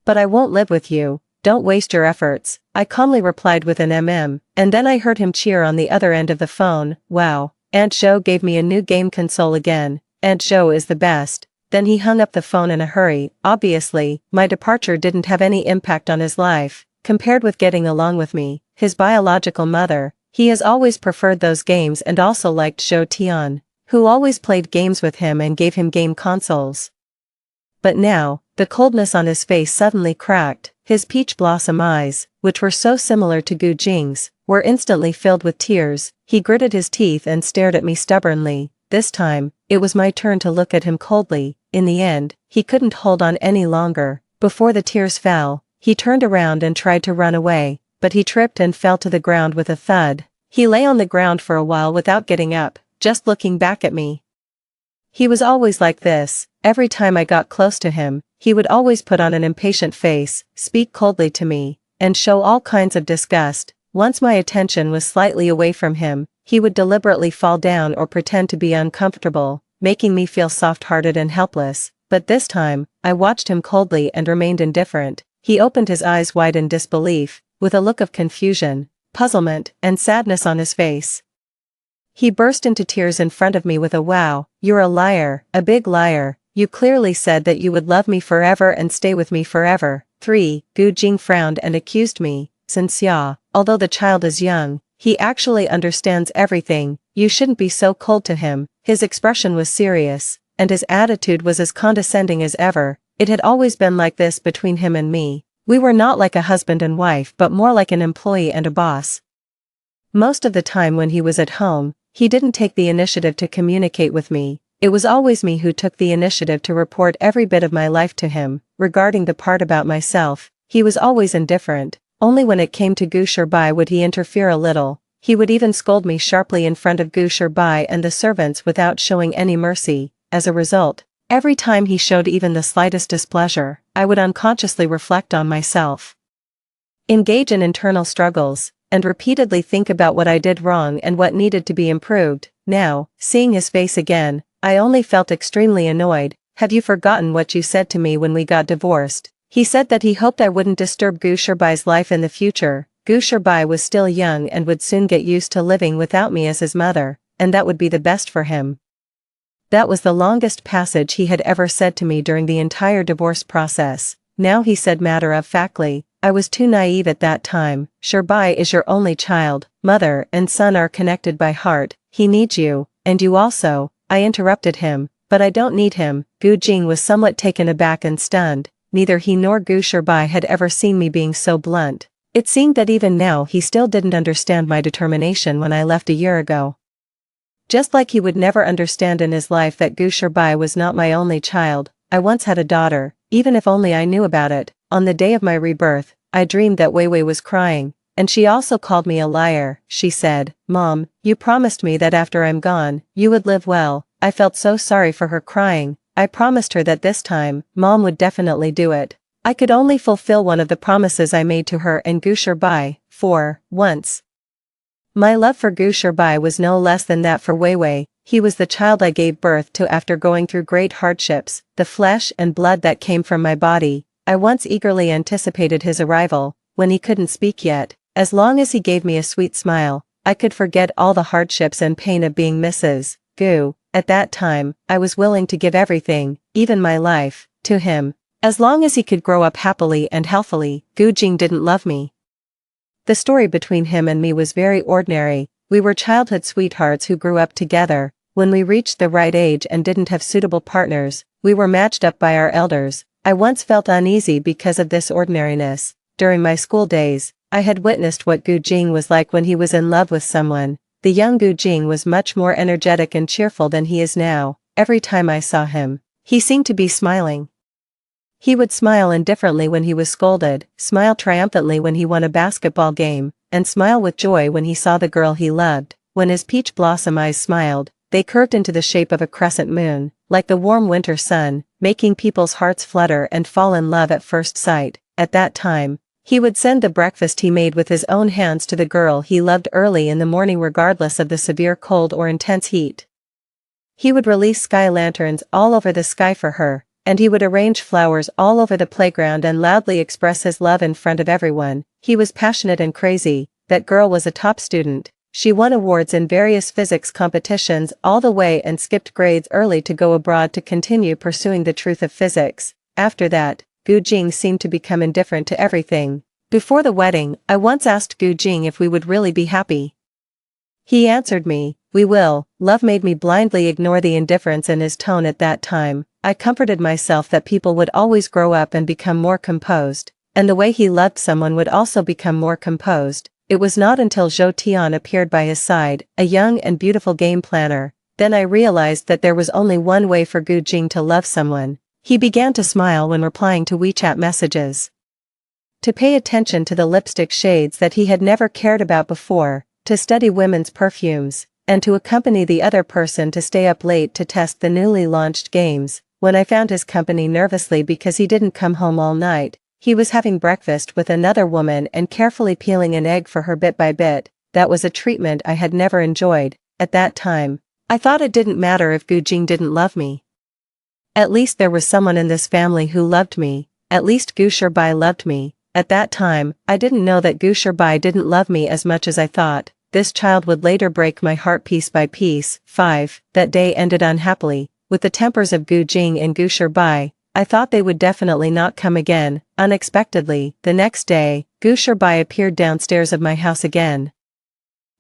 But I won't live with you. Don't waste your efforts." I calmly replied with an and then I heard him cheer on the other end of the phone. "Wow, Aunt Zhou gave me a new game console again. Aunt Zhou is the best." Then he hung up the phone in a hurry. Obviously, my departure didn't have any impact on his life. Compared with getting along with me, his biological mother, he has always preferred those games and also liked Zhou Tian, who always played games with him and gave him game consoles. But now, the coldness on his face suddenly cracked. His peach blossom eyes, which were so similar to Gu Jing's, were instantly filled with tears. He gritted his teeth and stared at me stubbornly. This time, it was my turn to look at him coldly. In the end, he couldn't hold on any longer. Before the tears fell, he turned around and tried to run away, but he tripped and fell to the ground with a thud. He lay on the ground for a while without getting up, just looking back at me. He was always like this. Every time I got close to him, he would always put on an impatient face, speak coldly to me, and show all kinds of disgust. Once my attention was slightly away from him, he would deliberately fall down or pretend to be uncomfortable, making me feel soft-hearted and helpless. But this time, I watched him coldly and remained indifferent. He opened his eyes wide in disbelief, with a look of confusion, puzzlement, and sadness on his face. He burst into tears in front of me with a "Wow, you're a liar, a big liar. You clearly said that you would love me forever and stay with me forever." 3. Gu Jing frowned and accused me. "Sinclair, although the child is young, he actually understands everything. You shouldn't be so cold to him." His expression was serious, and his attitude was as condescending as ever. It had always been like this between him and me. We were not like a husband and wife but more like an employee and a boss. Most of the time when he was at home, he didn't take the initiative to communicate with me. It was always me who took the initiative to report every bit of my life to him. Regarding the part about myself, he was always indifferent. Only when it came to Gusherbai would he interfere a little. He would even scold me sharply in front of Gusherbai and the servants without showing any mercy. As a result, every time he showed even the slightest displeasure, I would unconsciously reflect on myself, engage in internal struggles, and repeatedly think about what I did wrong and what needed to be improved. Now, seeing his face again, I only felt extremely annoyed. "Have you forgotten what you said to me when we got divorced?" He said that he hoped I wouldn't disturb Gusherbai's life in the future. Gusherbai was still young and would soon get used to living without me as his mother, and that would be the best for him. That was the longest passage he had ever said to me during the entire divorce process. Now he said matter-of-factly, "I was too naive at that time. Sherbai is your only child. Mother and son are connected by heart. He needs you, and you also." I interrupted him, "But I don't need him." Gu Jing was somewhat taken aback and stunned. Neither he nor Gusherbai had ever seen me being so blunt. It seemed that even now he still didn't understand my determination when I left a year ago. Just like he would never understand in his life that Gusherbai was not my only child. I once had a daughter, even if only I knew about it. On the day of my rebirth, I dreamed that Weiwei was crying, and she also called me a liar. She said, "Mom, you promised me that after I'm gone, you would live well." I felt so sorry for her crying. I promised her that this time, Mom would definitely do it. I could only fulfill one of the promises I made to her and Gusherbai. For once, my love for Gusherbai was no less than that for Weiwei. He was the child I gave birth to after going through great hardships, the flesh and blood that came from my body. I once eagerly anticipated his arrival, when he couldn't speak yet. As long as he gave me a sweet smile, I could forget all the hardships and pain of being Mrs. Gu. At that time, I was willing to give everything, even my life, to him. As long as he could grow up happily and healthily. Gu Jing didn't love me. The story between him and me was very ordinary. We were childhood sweethearts who grew up together. When we reached the right age and didn't have suitable partners, we were matched up by our elders. I once felt uneasy because of this ordinariness. During my school days, I had witnessed what Gu Jing was like when he was in love with someone. The young Gu Jing was much more energetic and cheerful than he is now. Every time I saw him, he seemed to be smiling. He would smile indifferently when he was scolded, smile triumphantly when he won a basketball game, and smile with joy when he saw the girl he loved. When his peach blossom eyes smiled, they curved into the shape of a crescent moon, like the warm winter sun, making people's hearts flutter and fall in love at first sight. At that time, he would send the breakfast he made with his own hands to the girl he loved early in the morning regardless of the severe cold or intense heat. He would release sky lanterns all over the sky for her, and he would arrange flowers all over the playground and loudly express his love in front of everyone. He was passionate and crazy. That girl was a top student. She won awards in various physics competitions all the way and skipped grades early to go abroad to continue pursuing the truth of physics. After that, Gu Jing seemed to become indifferent to everything. Before the wedding, I once asked Gu Jing if we would really be happy. He answered me, "We will." Love made me blindly ignore the indifference in his tone at that time. I comforted myself that people would always grow up and become more composed, and the way he loved someone would also become more composed. It was not until Zhou Tian appeared by his side, a young and beautiful game planner, then I realized that there was only one way for Gu Jing to love someone. He began to smile when replying to WeChat messages, to pay attention to the lipstick shades that he had never cared about before, to study women's perfumes, and to accompany the other person to stay up late to test the newly launched games. When I found his company nervously because he didn't come home all night, he was having breakfast with another woman and carefully peeling an egg for her bit by bit. That was a treatment I had never enjoyed. At that time, I thought it didn't matter if Gu Jing didn't love me. At least there was someone in this family who loved me. At least Gu Shirbai loved me. At that time, I didn't know that Gu Shirbai didn't love me as much as I thought. This child would later break my heart piece by piece. 5. That day ended unhappily. With the tempers of Gu Jing and Gu Shirbai, I thought they would definitely not come again. Unexpectedly, the next day, Gu Shirbai appeared downstairs of my house again,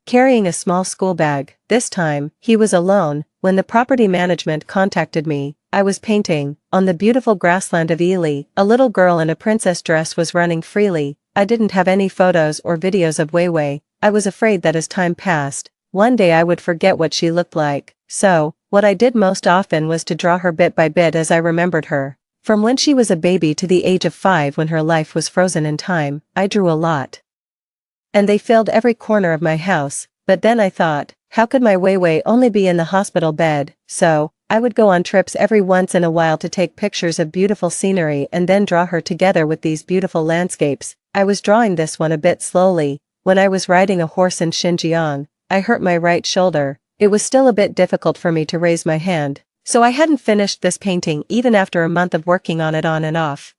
carrying a small school bag. This time, he was alone. When the property management contacted me, I was painting. On the beautiful grassland of Ely, a little girl in a princess dress was running freely. I didn't have any photos or videos of Wei Wei. I was afraid that as time passed, one day I would forget what she looked like. So, what I did most often was to draw her bit by bit as I remembered her. From when she was a baby to the age of 5 when her life was frozen in time, I drew a lot. And they filled every corner of my house. But then I thought, how could my Wei Wei only be in the hospital bed? So, I would go on trips every once in a while to take pictures of beautiful scenery and then draw her together with these beautiful landscapes. I was drawing this one a bit slowly. When I was riding a horse in Xinjiang, I hurt my right shoulder. It was still a bit difficult for me to raise my hand, so I hadn't finished this painting even after a month of working on it on and off.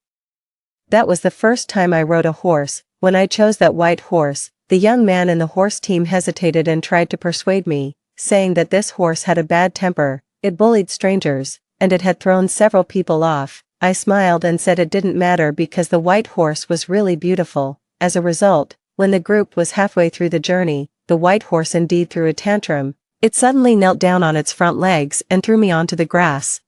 That was the first time I rode a horse. When I chose that white horse, the young man in the horse team hesitated and tried to persuade me, saying that this horse had a bad temper, it bullied strangers, and it had thrown several people off. I smiled and said it didn't matter because the white horse was really beautiful. As a result, when the group was halfway through the journey, the white horse indeed threw a tantrum. It suddenly knelt down on its front legs and threw me onto the grass.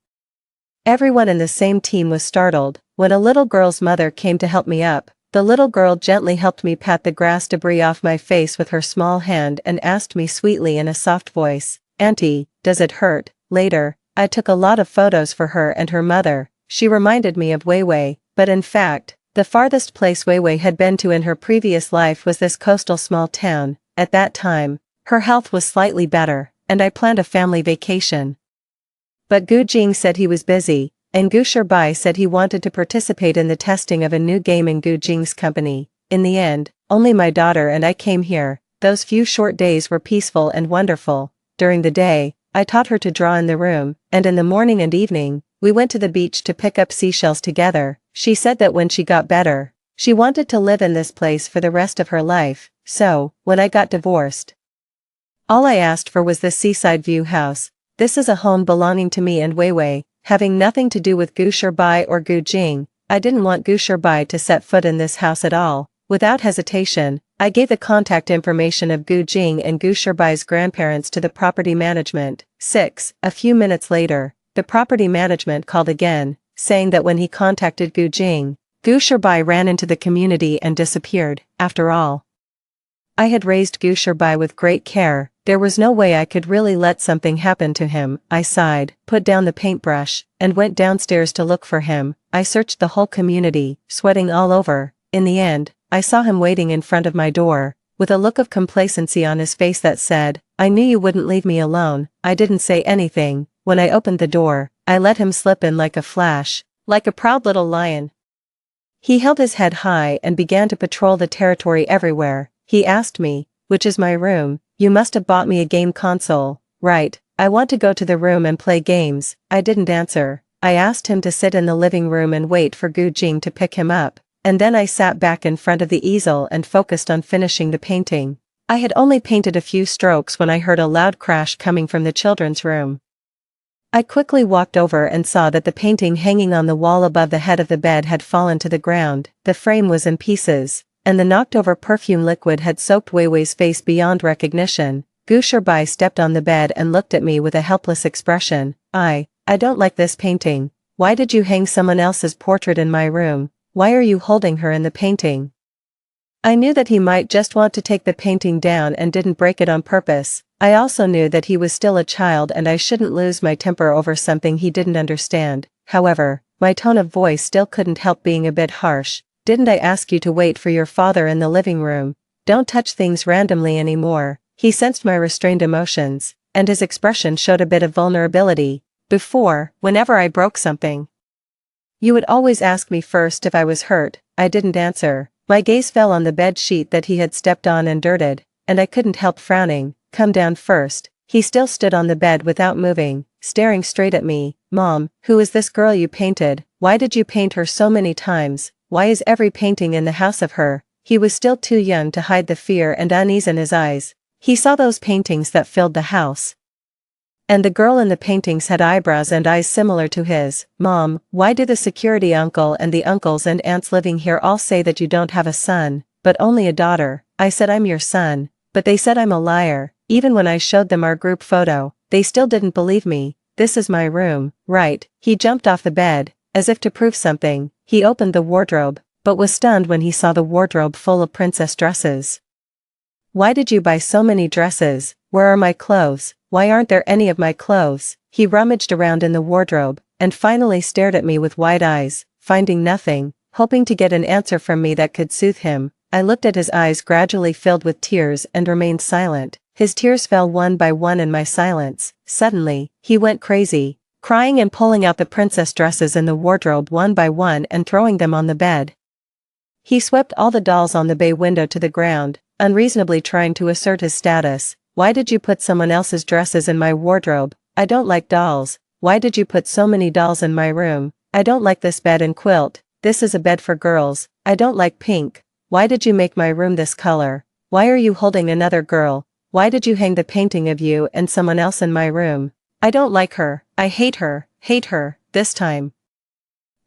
Everyone in the same team was startled. When a little girl's mother came to help me up, the little girl gently helped me pat the grass debris off my face with her small hand and asked me sweetly in a soft voice, "Auntie, does it hurt?" Later, I took a lot of photos for her and her mother. She reminded me of Wei Wei, but in fact, the farthest place Wei Wei had been to in her previous life was this coastal small town. At that time, her health was slightly better, and I planned a family vacation. But Gu Jing said he was busy, and Gu Shirbai said he wanted to participate in the testing of a new game in Gu Jing's company. In the end, only my daughter and I came here. Those few short days were peaceful and wonderful. During the day, I taught her to draw in the room, and in the morning and evening, we went to the beach to pick up seashells together. She said that when she got better, she wanted to live in this place for the rest of her life. So, when I got divorced, All I asked for was this seaside view house. This is a home belonging to me and Weiwei, having nothing to do with Gu Shirbai or Gu Jing. I didn't want Gu Shirbai to set foot in this house at all. Without hesitation, I gave the contact information of Gu Jing and Gu Shirbai's grandparents to the property management. 6. A few minutes later, the property management called again, saying that when he contacted Gu Jing, Gu Shirbai ran into the community and disappeared. After all, I had raised Gu Shirbai with great care. There was no way I could really let something happen to him. I sighed, put down the paintbrush, and went downstairs to look for him. I searched the whole community, sweating all over. In the end, I saw him waiting in front of my door, with a look of complacency on his face that said, "I knew you wouldn't leave me alone." I didn't say anything. When I opened the door, I let him slip in like a flash, like a proud little lion. He held his head high and began to patrol the territory everywhere. He asked me, "Which is my room? You must have bought me a game console, right? I want to go to the room and play games." I didn't answer. I asked him to sit in the living room and wait for Gu Jing to pick him up, and then I sat back in front of the easel and focused on finishing the painting. I had only painted a few strokes when I heard a loud crash coming from the children's room. I quickly walked over and saw that the painting hanging on the wall above the head of the bed had fallen to the ground. The frame was in pieces, and the knocked-over perfume liquid had soaked Weiwei's face beyond recognition. Gu Shirbai stepped on the bed and looked at me with a helpless expression. I don't like this painting. Why did you hang someone else's portrait in my room? Why are you holding her in the painting?" I knew that he might just want to take the painting down and didn't break it on purpose. I also knew that he was still a child and I shouldn't lose my temper over something he didn't understand. However, my tone of voice still couldn't help being a bit harsh. "Didn't I ask you to wait for your father in the living room? Don't touch things randomly anymore." He sensed my restrained emotions, and his expression showed a bit of vulnerability. "Before, whenever I broke something, you would always ask me first if I was hurt." I didn't answer. My gaze fell on the bed sheet that he had stepped on and dirted, and I couldn't help frowning. "Come down first." He still stood on the bed without moving, staring straight at me. "Mom, who is this girl you painted? Why did you paint her so many times? Why is every painting in the house of her?" He was still too young to hide the fear and unease in his eyes. He saw those paintings that filled the house, and the girl in the paintings had eyebrows and eyes similar to his. "Mom, why do the security uncle and the uncles and aunts living here all say that you don't have a son, but only a daughter?" I said, "I'm your son," but they said I'm a liar. Even when I showed them our group photo, they still didn't believe me. "This is my room, right?" He jumped off the bed, as if to prove something. He opened the wardrobe, but was stunned when he saw the wardrobe full of princess dresses. "Why did you buy so many dresses? Where are my clothes? Why aren't there any of my clothes?" He rummaged around in the wardrobe, and finally stared at me with wide eyes, finding nothing, hoping to get an answer from me that could soothe him. I looked at his eyes gradually filled with tears and remained silent. His tears fell one by one in my silence. Suddenly, he went crazy, crying and pulling out the princess dresses in the wardrobe one by one and throwing them on the bed. He swept all the dolls on the bay window to the ground, unreasonably trying to assert his status. "Why did you put someone else's dresses in my wardrobe? I don't like dolls. Why did you put so many dolls in my room? I don't like this bed and quilt. This is a bed for girls. I don't like pink. Why did you make my room this color? Why are you holding another girl? Why did you hang the painting of you and someone else in my room? I don't like her. I hate her, this time."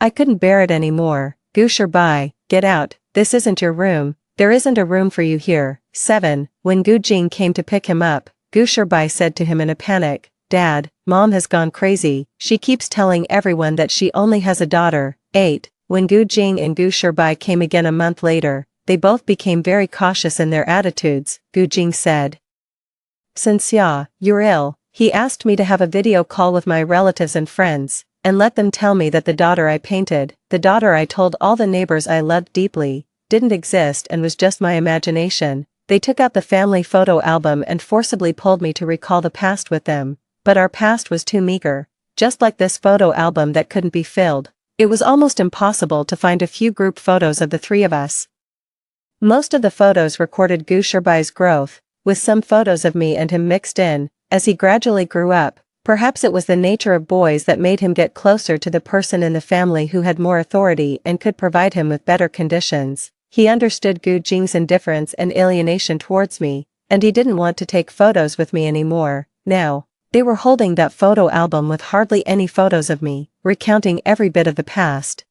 I couldn't bear it anymore. "Gu Shirbai, get out. This isn't your room. There isn't a room for you here." 7. When Gu Jing came to pick him up, Gu Shirbai said to him in a panic, "Dad, Mom has gone crazy. She keeps telling everyone that she only has a daughter." 8. When Gu Jing and Gu Shirbai came again a month later, they both became very cautious in their attitudes. Gu Jing said, "Sinclair, you're ill." He asked me to have a video call with my relatives and friends, and let them tell me that the daughter I painted, the daughter I told all the neighbors I loved deeply, didn't exist and was just my imagination. They took out the family photo album and forcibly pulled me to recall the past with them, but our past was too meager. Just like this photo album that couldn't be filled, it was almost impossible to find a few group photos of the three of us. Most of the photos recorded Gu Shirbai's growth, with some photos of me and him mixed in, as he gradually grew up. Perhaps it was the nature of boys that made him get closer to the person in the family who had more authority and could provide him with better conditions. He understood Gu Jing's indifference and alienation towards me, and he didn't want to take photos with me anymore. Now, they were holding that photo album with hardly any photos of me, recounting every bit of the past.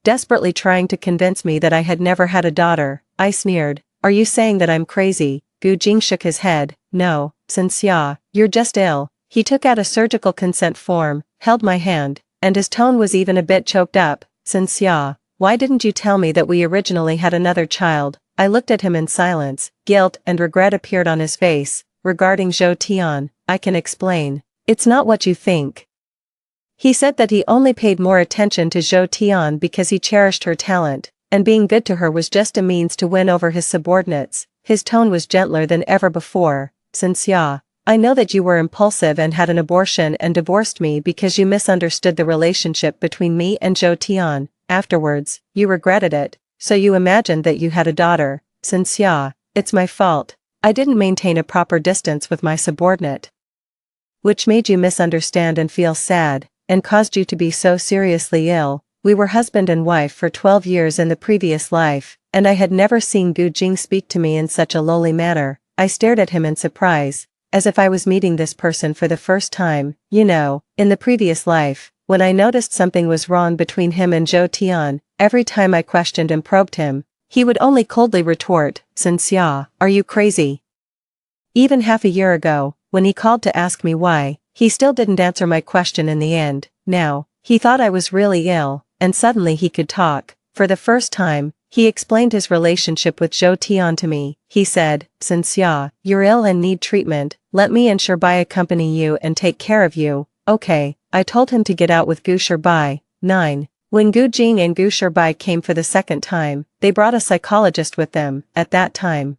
Desperately trying to convince me that I had never had a daughter, I sneered. Are you saying that I'm crazy? Gu Jing shook his head. No, Sinclair, you're just ill. He took out a surgical consent form, held my hand, and his tone was even a bit choked up. Sinclair, why didn't you tell me that we originally had another child? I looked at him in silence. Guilt and regret appeared on his face. Regarding Zhou Tian, I can explain. It's not what you think. He said that he only paid more attention to Zhou Tian because he cherished her talent, and being good to her was just a means to win over his subordinates. His tone was gentler than ever before. Sinclair, I know that you were impulsive and had an abortion and divorced me because you misunderstood the relationship between me and Zhou Tian. Afterwards, you regretted it, so you imagined that you had a daughter. Sinclair, it's my fault. I didn't maintain a proper distance with my subordinate, which made you misunderstand and feel sad, and caused you to be so seriously ill. We were husband and wife for 12 years in the previous life, and I had never seen Gu Jing speak to me in such a lowly manner. I stared at him in surprise, as if I was meeting this person for the first time. You know, in the previous life, when I noticed something was wrong between him and Zhou Tian, every time I questioned and probed him, he would only coldly retort, Sinclair, are you crazy? Even half a year ago, when he called to ask me why, he still didn't answer my question in the end. Now, he thought I was really ill, and suddenly he could talk. For the first time, he explained his relationship with Zhou Tian to me. He said, Sinclair, you're ill and need treatment. Let me and Shirbai accompany you and take care of you. Okay, I told him to get out with Gu Shirbai. 9. When Gu Jing and Gu Shirbai came for the second time, they brought a psychologist with them. At that time,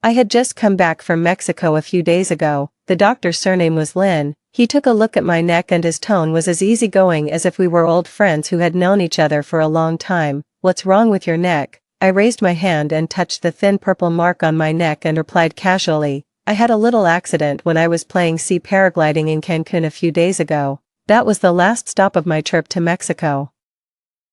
I had just come back from Mexico a few days ago. The doctor's surname was Lin. He took a look at my neck and his tone was as easygoing as if we were old friends who had known each other for a long time. What's wrong with your neck? I raised my hand and touched the thin purple mark on my neck and replied casually, I had a little accident when I was playing sea paragliding in Cancun a few days ago. That was the last stop of my trip to Mexico.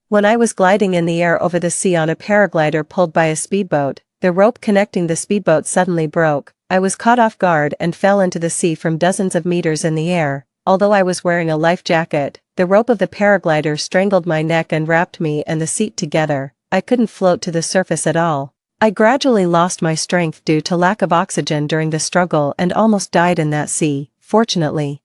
When I was gliding in the air over the sea on a paraglider pulled by a speedboat, the rope connecting the speedboat suddenly broke. I was caught off guard and fell into the sea from dozens of meters in the air. Although I was wearing a life jacket, the rope of the paraglider strangled my neck and wrapped me and the seat together. I couldn't float to the surface at all. I gradually lost my strength due to lack of oxygen during the struggle and almost died in that sea. Fortunately,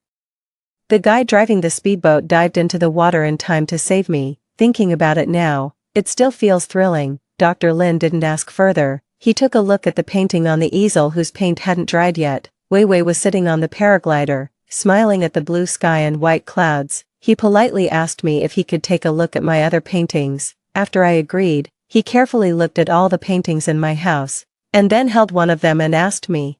the guy driving the speedboat dived into the water in time to save me. Thinking about it now, it still feels thrilling. Dr. Lin didn't ask further. He took a look at the painting on the easel whose paint hadn't dried yet. Wei Wei was sitting on the paraglider, smiling at the blue sky and white clouds. He politely asked me if he could take a look at my other paintings. After I agreed, he carefully looked at all the paintings in my house, and then held one of them and asked me,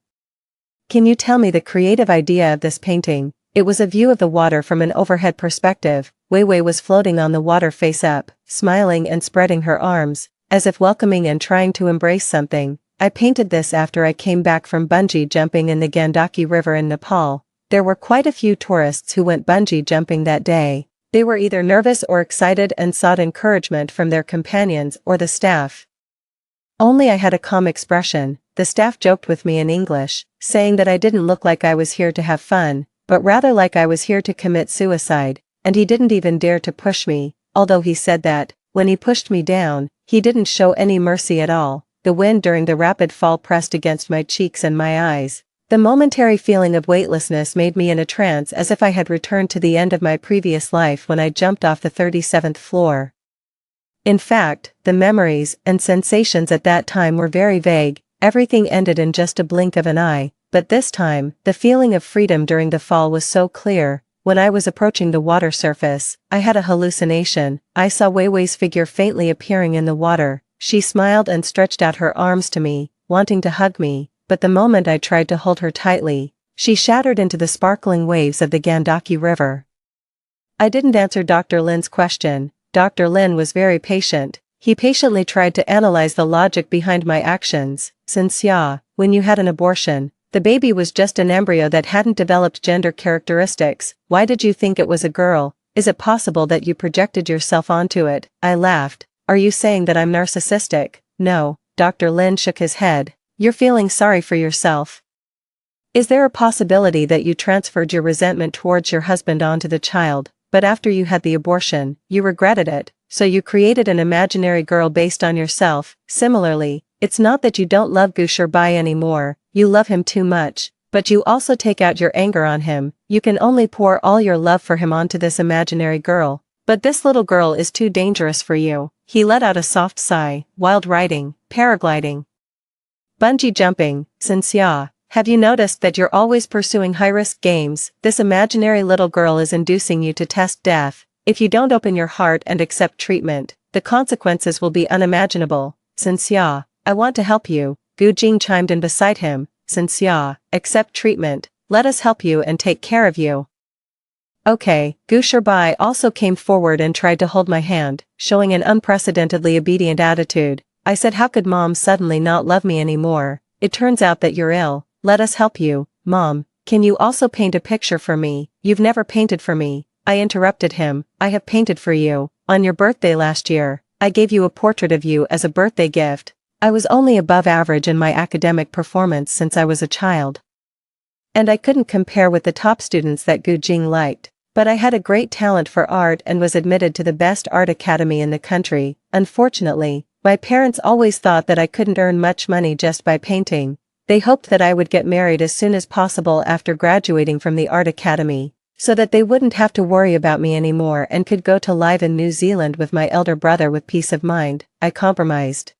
Can you tell me the creative idea of this painting? It was a view of the water from an overhead perspective. Wei Wei was floating on the water face up, smiling and spreading her arms, as if welcoming and trying to embrace something. I painted this after I came back from bungee jumping in the Gandaki River in Nepal. There were quite a few tourists who went bungee jumping that day. They were either nervous or excited and sought encouragement from their companions or the staff. Only I had a calm expression. The staff joked with me in English, saying that I didn't look like I was here to have fun, but rather like I was here to commit suicide, and he didn't even dare to push me, although he said that, when he pushed me down, he didn't show any mercy at all. The wind during the rapid fall pressed against my cheeks and my eyes. The momentary feeling of weightlessness made me in a trance as if I had returned to the end of my previous life when I jumped off the 37th floor. In fact, the memories and sensations at that time were very vague. Everything ended in just a blink of an eye, but this time, the feeling of freedom during the fall was so clear. When I was approaching the water surface, I had a hallucination. I saw Wei Wei's figure faintly appearing in the water. She smiled and stretched out her arms to me, wanting to hug me, but the moment I tried to hold her tightly, she shattered into the sparkling waves of the Gandaki River. I didn't answer Dr. Lin's question. Dr. Lin was very patient. He patiently tried to analyze the logic behind my actions. Sinclair, when you had an abortion, the baby was just an embryo that hadn't developed gender characteristics. Why did you think it was a girl? Is it possible that you projected yourself onto it? I laughed. Are you saying that I'm narcissistic? No. Dr. Lin shook his head. You're feeling sorry for yourself. Is there a possibility that you transferred your resentment towards your husband onto the child, but after you had the abortion, you regretted it, so you created an imaginary girl based on yourself? Similarly, it's not that you don't love Gusharbai anymore, you love him too much, but you also take out your anger on him. You can only pour all your love for him onto this imaginary girl. But this little girl is too dangerous for you. He let out a soft sigh. Wild riding, paragliding, bungee jumping, Sinclair. Have you noticed that you're always pursuing high-risk games? This imaginary little girl is inducing you to test death. If you don't open your heart and accept treatment, the consequences will be unimaginable. Sinclair, I want to help you. Gu Jing chimed in beside him. Sinclair, accept treatment. Let us help you and take care of you. Okay. Gusharbai also came forward and tried to hold my hand, showing an unprecedentedly obedient attitude. I said, how could Mom suddenly not love me anymore? It turns out that you're ill. Let us help you. Mom, can you also paint a picture for me? You've never painted for me. I interrupted him. I have painted for you. On your birthday last year, I gave you a portrait of you as a birthday gift. I was only above average in my academic performance since I was a child. And I couldn't compare with the top students that Gu Jing liked. But I had a great talent for art and was admitted to the best art academy in the country. Unfortunately, my parents always thought that I couldn't earn much money just by painting. They hoped that I would get married as soon as possible after graduating from the art academy, so that they wouldn't have to worry about me anymore and could go to live in New Zealand with my elder brother with peace of mind. I compromised.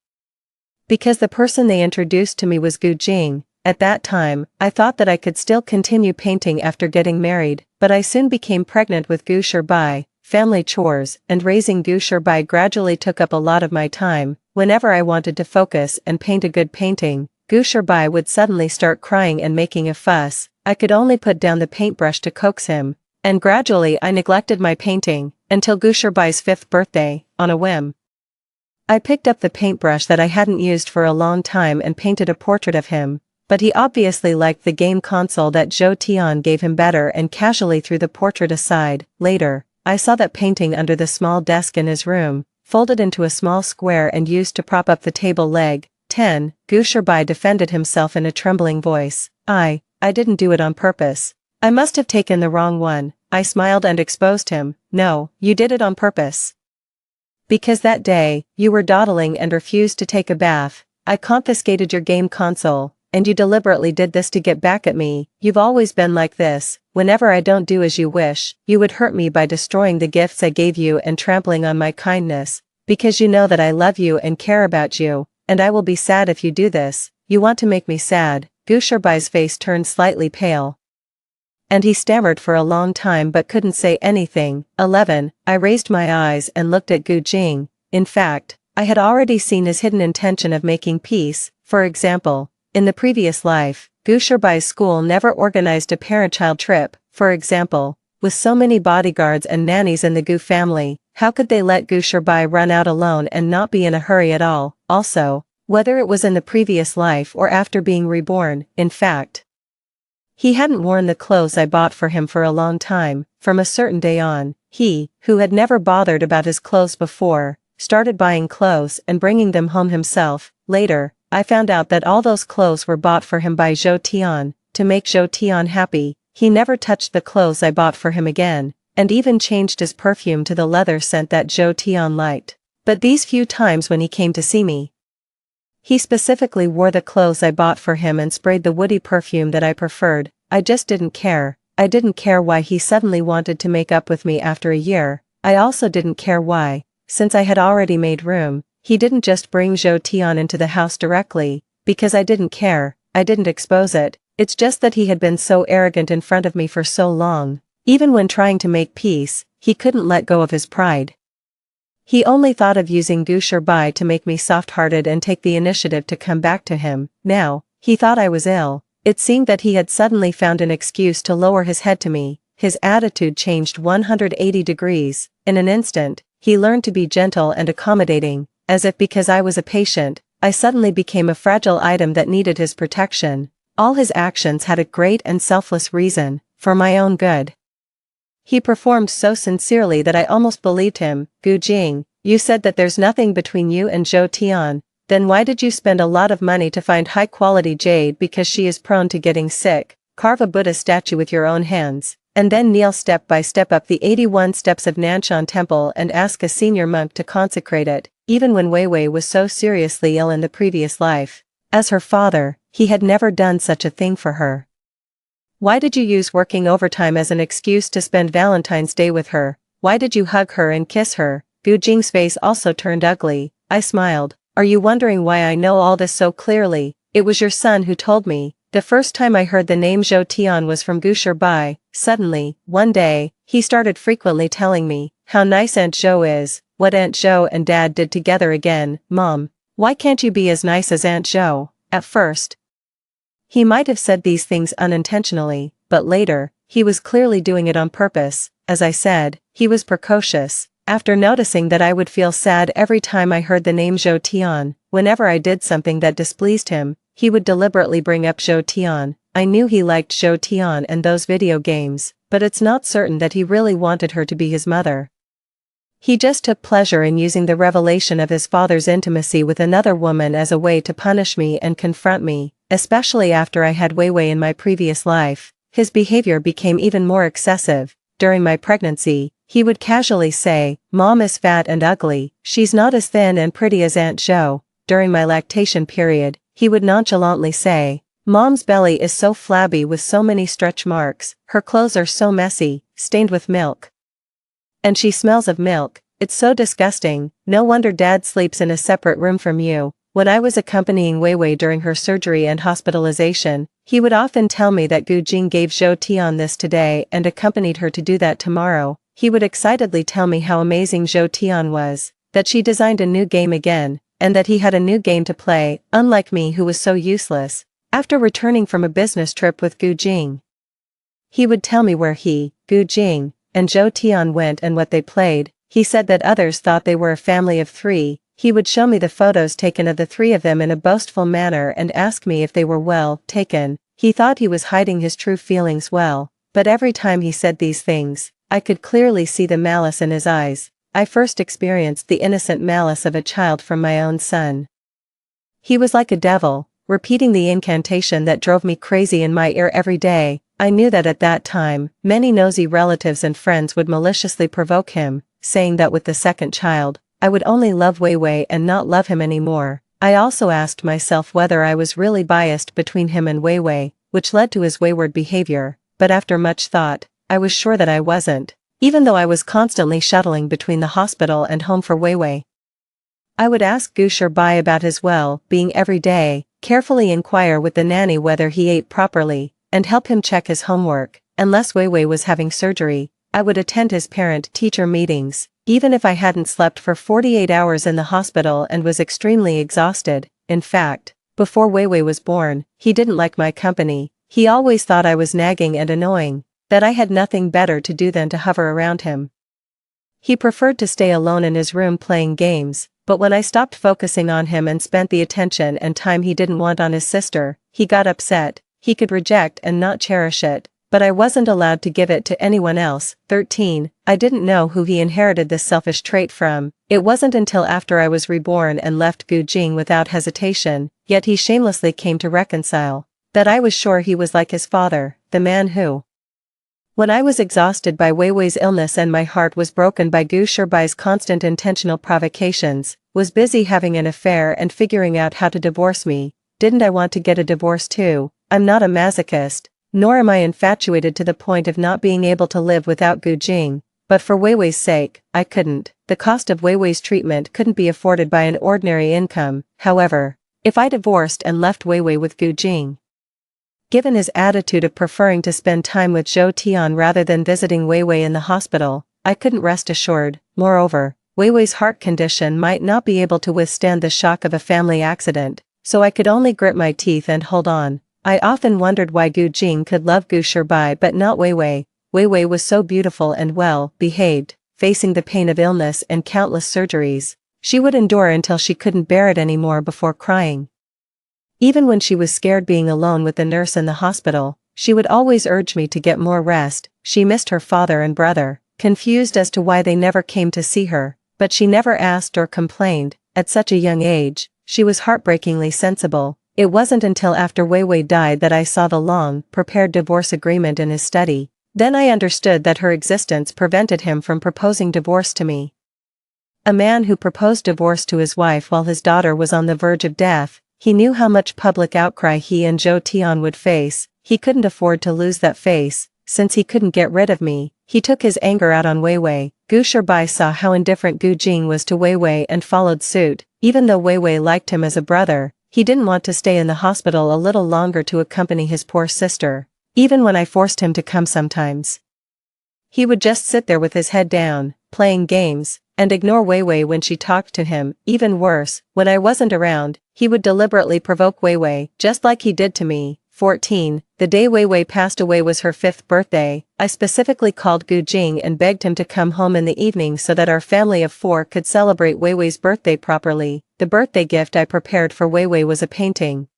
Because the person they introduced to me was Gu Jing. At that time, I thought that I could still continue painting after getting married, but I soon became pregnant with Gusharbai. Family chores and raising Gusharbai gradually took up a lot of my time. Whenever I wanted to focus and paint a good painting, Gusharbai would suddenly start crying and making a fuss. I could only put down the paintbrush to coax him, and gradually I neglected my painting, until Gusharbai's 5th birthday, on a whim. I picked up the paintbrush that I hadn't used for a long time and painted a portrait of him, but he obviously liked the game console that Zhou Tian gave him better and casually threw the portrait aside. Later, I saw that painting under the small desk in his room, folded into a small square and used to prop up the table leg. 10. Gusharbai defended himself in a trembling voice. I didn't do it on purpose. I must have taken the wrong one. I smiled and exposed him. No, you did it on purpose. Because that day, you were dawdling and refused to take a bath. I confiscated your game console, and you deliberately did this to get back at me. You've always been like this. Whenever I don't do as you wish, you would hurt me by destroying the gifts I gave you and trampling on my kindness, because you know that I love you and care about you. And I will be sad if you do this. You want to make me sad. Gusharbai's face turned slightly pale, and he stammered for a long time but couldn't say anything. 11. I raised my eyes and looked at Gu Jing. In fact, I had already seen his hidden intention of making peace. For example, in the previous life, Gusharbai's school never organized a parent-child trip. For example, with so many bodyguards and nannies in the Gu family, how could they let Gusharbai run out alone and not be in a hurry at all? Also, whether it was in the previous life or after being reborn, in fact, he hadn't worn the clothes I bought for him for a long time. From a certain day on, he, who had never bothered about his clothes before, started buying clothes and bringing them home himself. Later, I found out that all those clothes were bought for him by Zhou Tian. To make Zhou Tian happy, he never touched the clothes I bought for him again, and even changed his perfume to the leather scent that Zhou Tian liked. But these few times when he came to see me, he specifically wore the clothes I bought for him and sprayed the woody perfume that I preferred. I just didn't care. I didn't care why he suddenly wanted to make up with me after a year. I also didn't care why, since I had already made room, he didn't just bring Zhou Tian into the house directly. Because I didn't care, I didn't expose it. It's just that he had been so arrogant in front of me for so long. Even when trying to make peace, he couldn't let go of his pride. He only thought of using Gusharbai to make me soft-hearted and take the initiative to come back to him. Now, he thought I was ill. It seemed that he had suddenly found an excuse to lower his head to me. His attitude changed 180 degrees. In an instant, he learned to be gentle and accommodating, as if because I was a patient, I suddenly became a fragile item that needed his protection. All his actions had a great and selfless reason, for my own good. He performed so sincerely that I almost believed him. Gu Jing, you said that there's nothing between you and Zhou Tian. Then why did you spend a lot of money to find high-quality jade because she is prone to getting sick, carve a Buddha statue with your own hands, and then kneel step by step up the 81 steps of Nanshan Temple and ask a senior monk to consecrate it, even when Wei Wei was so seriously ill in the previous life? As her father, he had never done such a thing for her. Why did you use working overtime as an excuse to spend Valentine's Day with her? Why did you hug her and kiss her? Gu Jing's face also turned ugly. I smiled. Are you wondering why I know all this so clearly? It was your son who told me. The first time I heard the name Zhou Tian was from Gu Shirbai. Suddenly, one day, he started frequently telling me how nice Aunt Zhou is, what Aunt Zhou and Dad did together again. Mom, why can't you be as nice as Aunt Zhou? At first, he might have said these things unintentionally, but later, he was clearly doing it on purpose. As I said, he was precocious. After noticing that I would feel sad every time I heard the name Zhou Tian, whenever I did something that displeased him, he would deliberately bring up Zhou Tian. I knew he liked Zhou Tian and those video games, but it's not certain that he really wanted her to be his mother. He just took pleasure in using the revelation of his father's intimacy with another woman as a way to punish me and confront me, especially after I had Wei Wei in my previous life. His behavior became even more excessive. During my pregnancy, he would casually say, "Mom is fat and ugly, she's not as thin and pretty as Aunt Zhou." During my lactation period, he would nonchalantly say, "Mom's belly is so flabby with so many stretch marks, her clothes are so messy, stained with milk. And she smells of milk, it's so disgusting, no wonder Dad sleeps in a separate room from you." When I was accompanying Wei Wei during her surgery and hospitalization, he would often tell me that Gu Jing gave Zhou Tian this today and accompanied her to do that tomorrow. He would excitedly tell me how amazing Zhou Tian was, that she designed a new game again, and that he had a new game to play, unlike me who was so useless. After returning from a business trip with Gu Jing, he would tell me where he, Gu Jing, and Zhou Tian went and what they played. He said that others thought they were a family of 3. He would show me the photos taken of the 3 of them in a boastful manner and ask me if they were well taken. He thought he was hiding his true feelings well, but every time he said these things, I could clearly see the malice in his eyes. I first experienced the innocent malice of a child from my own son. He was like a devil, repeating the incantation that drove me crazy in my ear every day. I knew that at that time, many nosy relatives and friends would maliciously provoke him, saying that with the second child, I would only love Wei Wei and not love him anymore. I also asked myself whether I was really biased between him and Wei Wei, which led to his wayward behavior, but after much thought, I was sure that I wasn't, even though I was constantly shuttling between the hospital and home for Wei Wei. I would ask Gu Shirbai about his well-being every day, carefully inquire with the nanny whether he ate properly, and help him check his homework. Unless Wei Wei was having surgery, I would attend his parent-teacher meetings, even if I hadn't slept for 48 hours in the hospital and was extremely exhausted. In fact, before Wei Wei was born, he didn't like my company. He always thought I was nagging and annoying, that I had nothing better to do than to hover around him. He preferred to stay alone in his room playing games, but when I stopped focusing on him and spent the attention and time he didn't want on his sister, he got upset. He could reject and not cherish it, but I wasn't allowed to give it to anyone else. 13. I didn't know who he inherited this selfish trait from. It wasn't until after I was reborn and left Gu Jing without hesitation, yet he shamelessly came to reconcile, that I was sure he was like his father, the man who, when I was exhausted by Wei Wei's illness and my heart was broken by Gu Shirbai's constant intentional provocations, was busy having an affair and figuring out how to divorce me. Didn't I want to get a divorce too? I'm not a masochist, nor am I infatuated to the point of not being able to live without Gu Jing, but for Wei Wei's sake, I couldn't. The cost of Wei Wei's treatment couldn't be afforded by an ordinary income. However, if I divorced and left Wei Wei with Gu Jing, given his attitude of preferring to spend time with Zhou Tian rather than visiting Wei Wei in the hospital, I couldn't rest assured. Moreover, Wei Wei's heart condition might not be able to withstand the shock of a family accident, so I could only grit my teeth and hold on. I often wondered why Gu Jing could love Gu Shirbai but not Wei Wei. Wei Wei was so beautiful and well-behaved, facing the pain of illness and countless surgeries. She would endure until she couldn't bear it anymore before crying. Even when she was scared being alone with the nurse in the hospital, she would always urge me to get more rest. She missed her father and brother, confused as to why they never came to see her, but she never asked or complained. At such a young age, she was heartbreakingly sensible. It wasn't until after Wei Wei died that I saw the long, prepared divorce agreement in his study. Then I understood that her existence prevented him from proposing divorce to me. A man who proposed divorce to his wife while his daughter was on the verge of death. He knew how much public outcry he and Zhou Tian would face. He couldn't afford to lose that face. Since he couldn't get rid of me, he took his anger out on Wei Wei. Gu Shibai saw how indifferent Gu Jing was to Wei Wei and followed suit. Even though Wei Wei liked him as a brother, he didn't want to stay in the hospital a little longer to accompany his poor sister. Even when I forced him to come sometimes, he would just sit there with his head down, playing games, and ignore Wei Wei when she talked to him. Even worse, when I wasn't around, he would deliberately provoke Wei Wei, just like he did to me. 14. The day Wei Wei passed away was her 5th birthday. I specifically called Gu Jing and begged him to come home in the evening so that our family of 4 could celebrate Wei Wei's birthday properly. The birthday gift I prepared for Wei Wei was a painting.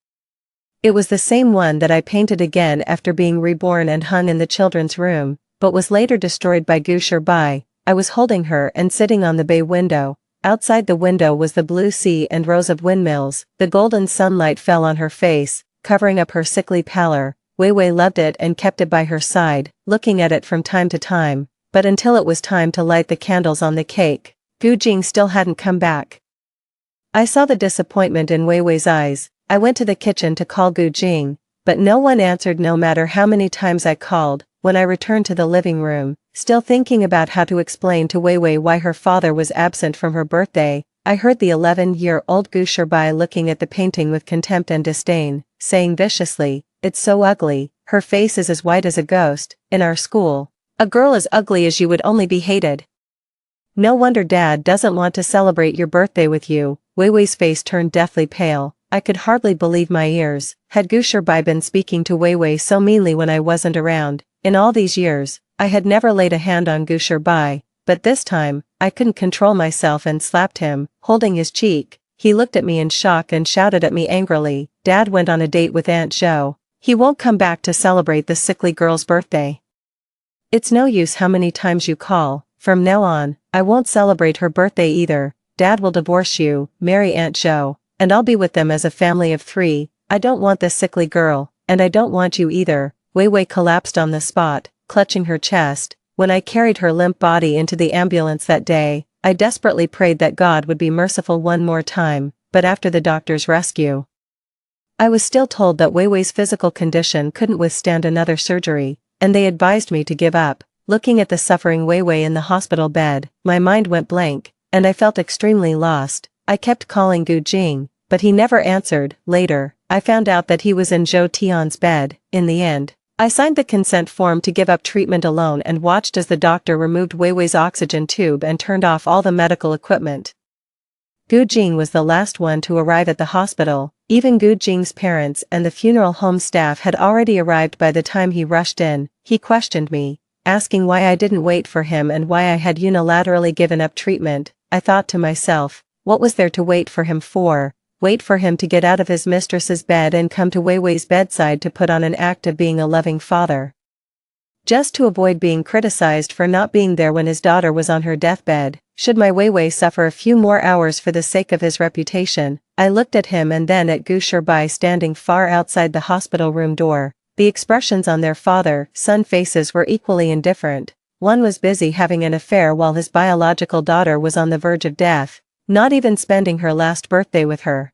It was the same one that I painted again after being reborn and hung in the children's room, but was later destroyed by Gu Shibai. I was holding her and sitting on the bay window. Outside the window was the blue sea and rows of windmills. The golden sunlight fell on her face, covering up her sickly pallor. Wei Wei loved it and kept it by her side, looking at it from time to time, but until it was time to light the candles on the cake, Gu Jing still hadn't come back. I saw the disappointment in Wei Wei's eyes. I went to the kitchen to call Gu Jing, but no one answered no matter how many times I called. When I returned to the living room, still thinking about how to explain to Wei Wei why her father was absent from her birthday, I heard the 11-year-old Gu Shibai looking at the painting with contempt and disdain, saying viciously, "It's so ugly, her face is as white as a ghost. In our school, a girl as ugly as you would only be hated. No wonder Dad doesn't want to celebrate your birthday with you." Wei Wei's face turned deathly pale. I could hardly believe my ears. Had Gu Shibai been speaking to Wei Wei so meanly when I wasn't around? In all these years, I had never laid a hand on Gu Shibai, but this time, I couldn't control myself and slapped him, holding his cheek. He looked at me in shock and shouted at me angrily, "Dad went on a date with Aunt Zhou. He won't come back to celebrate the sickly girl's birthday. It's no use how many times you call. From now on, I won't celebrate her birthday either. Dad will divorce you, marry Aunt Zhou, and I'll be with them as a family of 3. I don't want this sickly girl, and I don't want you either." Wei Wei collapsed on the spot, clutching her chest. When I carried her limp body into the ambulance that day, I desperately prayed that God would be merciful one more time, but after the doctor's rescue, I was still told that Wei Wei's physical condition couldn't withstand another surgery, and they advised me to give up. Looking at the suffering Wei Wei in the hospital bed, my mind went blank, and I felt extremely lost. I kept calling Gu Jing, but he never answered. Later, I found out that he was in Zhou Tian's bed. In the end, I signed the consent form to give up treatment alone and watched as the doctor removed Wei Wei's oxygen tube and turned off all the medical equipment. Gu Jing was the last one to arrive at the hospital. Even Gu Jing's parents and the funeral home staff had already arrived by the time he rushed in. He questioned me, asking why I didn't wait for him and why I had unilaterally given up treatment. I thought to myself, what was there to wait for him for? Wait for him to get out of his mistress's bed and come to Wei Wei's bedside to put on an act of being a loving father, just to avoid being criticized for not being there when his daughter was on her deathbed. Should my Wei Wei suffer a few more hours for the sake of his reputation? I looked at him and then at Gu Shibai standing far outside the hospital room door. The expressions on their father-son faces were equally indifferent. One was busy having an affair while his biological daughter was on the verge of death, not even spending her last birthday with her.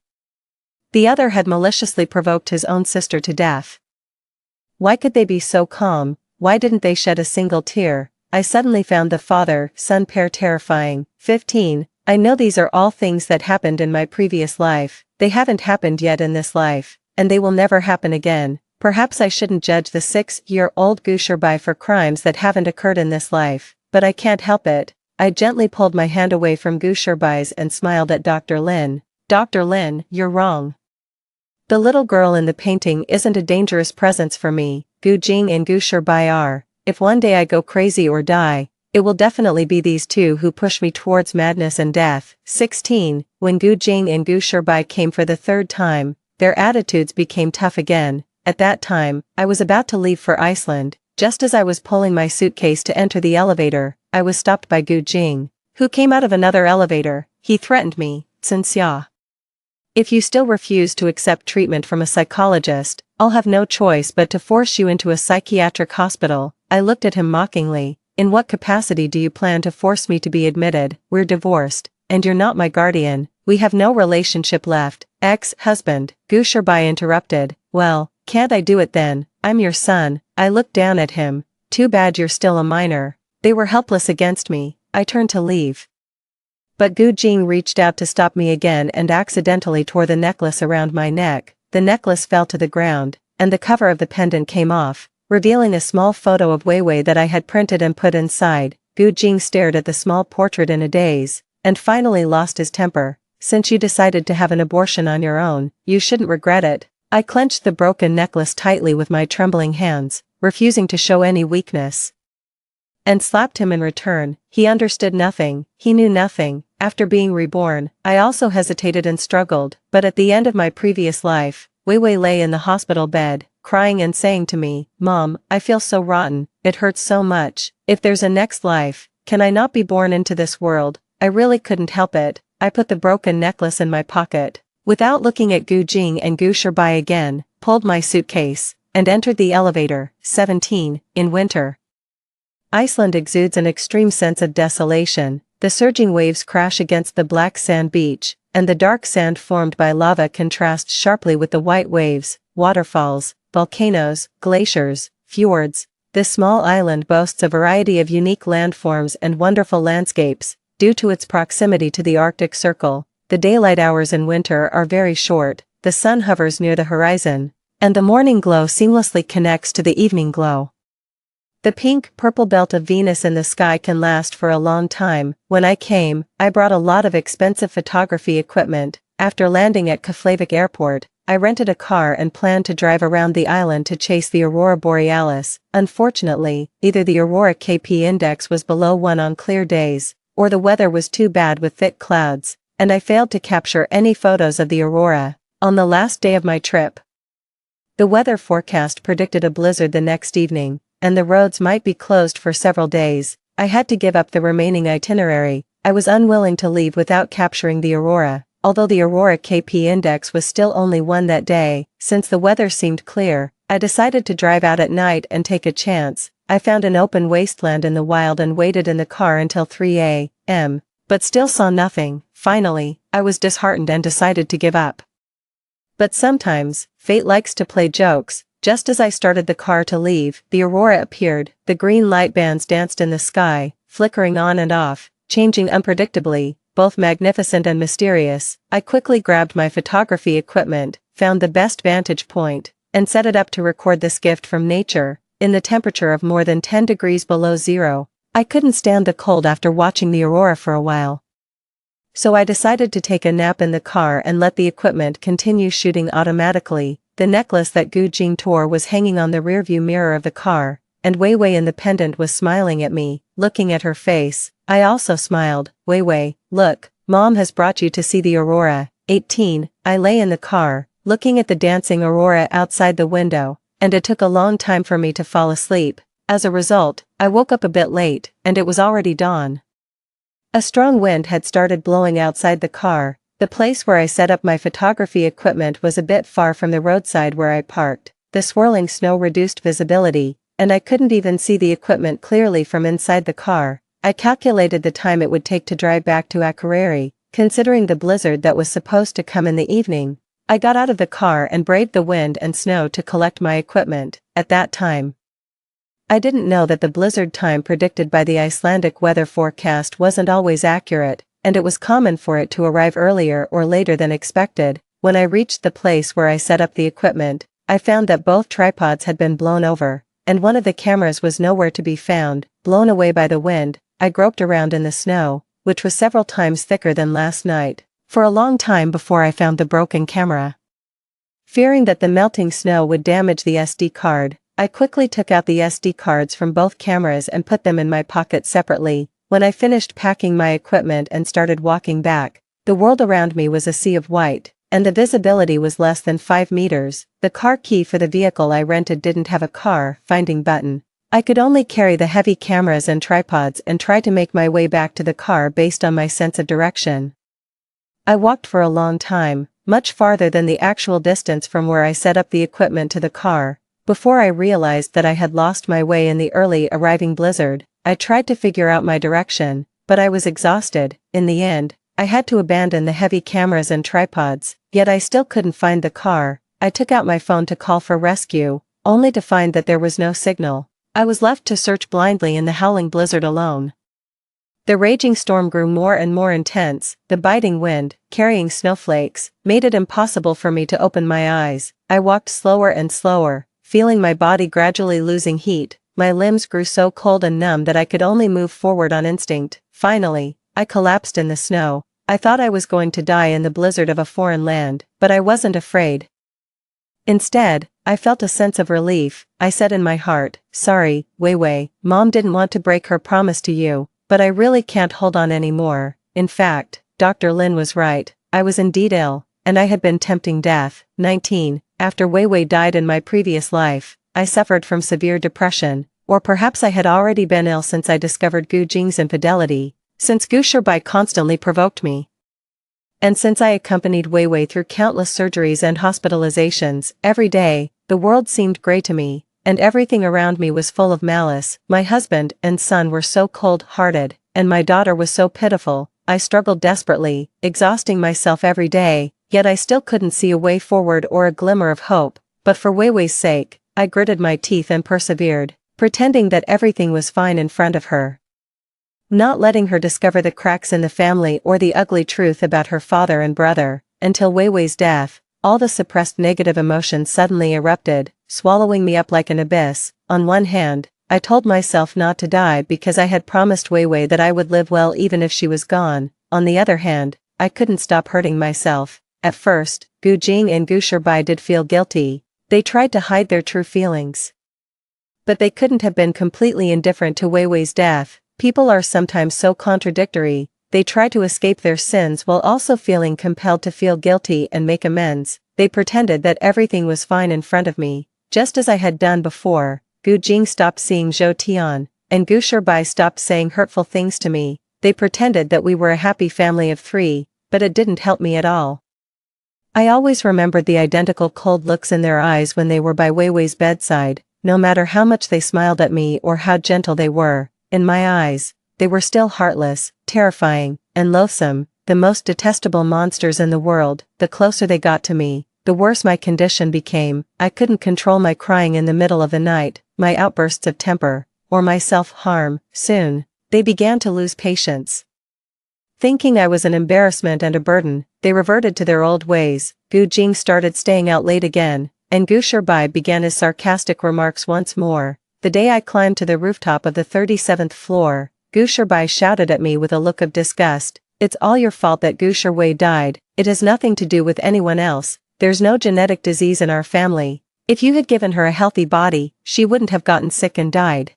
The other had maliciously provoked his own sister to death. Why could they be so calm? Why didn't they shed a single tear? I suddenly found the father-son pair terrifying. 15. I know these are all things that happened in my previous life. They haven't happened yet in this life, and they will never happen again. Perhaps I shouldn't judge the 6-year-old Gu Shibai for crimes that haven't occurred in this life, but I can't help it. I gently pulled my hand away from Gu Shibai's and smiled at Dr. Lin. "Dr. Lin, you're wrong. The little girl in the painting isn't a dangerous presence for me. Gu Jing and Gu Shibai are. If one day I go crazy or die, it will definitely be these two who push me towards madness and death." 16. When Gu Jing and Gu Shibai came for the 3rd time, their attitudes became tough again. At that time, I was about to leave for Iceland. Just as I was pulling my suitcase to enter the elevator, I was stopped by Gu Jing, who came out of another elevator. He threatened me, "Xinxia. If you still refuse to accept treatment from a psychologist, I'll have no choice but to force you into a psychiatric hospital." I looked at him mockingly. "In what capacity do you plan to force me to be admitted? We're divorced, and you're not my guardian. We have no relationship left." "Ex-husband," Gusherbai interrupted. "Well, can't I do it then? I'm your son." I looked down at him. "Too bad you're still a minor." They were helpless against me. I turned to leave. But Gu Jing reached out to stop me again and accidentally tore the necklace around my neck. The necklace fell to the ground, and the cover of the pendant came off, revealing a small photo of Wei Wei that I had printed and put inside. Gu Jing stared at the small portrait in a daze, and finally lost his temper. "Since you decided to have an abortion on your own, you shouldn't regret it." I clenched the broken necklace tightly with my trembling hands, refusing to show any weakness, and slapped him in return. He understood nothing, he knew nothing. After being reborn, I also hesitated and struggled, but at the end of my previous life, Wei Wei lay in the hospital bed, crying and saying to me, "Mom, I feel so rotten, it hurts so much. If there's a next life, can I not be born into this world?" I really couldn't help it. I put the broken necklace in my pocket, without looking at Gu Jing and Gu Sherbai again, pulled my suitcase, and entered the elevator. 17. In winter, Iceland exudes an extreme sense of desolation. The surging waves crash against the black sand beach, and the dark sand formed by lava contrasts sharply with the white waves, waterfalls, volcanoes, glaciers, fjords. This small island boasts a variety of unique landforms and wonderful landscapes, due to its proximity to the Arctic Circle. The daylight hours in winter are very short, the sun hovers near the horizon, and the morning glow seamlessly connects to the evening glow. The pink-purple belt of Venus in the sky can last for a long time. When I came, I brought a lot of expensive photography equipment. After landing at Keflavik Airport, I rented a car and planned to drive around the island to chase the aurora borealis. Unfortunately, either the aurora KP index was below 1 on clear days, or the weather was too bad with thick clouds, and I failed to capture any photos of the aurora. On the last day of my trip, the weather forecast predicted a blizzard the next evening, and the roads might be closed for several days. I had to give up the remaining itinerary. I was unwilling to leave without capturing the aurora, although the aurora KP index was still only 1 that day. Since the weather seemed clear, I decided to drive out at night and take a chance. I found an open wasteland in the wild and waited in the car until 3 a.m., but still saw nothing. Finally, I was disheartened and decided to give up. But sometimes, fate likes to play jokes. Just as I started the car to leave, the aurora appeared. The green light bands danced in the sky, flickering on and off, changing unpredictably, both magnificent and mysterious. I quickly grabbed my photography equipment, found the best vantage point, and set it up to record this gift from nature. In the temperature of more than 10 degrees below zero, I couldn't stand the cold after watching the aurora for a while. So I decided to take a nap in the car and let the equipment continue shooting automatically. The necklace that Gu Jing tore was hanging on the rearview mirror of the car, and Wei Wei in the pendant was smiling at me. Looking at her face, I also smiled. "Wei Wei, look, Mom has brought you to see the aurora." 18. I lay in the car, looking at the dancing aurora outside the window, and it took a long time for me to fall asleep. As a result, I woke up a bit late, and it was already dawn. A strong wind had started blowing outside the car. The place where I set up my photography equipment was a bit far from the roadside where I parked. The swirling snow reduced visibility, and I couldn't even see the equipment clearly from inside the car. I calculated the time it would take to drive back to Akureyri, considering the blizzard that was supposed to come in the evening. I got out of the car and braved the wind and snow to collect my equipment. At that time, I didn't know that the blizzard time predicted by the Icelandic weather forecast wasn't always accurate, and it was common for it to arrive earlier or later than expected. When I reached the place where I set up the equipment, I found that both tripods had been blown over, and one of the cameras was nowhere to be found. Blown away by the wind, I groped around in the snow, which was several times thicker than last night, for a long time before I found the broken camera. Fearing that the melting snow would damage the SD card, I quickly took out the SD cards from both cameras and put them in my pocket separately. When I finished packing my equipment and started walking back, the world around me was a sea of white, and the visibility was less than 5 meters. The car key for the vehicle I rented didn't have a car finding button. I could only carry the heavy cameras and tripods and try to make my way back to the car based on my sense of direction. I walked for a long time, much farther than the actual distance from where I set up the equipment to the car. Before I realized that I had lost my way in the early arriving blizzard, I tried to figure out my direction, but I was exhausted. In the end, I had to abandon the heavy cameras and tripods, yet I still couldn't find the car. I took out my phone to call for rescue, only to find that there was no signal. I was left to search blindly in the howling blizzard alone. The raging storm grew more and more intense. The biting wind, carrying snowflakes, made it impossible for me to open my eyes. I walked slower and slower, feeling my body gradually losing heat. My limbs grew so cold and numb that I could only move forward on instinct. Finally, I collapsed in the snow. I thought I was going to die in the blizzard of a foreign land, but I wasn't afraid. Instead, I felt a sense of relief. I said in my heart, "Sorry, Weiwei, Mom didn't want to break her promise to you, but I really can't hold on anymore." In fact, Dr. Lin was right. I was indeed ill, and I had been tempting death. 19. After Weiwei died in my previous life, I suffered from severe depression, or perhaps I had already been ill since I discovered Gu Jing's infidelity, since Gu Shibai constantly provoked me. And since I accompanied Weiwei through countless surgeries and hospitalizations, every day, the world seemed gray to me, and everything around me was full of malice. My husband and son were so cold-hearted, and my daughter was so pitiful. I struggled desperately, exhausting myself every day, yet I still couldn't see a way forward or a glimmer of hope. But for Weiwei's sake, I gritted my teeth and persevered, pretending that everything was fine in front of her. Not letting her discover the cracks in the family or the ugly truth about her father and brother. Until Weiwei's death, all the suppressed negative emotions suddenly erupted, swallowing me up like an abyss. On one hand, I told myself not to die because I had promised Weiwei that I would live well even if she was gone. On the other hand, I couldn't stop hurting myself. At first, Gu Jing and Gu Shibai did feel guilty. They tried to hide their true feelings. But they couldn't have been completely indifferent to Weiwei's death. People are sometimes so contradictory. They try to escape their sins while also feeling compelled to feel guilty and make amends. They pretended that everything was fine in front of me, just as I had done before. Gu Jing stopped seeing Zhou Tian, and Gu Shibai stopped saying hurtful things to me. They pretended that we were a happy family of 3, but it didn't help me at all. I always remembered the identical cold looks in their eyes when they were by Weiwei's bedside, no matter how much they smiled at me or how gentle they were. In my eyes, they were still heartless, terrifying, and loathsome, the most detestable monsters in the world. The closer they got to me, the worse my condition became. I couldn't control my crying in the middle of the night, my outbursts of temper, or my self-harm. Soon, they began to lose patience. Thinking I was an embarrassment and a burden, they reverted to their old ways. Gu Jing started staying out late again, and Gu Shibai began his sarcastic remarks once more. The day I climbed to the rooftop of the 37th floor, Gu Shibai shouted at me with a look of disgust. "It's all your fault that Gu Shiwei died. It has nothing to do with anyone else. There's no genetic disease in our family. If you had given her a healthy body, she wouldn't have gotten sick and died."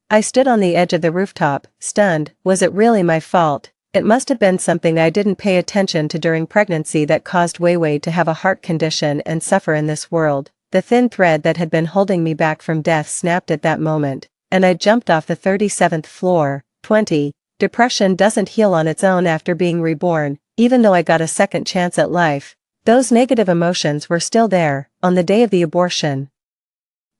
I stood on the edge of the rooftop, stunned. Was it really my fault? It must have been something I didn't pay attention to during pregnancy that caused Weiwei to have a heart condition and suffer in this world. The thin thread that had been holding me back from death snapped at that moment, and I jumped off the 37th floor. 20. Depression doesn't heal on its own after being reborn. Even though I got a second chance at life, those negative emotions were still there. On the day of the abortion,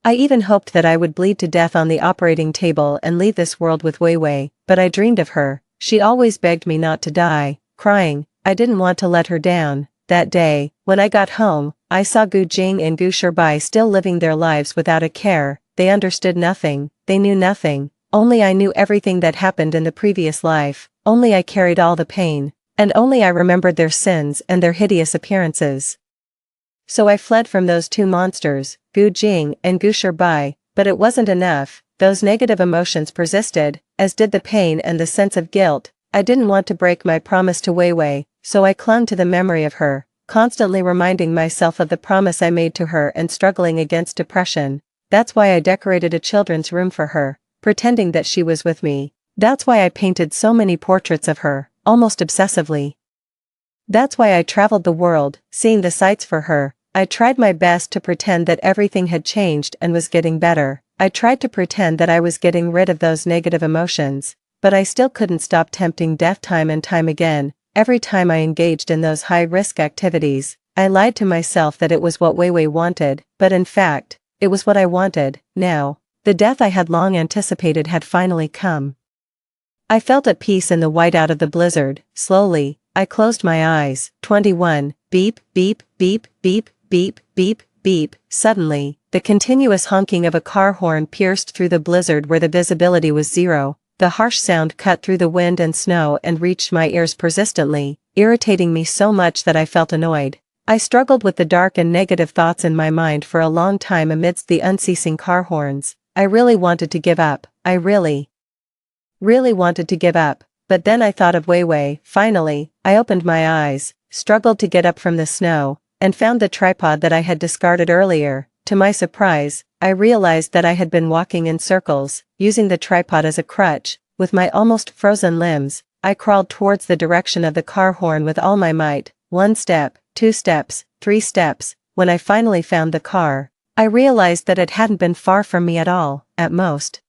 I even hoped that I would bleed to death on the operating table and leave this world with Weiwei, but I dreamed of her. She always begged me not to die, crying. I didn't want to let her down. That day, when I got home, I saw Gu Jing and Gu Shibai still living their lives without a care. They understood nothing, they knew nothing. Only I knew everything that happened in the previous life. Only I carried all the pain, and only I remembered their sins and their hideous appearances. So I fled from those two monsters, Gu Jing and Gu Shibai, but it wasn't enough. Those negative emotions persisted, as did the pain and the sense of guilt. I didn't want to break my promise to Weiwei, so I clung to the memory of her, constantly reminding myself of the promise I made to her and struggling against depression. That's why I decorated a children's room for her, pretending that she was with me. That's why I painted so many portraits of her, almost obsessively. That's why I traveled the world, seeing the sights for her. I tried my best to pretend that everything had changed and was getting better. I tried to pretend that I was getting rid of those negative emotions, but I still couldn't stop tempting death time and time again. every time I engaged in those high-risk activities, I lied to myself that it was what Weiwei wanted, but in fact, it was what I wanted. Now, the death I had long anticipated had finally come. I felt at peace in the whiteout of the blizzard. Slowly, I closed my eyes. 21. Beep, beep, beep, beep, beep, beep, beep. Suddenly, the continuous honking of a car horn pierced through the blizzard where the visibility was zero. The harsh sound cut through the wind and snow and reached my ears persistently, irritating me so much that I felt annoyed. I struggled with the dark and negative thoughts in my mind for a long time amidst the unceasing car horns. I really wanted to give up. I really wanted to give up. But then I thought of Weiwei. Finally, I opened my eyes, struggled to get up from the snow, and found the tripod that I had discarded earlier. To my surprise, I realized that I had been walking in circles, using the tripod as a crutch. With my almost frozen limbs, I crawled towards the direction of the car horn with all my might. 1 step, 2 steps, 3 steps. When I finally found the car, I realized that it hadn't been far from me at all, at most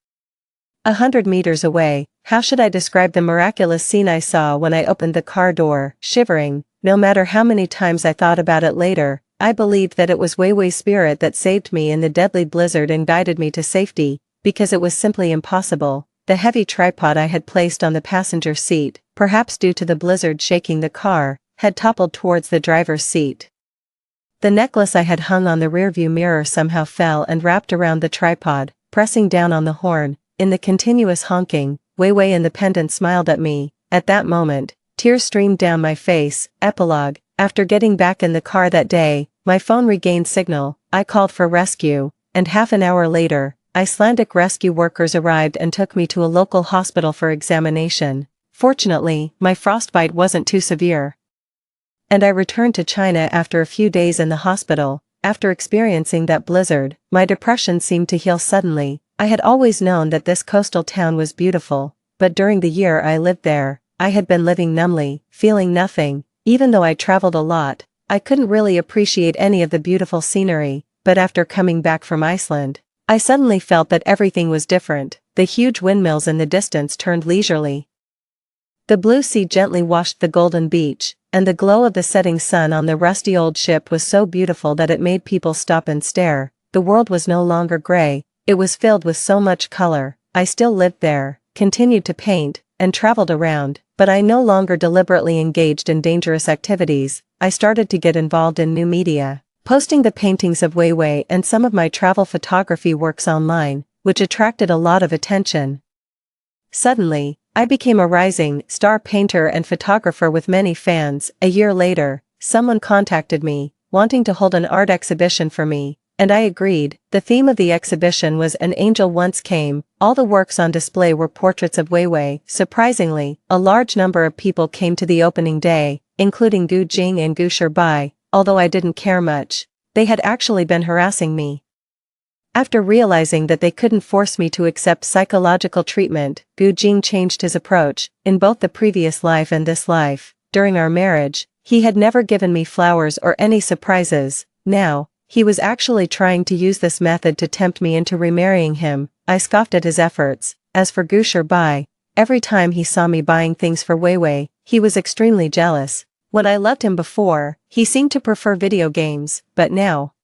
100 meters away. How should I describe the miraculous scene I saw when I opened the car door? Shivering, no matter how many times I thought about it later, I believed that it was Weiwei's spirit that saved me in the deadly blizzard and guided me to safety, because it was simply impossible. The heavy tripod I had placed on the passenger seat, perhaps due to the blizzard shaking the car, had toppled towards the driver's seat. The necklace I had hung on the rearview mirror somehow fell and wrapped around the tripod, pressing down on the horn. In the continuous honking, Weiwei and the pendant smiled at me. At that moment, tears streamed down my face. Epilogue. After getting back in the car that day, my phone regained signal. I called for rescue, and half an hour later, Icelandic rescue workers arrived and took me to a local hospital for examination. Fortunately, my frostbite wasn't too severe, and I returned to China after a few days in the hospital. After experiencing that blizzard, my depression seemed to heal suddenly. I had always known that this coastal town was beautiful, but during the year I lived there, I had been living numbly, feeling nothing. Even though I traveled a lot, I couldn't really appreciate any of the beautiful scenery. But after coming back from Iceland, I suddenly felt that everything was different. The huge windmills in the distance turned leisurely. The blue sea gently washed the golden beach, and the glow of the setting sun on the rusty old ship was so beautiful that it made people stop and stare. The world was no longer gray, it was filled with so much color. I still lived there, continued to paint, and traveled around, but I no longer deliberately engaged in dangerous activities. I started to get involved in new media, posting the paintings of Weiwei and some of my travel photography works online, which attracted a lot of attention. Suddenly, I became a rising star painter and photographer with many fans. A year later, someone contacted me, wanting to hold an art exhibition for me, and I agreed. The theme of the exhibition was An Angel Once Came. All the works on display were portraits of Weiwei. Surprisingly, a large number of people came to the opening day, including Gu Jing and Gu Shibai. Although I didn't care much, they had actually been harassing me. After realizing that they couldn't force me to accept psychological treatment, Gu Jing changed his approach. In both the previous life and this life, during our marriage, he had never given me flowers or any surprises. Now, he was actually trying to use this method to tempt me into remarrying him. I scoffed at his efforts. As for Gu Shibai, every time he saw me buying things for Weiwei, he was extremely jealous. When I loved him before, he seemed to prefer video games, but now,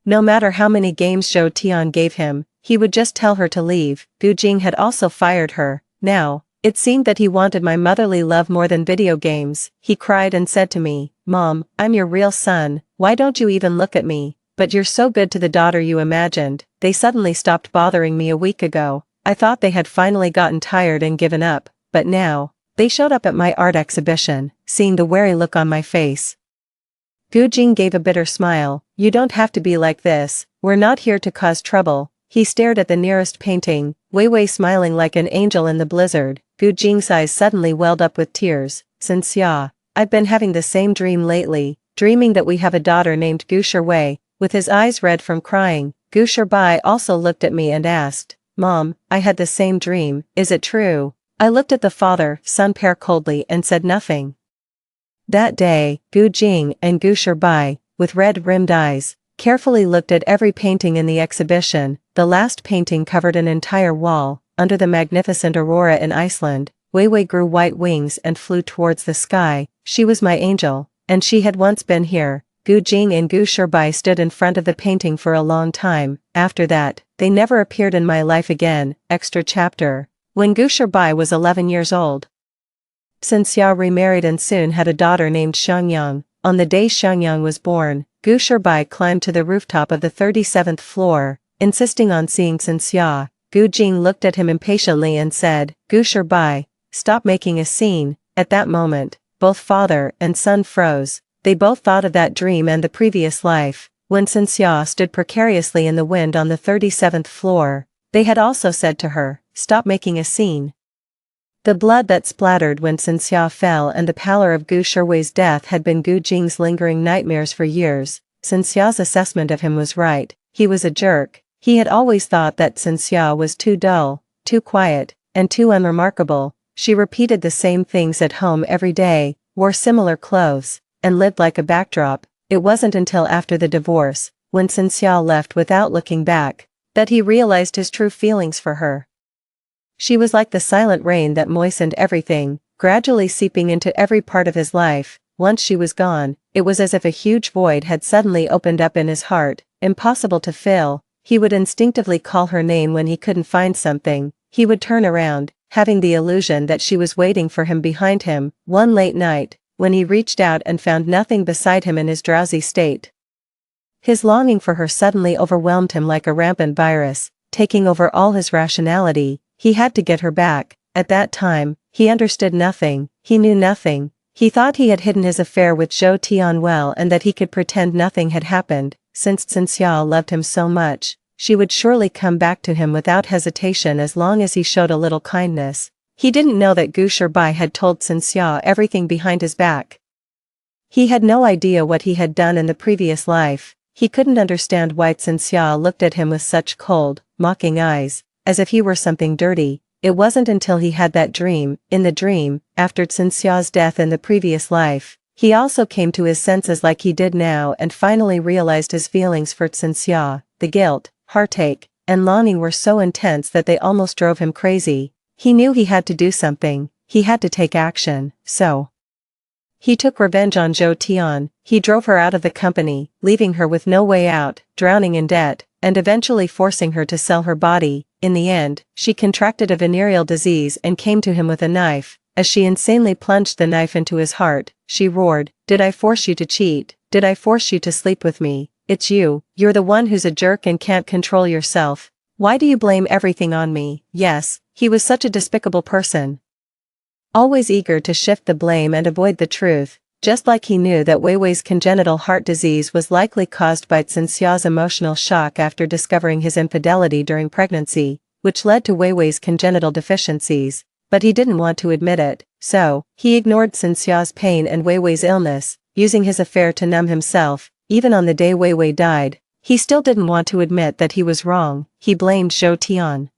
no matter how many games Zhou Tian gave him, he would just tell her to leave. Gu Jing had also fired her. Now, it seemed that he wanted my motherly love more than video games. He cried and said to me, "Mom, I'm your real son, why don't you even look at me? But you're so good to the daughter you imagined." They suddenly stopped bothering me a week ago. I thought they had finally gotten tired and given up, but now, they showed up at my art exhibition. Seeing the wary look on my face, Gu Jing gave a bitter smile. "You don't have to be like this, we're not here to cause trouble." He stared at the nearest painting, Weiwei smiling like an angel in the blizzard. Gu Jing's eyes suddenly welled up with tears. "Xia, I've been having the same dream lately, dreaming that we have a daughter named Gu Shiwei." With his eyes red from crying, Gu Shibai also looked at me and asked, "Mom, I had the same dream, is it true?" I looked at the father-son pair coldly and said nothing. That day, Gu Jing and Gu Shibai, with red-rimmed eyes, carefully looked at every painting in the exhibition. The last painting covered an entire wall. Under the magnificent aurora in Iceland, Wei Wei grew white wings and flew towards the sky. She was my angel, and she had once been here. Gu Jing and Gu Shibai stood in front of the painting for a long time. After that, they never appeared in my life again. Extra chapter. When Gu Shibai was 11 years old, Xinxia remarried and soon had a daughter named Xiangyang. On the day Xiangyang was born, Gu Shibai climbed to the rooftop of the 37th floor, insisting on seeing Xinxia. Gu Jing looked at him impatiently and said, "Gu Shibai, stop making a scene." At that moment, both father and son froze. They both thought of that dream and the previous life, when Xinxia stood precariously in the wind on the 37th floor. They had also said to her, "Stop making a scene." The blood that splattered when Xinxia fell and the pallor of Gu Shiwei's death had been Gu Jing's lingering nightmares for years. Xinxia's assessment of him was right. He was a jerk. He had always thought that Xinxia was too dull, too quiet, and too unremarkable. She repeated the same things at home every day, wore similar clothes, and lived like a backdrop. It wasn't until after the divorce, when Xinxia left without looking back, that he realized his true feelings for her. She was like the silent rain that moistened everything, gradually seeping into every part of his life. Once she was gone, it was as if a huge void had suddenly opened up in his heart, impossible to fill. He would instinctively call her name when he couldn't find something. He would turn around, having the illusion that she was waiting for him behind him. One late night, when he reached out and found nothing beside him in his drowsy state, his longing for her suddenly overwhelmed him like a rampant virus, taking over all his rationality. He had to get her back. At that time, he understood nothing, he knew nothing. He thought he had hidden his affair with Zhou Tian well and that he could pretend nothing had happened. Since Xinxia loved him so much, she would surely come back to him without hesitation as long as he showed a little kindness. He didn't know that Gu Shibai had told Xinxia everything behind his back. He had no idea what he had done in the previous life. He couldn't understand why Xinxia looked at him with such cold, mocking eyes, as if he were something dirty. It wasn't until he had that dream. In the dream, after Xinxia's death in the previous life, he also came to his senses like he did now and finally realized his feelings for Xinxia. The guilt, heartache, and longing were so intense that they almost drove him crazy. He knew he had to do something, he had to take action, so he took revenge on Zhou Tian. He drove her out of the company, leaving her with no way out, drowning in debt, and eventually forcing her to sell her body. In the end, she contracted a venereal disease and came to him with a knife. As she insanely plunged the knife into his heart, she roared, "Did I force you to cheat? Did I force you to sleep with me? It's you. You're the one who's a jerk and can't control yourself. Why do you blame everything on me?" Yes, he was such a despicable person, always eager to shift the blame and avoid the truth, just like he knew that Wei Wei's congenital heart disease was likely caused by Xinxia's emotional shock after discovering his infidelity during pregnancy, which led to Wei Wei's congenital deficiencies, but he didn't want to admit it, so he ignored Xinxia's pain and Wei Wei's illness, using his affair to numb himself. Even on the day Wei Wei died, he still didn't want to admit that he was wrong. He blamed Zhou Tian,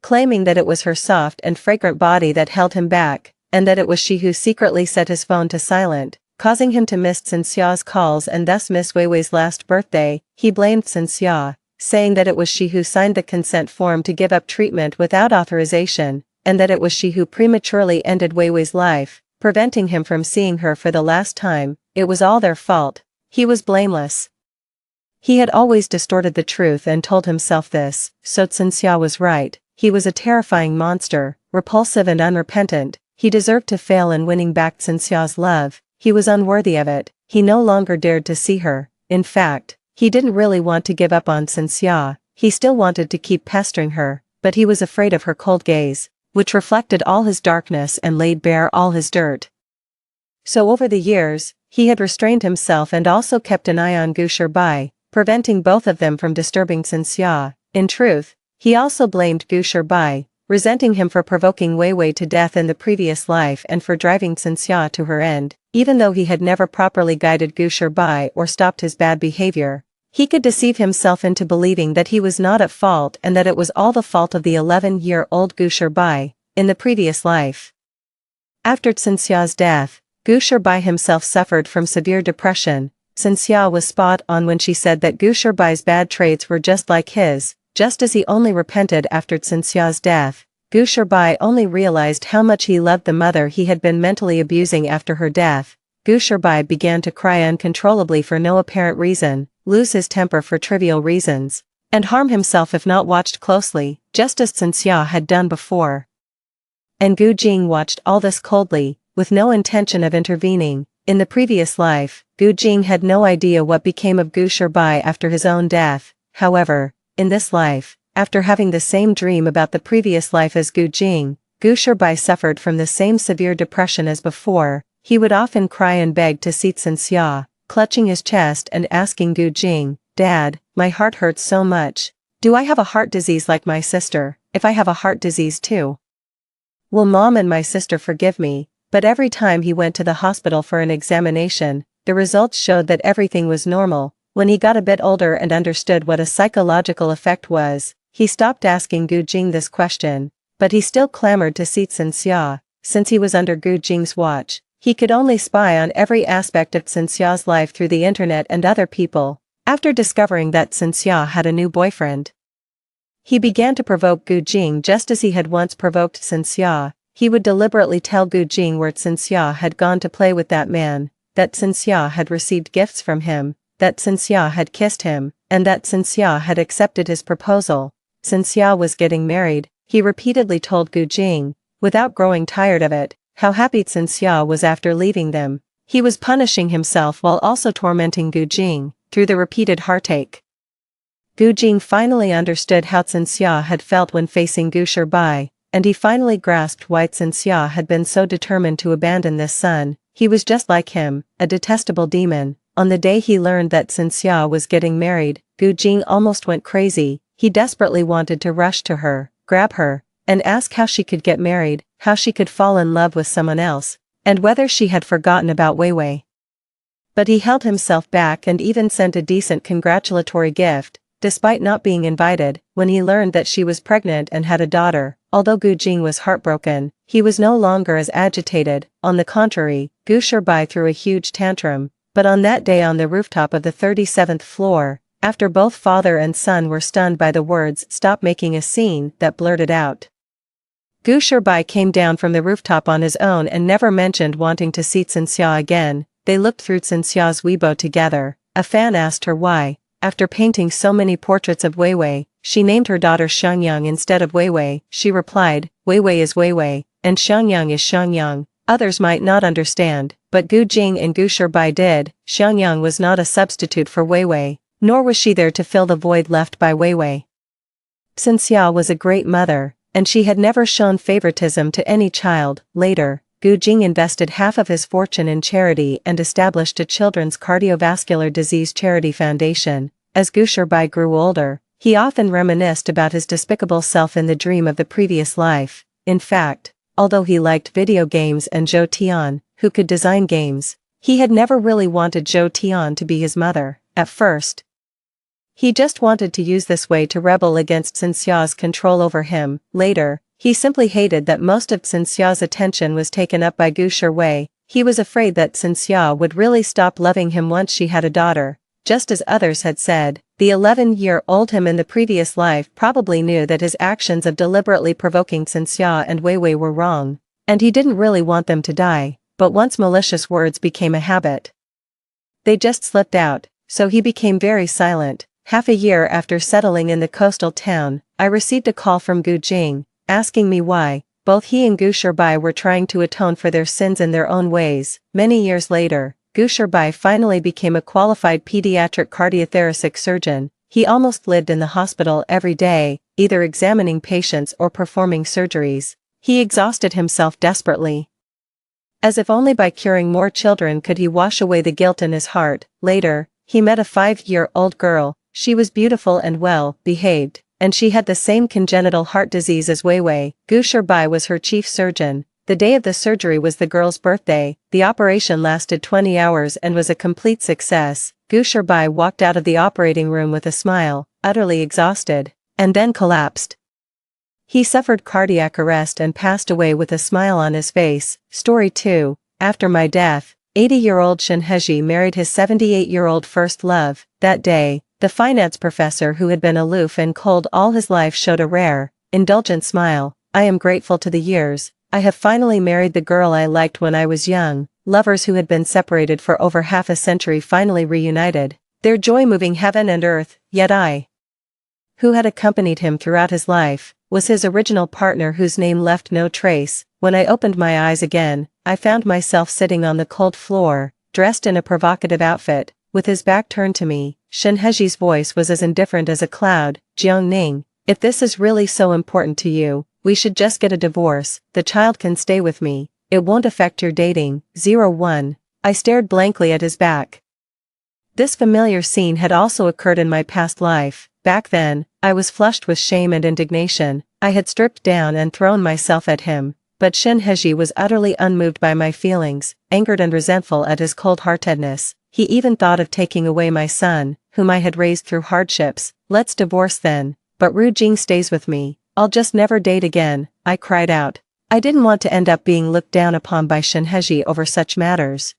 claiming that it was her soft and fragrant body that held him back, and that it was she who secretly set his phone to silent, causing him to miss Xinxia's calls and thus miss Wei Wei's last birthday. He blamed Xinxia, saying that it was she who signed the consent form to give up treatment without authorization, and that it was she who prematurely ended Wei Wei's life, preventing him from seeing her for the last time. It was all their fault. He was blameless. He had always distorted the truth and told himself this, so Xinxia was right. He was a terrifying monster, repulsive and unrepentant. He deserved to fail in winning back Xinxia's love. He was unworthy of it. He no longer dared to see her. In fact, he didn't really want to give up on Xinxia. He still wanted to keep pestering her, but he was afraid of her cold gaze, which reflected all his darkness and laid bare all his dirt. So over the years, he had restrained himself and also kept an eye on Gu Shibai, preventing both of them from disturbing Xinxia. In truth, he also blamed Gu Shibai, resenting him for provoking Wei Wei to death in the previous life and for driving Xinxia to her end. Even though he had never properly guided Gu Shibai or stopped his bad behavior, he could deceive himself into believing that he was not at fault and that it was all the fault of the 11-year-old Gu Shibai in the previous life. After Xinxia's death, Gu Shibai himself suffered from severe depression. Xinxia was spot on when she said that Gu Shibai's bad traits were just like his. Just as he only repented after Xinxia's death, Gu Shirbai only realized how much he loved the mother he had been mentally abusing after her death. Gu Shirbai began to cry uncontrollably for no apparent reason, lose his temper for trivial reasons, and harm himself if not watched closely, just as Cynthia had done before. And Gu Jing watched all this coldly, with no intention of intervening. In the previous life, Gu Jing had no idea what became of Gu Shirbai after his own death. However, in this life, after having the same dream about the previous life as Gu Jing, Gu Shirbai suffered from the same severe depression as before. He would often cry and beg to see Cynthia, clutching his chest and asking Gu Jing, "Dad, my heart hurts so much. Do I have a heart disease like my sister? If I have a heart disease too, will Mom and my sister forgive me?" But every time he went to the hospital for an examination, the results showed that everything was normal. When he got a bit older and understood what a psychological effect was, he stopped asking Gu Jing this question, but he still clamored to see Cynthia. Since he was under Gu Jing's watch, he could only spy on every aspect of Cynthia's life through the internet and other people. After discovering that Cynthia had a new boyfriend, he began to provoke Gu Jing just as he had once provoked Cynthia. He would deliberately tell Gu Jing where Cynthia had gone to play with that man, that Cynthia had received gifts from him, that Cynthia had kissed him, and that Cynthia had accepted his proposal. Cynthia was getting married, he repeatedly told Gu Jing, without growing tired of it, how happy Cynthia was after leaving them. He was punishing himself while also tormenting Gu Jing, through the repeated heartache. Gu Jing finally understood how Cynthia had felt when facing Gu Shirbai, and he finally grasped why Cynthia had been so determined to abandon this son. He was just like him, a detestable demon. On the day he learned that Cynthia was getting married, Gu Jing almost went crazy. He desperately wanted to rush to her, grab her, and ask how she could get married, how she could fall in love with someone else, and whether she had forgotten about Wei Wei. But he held himself back and even sent a decent congratulatory gift, despite not being invited. When he learned that she was pregnant and had a daughter, although Gu Jing was heartbroken, he was no longer as agitated. On the contrary, Gu Shirbai threw a huge tantrum. But on that day on the rooftop of the 37th floor, after both father and son were stunned by the words "Stop making a scene" that blurted out, Gu Shirbai came down from the rooftop on his own and never mentioned wanting to see Cynthia again. They looked through Cynthia's Weibo together. A fan asked her why, after painting so many portraits of Wei Wei, she named her daughter Xiangyang instead of Wei Wei. She replied, "Wei Wei is Wei Wei, and Xiangyang is Xiangyang." Others might not understand, but Gu Jing and Gu Shirbai did. Xiangyang was not a substitute for Wei Wei, nor was she there to fill the void left by Wei Wei. Cynthia was a great mother, and she had never shown favoritism to any child. Later, Gu Jing invested half of his fortune in charity and established a children's cardiovascular disease charity foundation. As Gu Shirbai grew older, he often reminisced about his despicable self in the dream of the previous life. In fact, although he liked video games and Zhou Tian, who could design games, he had never really wanted Zhou Tian to be his mother. At first, he just wanted to use this way to rebel against Cynthia's control over him. Later, he simply hated that most of Cynthia's attention was taken up by Gu Shirwei. He was afraid that Cynthia would really stop loving him once she had a daughter. Just as others had said, the 11-year-old him in the previous life probably knew that his actions of deliberately provoking Cynthia and Wei Wei were wrong, and he didn't really want them to die. But once malicious words became a habit, they just slipped out, so he became very silent. Half a year after settling in the coastal town, I received a call from Gu Jing, asking me why. Both he and Gu Shirbai were trying to atone for their sins in their own ways. Many years later, Gu Shirbai finally became a qualified pediatric cardiothoracic surgeon. He almost lived in the hospital every day, either examining patients or performing surgeries. He exhausted himself desperately, as if only by curing more children could he wash away the guilt in his heart. Later, he met a 5-year-old girl. She was beautiful and well behaved, and she had the same congenital heart disease as Wei Wei. Gu Shirbai was her chief surgeon. The day of the surgery was the girl's birthday. The operation lasted 20 hours and was a complete success. Gu Shirbai walked out of the operating room with a smile, utterly exhausted, and then collapsed. He suffered cardiac arrest and passed away with a smile on his face. Story 2. After my death, 80-year-old Shen Heji married his 78-year-old first love. That day, the finance professor who had been aloof and cold all his life showed a rare, indulgent smile. I am grateful to the years. I have finally married the girl I liked when I was young. Lovers who had been separated for over half a century finally reunited, their joy moving heaven and earth, yet I, who had accompanied him throughout his life, was his original partner whose name left no trace. When I opened my eyes again, I found myself sitting on the cold floor, dressed in a provocative outfit, with his back turned to me. Shin Heji's voice was as indifferent as a cloud. Jiang Ning, if this is really so important to you, we should just get a divorce. The child can stay with me. It won't affect your dating. 01. I stared blankly at his back. This familiar scene had also occurred in my past life. Back then, I was flushed with shame and indignation. I had stripped down and thrown myself at him. But Shin Heji was utterly unmoved by my feelings, angered and resentful at his cold-heartedness. He even thought of taking away my son, whom I had raised through hardships. Let's divorce then. But Ru Jing stays with me. I'll just never date again, I cried out. I didn't want to end up being looked down upon by Shin Heji over such matters.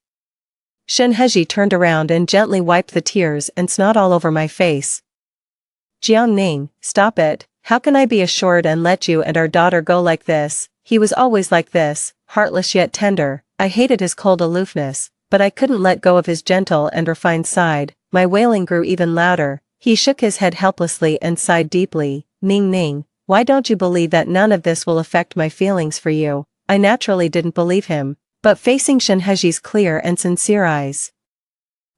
Shin Heji turned around and gently wiped the tears and snot all over my face. Jiang Ning, stop it. How can I be assured and let you and our daughter go like this? He was always like this, heartless yet tender. I hated his cold aloofness, but I couldn't let go of his gentle and refined side. My wailing grew even louder. He shook his head helplessly and sighed deeply. Ning Ning, why don't you believe that none of this will affect my feelings for you? I naturally didn't believe him, but facing Shin Heji's clear and sincere eyes,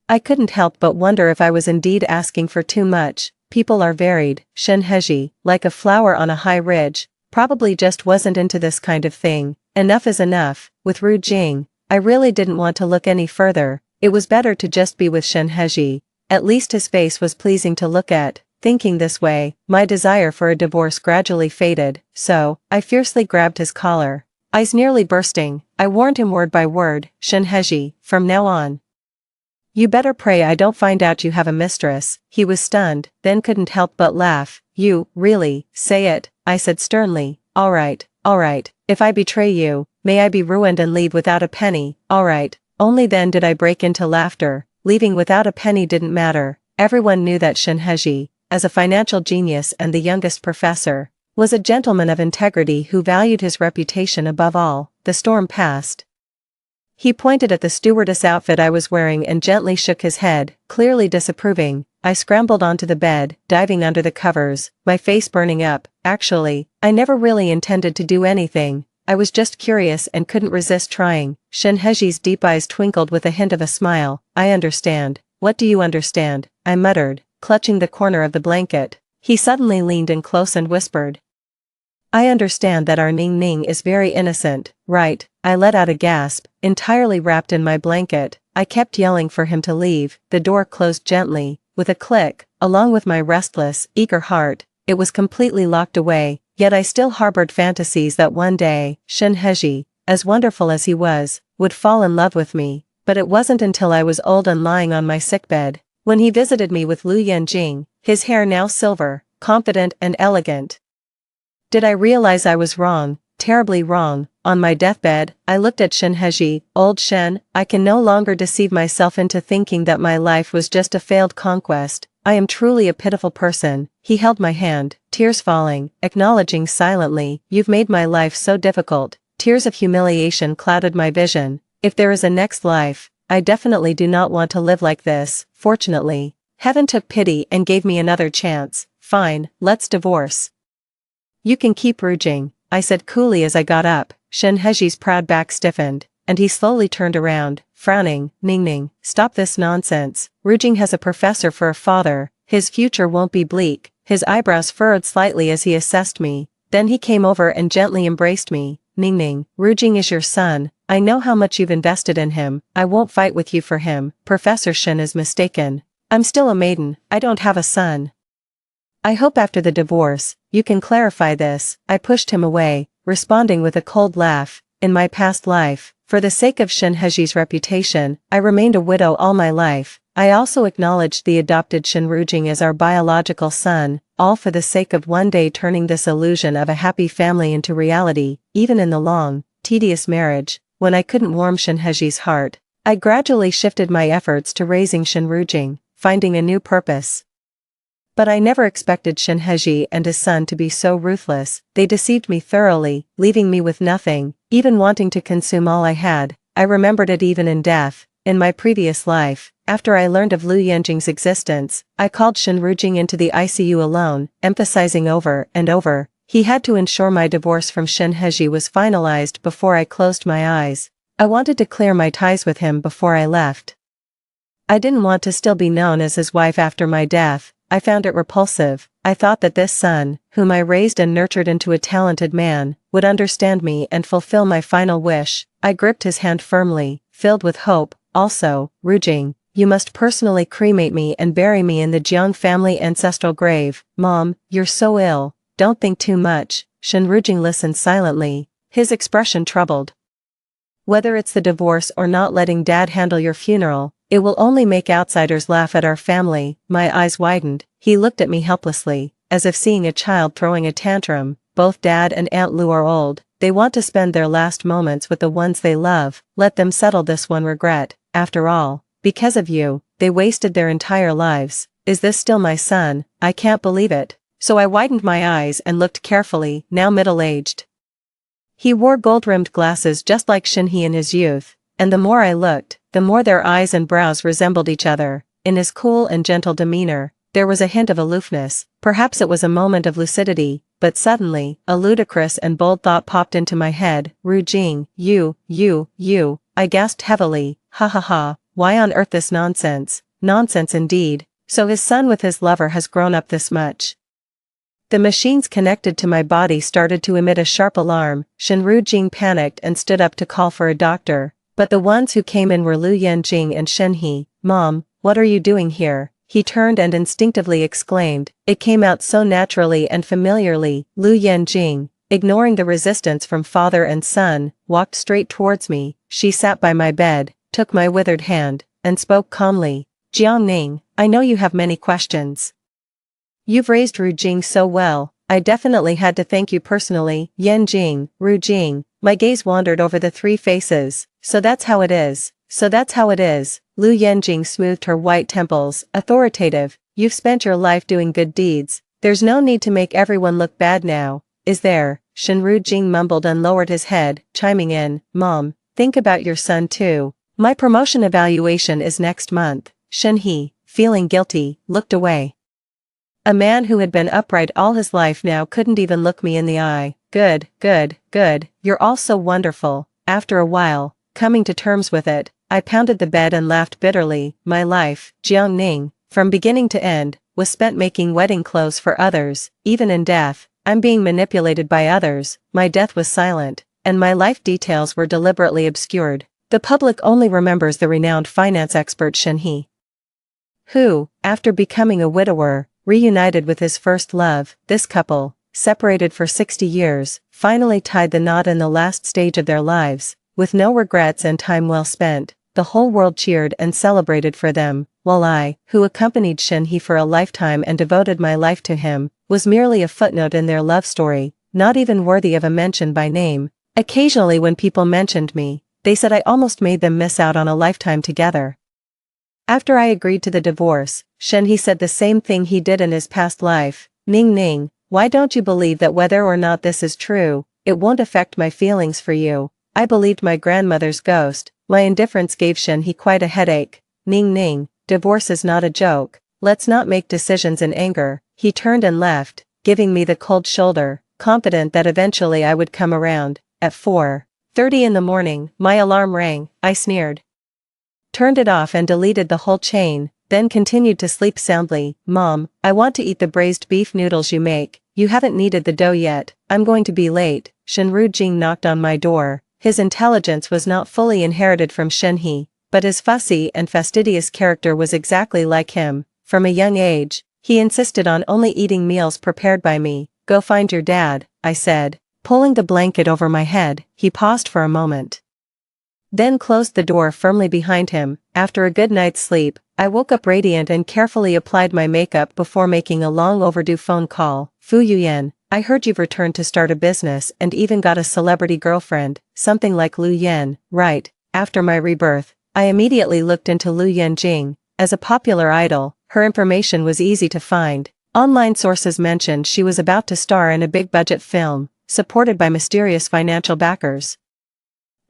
I couldn't help but wonder if I was indeed asking for too much. People are varied. Shin Heji, like a flower on a high ridge, probably just wasn't into this kind of thing. Enough is enough. With Ru Jing, I really didn't want to look any further. It was better to just be with Shin Heji. At least his face was pleasing to look at. Thinking this way, my desire for a divorce gradually faded, so I fiercely grabbed his collar. Eyes nearly bursting, I warned him word by word, Shin Heji, from now on, you better pray I don't find out you have a mistress. He was stunned, then couldn't help but laugh. You, really, say it, I said sternly. Alright, if I betray you, may I be ruined and leave without a penny. Alright. Only then did I break into laughter. Leaving without a penny didn't matter. Everyone knew that Shin Heji, as a financial genius and the youngest professor, was a gentleman of integrity who valued his reputation above all. The storm passed. He pointed at the stewardess outfit I was wearing and gently shook his head, clearly disapproving. I scrambled onto the bed, diving under the covers, my face burning up. Actually, I never really intended to do anything. I was just curious and couldn't resist trying. Shin Heji's deep eyes twinkled with a hint of a smile. I understand. What do you understand? I muttered, clutching the corner of the blanket. He suddenly leaned in close and whispered, I understand that our Ning Ning is very innocent, right? I let out a gasp, entirely wrapped in my blanket. I kept yelling for him to leave. The door closed gently, with a click, along with my restless, eager heart. It was completely locked away, yet I still harbored fantasies that one day, Shin Heji, as wonderful as he was, would fall in love with me. But it wasn't until I was old and lying on my sickbed, when he visited me with Lu Yanjing, his hair now silver, confident and elegant, did I realize I was wrong, terribly wrong. On my deathbed, I looked at Shin Heji. Old Shen, I can no longer deceive myself into thinking that my life was just a failed conquest. I am truly a pitiful person. He held my hand, tears falling, acknowledging silently, you've made my life so difficult. Tears of humiliation clouded my vision. If there is a next life, I definitely do not want to live like this. Fortunately, heaven took pity and gave me another chance. Fine, let's divorce. You can keep Ru Jing, I said coolly as I got up. Shin Heji's proud back stiffened, and he slowly turned around, frowning. Ning Ning, stop this nonsense. Ru Jing has a professor for a father. His future won't be bleak. His eyebrows furrowed slightly as he assessed me. Then he came over and gently embraced me. Ning Ning, Ru Jing is your son. I know how much you've invested in him. I won't fight with you for him. Professor Shin is mistaken. I'm still a maiden. I don't have a son. I hope after the divorce, you can clarify this. I pushed him away, responding with a cold laugh. In my past life, for the sake of Shin Heji's reputation, I remained a widow all my life. I also acknowledged the adopted Shin Ru Jing as our biological son, all for the sake of one day turning this illusion of a happy family into reality. Even in the long, tedious marriage, when I couldn't warm Shin Heji's heart, I gradually shifted my efforts to raising Shin Ru Jing, finding a new purpose. But I never expected Shin Heji and his son to be so ruthless. They deceived me thoroughly, leaving me with nothing, even wanting to consume all I had. I remembered it even in death. In my previous life, after I learned of Lu Yanjing's existence, I called Shin Rujing into the ICU alone, emphasizing over and over, he had to ensure my divorce from Shin Heji was finalized before I closed my eyes. I wanted to clear my ties with him before I left. I didn't want to still be known as his wife after my death. I found it repulsive. I thought that this son, whom I raised and nurtured into a talented man, would understand me and fulfill my final wish. I gripped his hand firmly, filled with hope. Also, Rujing, you must personally cremate me and bury me in the Jiang family ancestral grave. Mom, you're so ill. Don't think too much. Shin Rujing listened silently, his expression troubled. Whether it's the divorce or not letting Dad handle your funeral, it will only make outsiders laugh at our family. My eyes widened. He looked at me helplessly, as if seeing a child throwing a tantrum. Both Dad and Aunt Lu are old. They want to spend their last moments with the ones they love. Let them settle this one regret. After all, because of you, they wasted their entire lives. Is this still my son? I can't believe it. So I widened my eyes and looked carefully, now middle-aged. He wore gold-rimmed glasses just like Shinhee in his youth, and the more I looked, the more their eyes and brows resembled each other. In his cool and gentle demeanor, there was a hint of aloofness. Perhaps it was a moment of lucidity, but suddenly, a ludicrous and bold thought popped into my head. Rujing, you. I gasped heavily. Ha ha ha, why on earth this nonsense? Nonsense indeed. So his son with his lover has grown up this much. The machines connected to my body started to emit a sharp alarm. Shin Rujing panicked and stood up to call for a doctor. But the ones who came in were Lu Yanjing and Shinhee. Mom, what are you doing here? He turned and instinctively exclaimed. It came out so naturally and familiarly. Lu Yanjing, ignoring the resistance from father and son, walked straight towards me. She sat by my bed, took my withered hand, and spoke calmly. Jiangning, I know you have many questions. You've raised Rujing so well. I definitely had to thank you personally. Yanjing, Rujing. My gaze wandered over the three faces. So that's how it is. Lu Yanjing smoothed her white temples, authoritative. You've spent your life doing good deeds. There's no need to make everyone look bad now, is there? Shin Rujing mumbled and lowered his head, chiming in. Mom, think about your son too. My promotion evaluation is next month. Shinhee, feeling guilty, looked away. A man who had been upright all his life now couldn't even look me in the eye. Good. You're all so wonderful. After a while, coming to terms with it, I pounded the bed and laughed bitterly. My life, Jiangning, from beginning to end, was spent making wedding clothes for others. Even in death, I'm being manipulated by others. My death was silent, and my life details were deliberately obscured. The public only remembers the renowned finance expert Shinhee, who, after becoming a widower, reunited with his first love. This couple, separated for 60 years, finally tied the knot in the last stage of their lives, with no regrets and time well spent. The whole world cheered and celebrated for them, while I, who accompanied Shinhee for a lifetime and devoted my life to him, was merely a footnote in their love story, not even worthy of a mention by name. Occasionally when people mentioned me, they said I almost made them miss out on a lifetime together. After I agreed to the divorce, Shinhee said the same thing he did in his past life. Ning, why don't you believe that whether or not this is true, it won't affect my feelings for you? I believed my grandmother's ghost. My indifference gave Shinhee quite a headache. Ning, divorce is not a joke. Let's not make decisions in anger. He turned and left, giving me the cold shoulder, confident that eventually I would come around. At 4:30 in the morning, my alarm rang. I sneered, turned it off and deleted the whole chain, then continued to sleep soundly. Mom, I want to eat the braised beef noodles you make. You haven't kneaded the dough yet. I'm going to be late. Shin Rujing knocked on my door. His intelligence was not fully inherited from Shinhee, but his fussy and fastidious character was exactly like him. From a young age, he insisted on only eating meals prepared by me. Go find your dad, I said, pulling the blanket over my head. He paused for a moment, then closed the door firmly behind him. After a good night's sleep, I woke up radiant and carefully applied my makeup before making a long overdue phone call. Fu Yuyan, I heard you've returned to start a business and even got a celebrity girlfriend, something like Lu Yan, right? After my rebirth, I immediately looked into Lu Yanjing. As a popular idol, her information was easy to find. Online sources mentioned she was about to star in a big-budget film, supported by mysterious financial backers,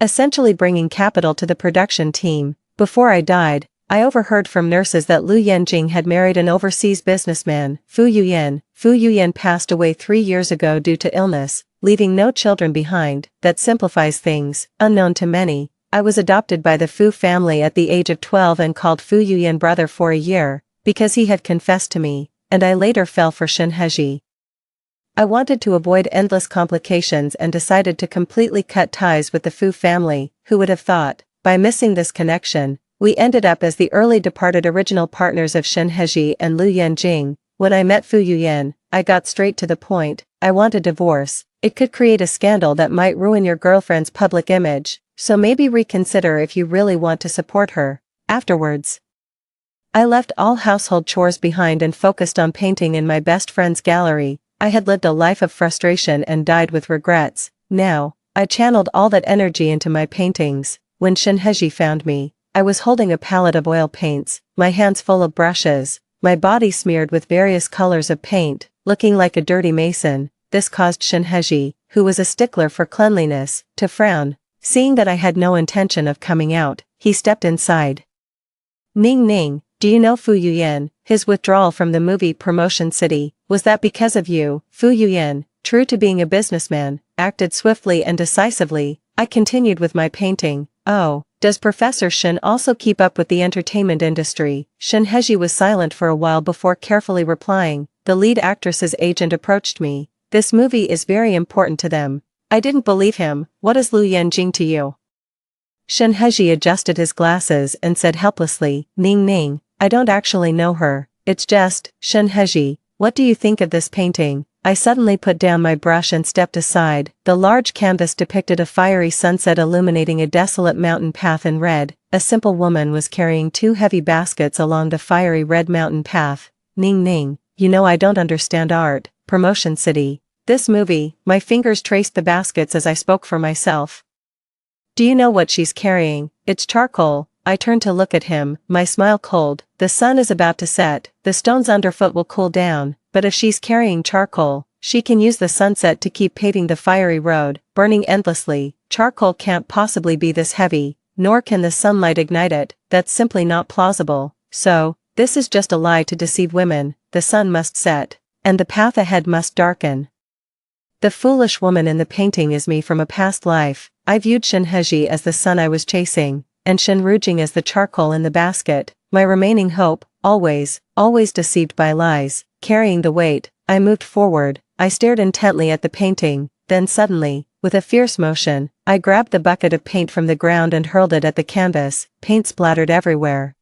essentially bringing capital to the production team. Before I died, I overheard from nurses that Lu Yenjing had married an overseas businessman, Fu Yuyan. Fu Yuyan passed away 3 years ago due to illness, leaving no children behind. That simplifies things. Unknown to many, I was adopted by the Fu family at the age of 12 and called Fu Yuyan brother for a year, because he had confessed to me, and I later fell for Shen Heji. I wanted to avoid endless complications and decided to completely cut ties with the Fu family. Who would have thought? By missing this connection, we ended up as the early departed original partners of Shen Heji and Lu Yenjing. When I met Fu Yuyan, I got straight to the point. I want a divorce. It could create a scandal that might ruin your girlfriend's public image, so maybe reconsider if you really want to support her. Afterwards, I left all household chores behind and focused on painting in my best friend's gallery. I had lived a life of frustration and died with regrets. Now, I channeled all that energy into my paintings. When Shen Heji found me, I was holding a palette of oil paints, my hands full of brushes, my body smeared with various colors of paint, looking like a dirty mason. This caused Shen Heji, who was a stickler for cleanliness, to frown. Seeing that I had no intention of coming out, he stepped inside. Ning Ning, do you know Fu Yuyan? His withdrawal from the movie Promotion City, was that because of you? Fu Yuyan, true to being a businessman, acted swiftly and decisively. I continued with my painting. Oh, does Professor Shen also keep up with the entertainment industry? Shen Heji was silent for a while before carefully replying. The lead actress's agent approached me. This movie is very important to them. I didn't believe him. What is Lu Yenjing to you? Shen Heji adjusted his glasses and said helplessly, Ning Ning, I don't actually know her. It's just, Shen Heji, what do you think of this painting? I suddenly put down my brush and stepped aside. The large canvas depicted a fiery sunset illuminating a desolate mountain path in red. A simple woman was carrying 2 heavy baskets along the fiery red mountain path. Ning Ning, you know I don't understand art. Promotion City. This movie, my fingers traced the baskets as I spoke for myself. Do you know what she's carrying? It's charcoal. I turned to look at him, my smile cold. The sun is about to set, the stones underfoot will cool down, but if she's carrying charcoal, she can use the sunset to keep paving the fiery road, burning endlessly. Charcoal can't possibly be this heavy, nor can the sunlight ignite it. That's simply not plausible. So, this is just a lie to deceive women. The sun must set, and the path ahead must darken. The foolish woman in the painting is me from a past life. I viewed Shen Heji as the sun I was chasing, and Shen Rujing as the charcoal in the basket, my remaining hope. Always deceived by lies, carrying the weight. I moved forward, I stared intently at the painting, then suddenly, with a fierce motion, I grabbed the bucket of paint from the ground and hurled it at the canvas. Paint splattered everywhere.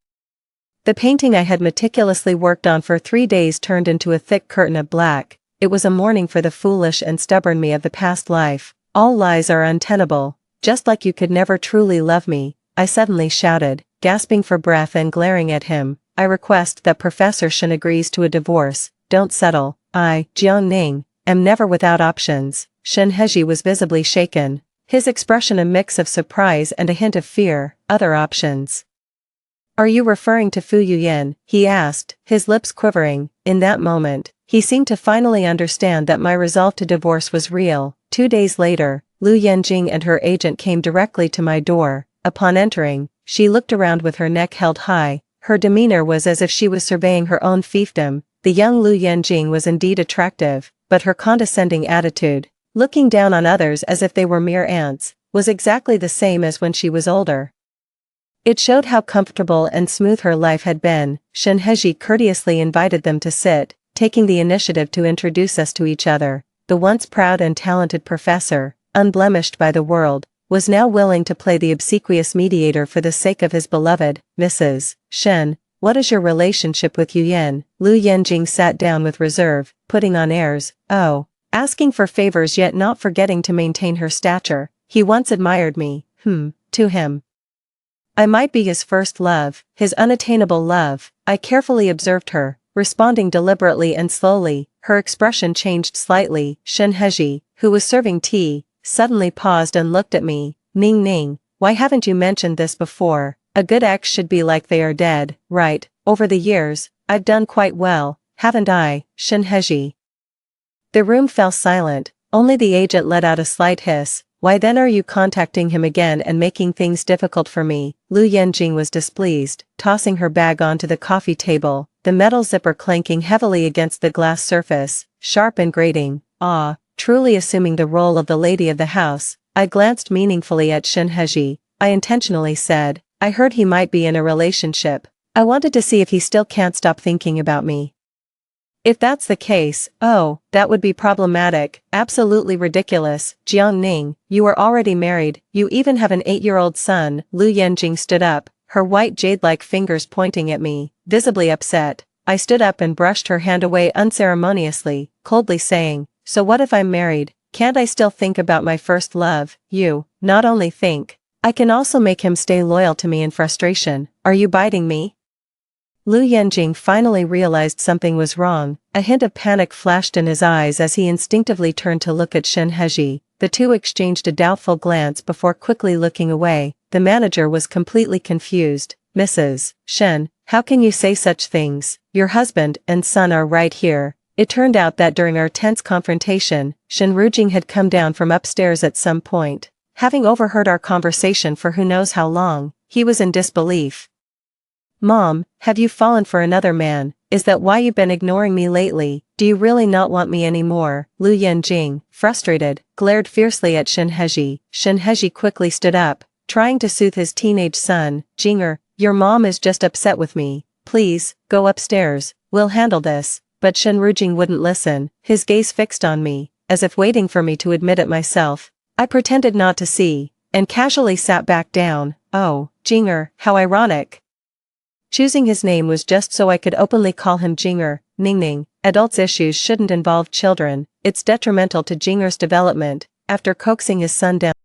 The painting I had meticulously worked on for 3 days turned into a thick curtain of black. It was a mourning for the foolish and stubborn me of the past life. All lies are untenable, just like you could never truly love me, I suddenly shouted, gasping for breath and glaring at him. I request that Professor Shen agrees to a divorce. Don't settle. I, Jiang Ning, am never without options. Shen Heji was visibly shaken, his expression a mix of surprise and a hint of fear. Other options? Are you referring to Fu Yuyan? He asked, his lips quivering. In that moment, he seemed to finally understand that my resolve to divorce was real. 2 days later, Lu Yenjing and her agent came directly to my door. Upon entering, she looked around with her neck held high. Her demeanor was as if she was surveying her own fiefdom. The young Lu Yenjing was indeed attractive, but her condescending attitude, looking down on others as if they were mere ants, was exactly the same as when she was older. It showed how comfortable and smooth her life had been. Shen Heji courteously invited them to sit, taking the initiative to introduce us to each other. The once proud and talented professor, unblemished by the world, was now willing to play the obsequious mediator for the sake of his beloved. Mrs. Shen, what is your relationship with Yuyan? Lu Yenjing sat down with reserve, putting on airs. Oh, asking for favors yet not forgetting to maintain her stature. He once admired me. To him, I might be his first love, his unattainable love. I carefully observed her, responding deliberately and slowly. Her expression changed slightly. Shen Heji, who was serving tea, suddenly paused and looked at me. Ning Ning, why haven't you mentioned this before? A good ex should be like they are dead, right? Over the years, I've done quite well. haven't I, Shin Heji? The room fell silent, only the agent let out a slight hiss. Why then are you contacting him again and making things difficult for me? Lu Yenjing was displeased, tossing her bag onto the coffee table, the metal zipper clanking heavily against the glass surface, sharp and grating. Ah, truly assuming the role of the lady of the house. I glanced meaningfully at Shin Heji. I intentionally said, I heard he might be in a relationship. I wanted to see if he still can't stop thinking about me. If that's the case, oh, that would be problematic, absolutely ridiculous. Jiang Ning, you are already married, you even have an 8-year-old son. Lu Yenjing stood up, her white jade-like fingers pointing at me, visibly upset. I stood up and brushed her hand away unceremoniously, coldly saying, so what if I'm married? Can't I still think about my first love? You, not only think, I can also make him stay loyal to me in frustration. Are you biting me? Lu Yenjing finally realized something was wrong. A hint of panic flashed in his eyes as he instinctively turned to look at Shin Heji. The two exchanged a doubtful glance before quickly looking away. The manager was completely confused. Mrs. Shen, how can you say such things? Your husband and son are right here. It turned out that during our tense confrontation, Shen Rujing had come down from upstairs at some point. Having overheard our conversation for who knows how long, he was in disbelief. Mom, have you fallen for another man? Is that why you've been ignoring me lately? Do you really not want me anymore? Lu Yenjing, frustrated, glared fiercely at Shin Heji. Shin Heji quickly stood up, trying to soothe his teenage son. Jinger, your mom is just upset with me. Please, go upstairs, we'll handle this. But Shin Rujing wouldn't listen, his gaze fixed on me, as if waiting for me to admit it myself. I pretended not to see, and casually sat back down. Oh, Jinger, how ironic. Choosing his name was just so I could openly call him Jinger. Ningning, adults' issues shouldn't involve children, it's detrimental to Jinger's development. After coaxing his son down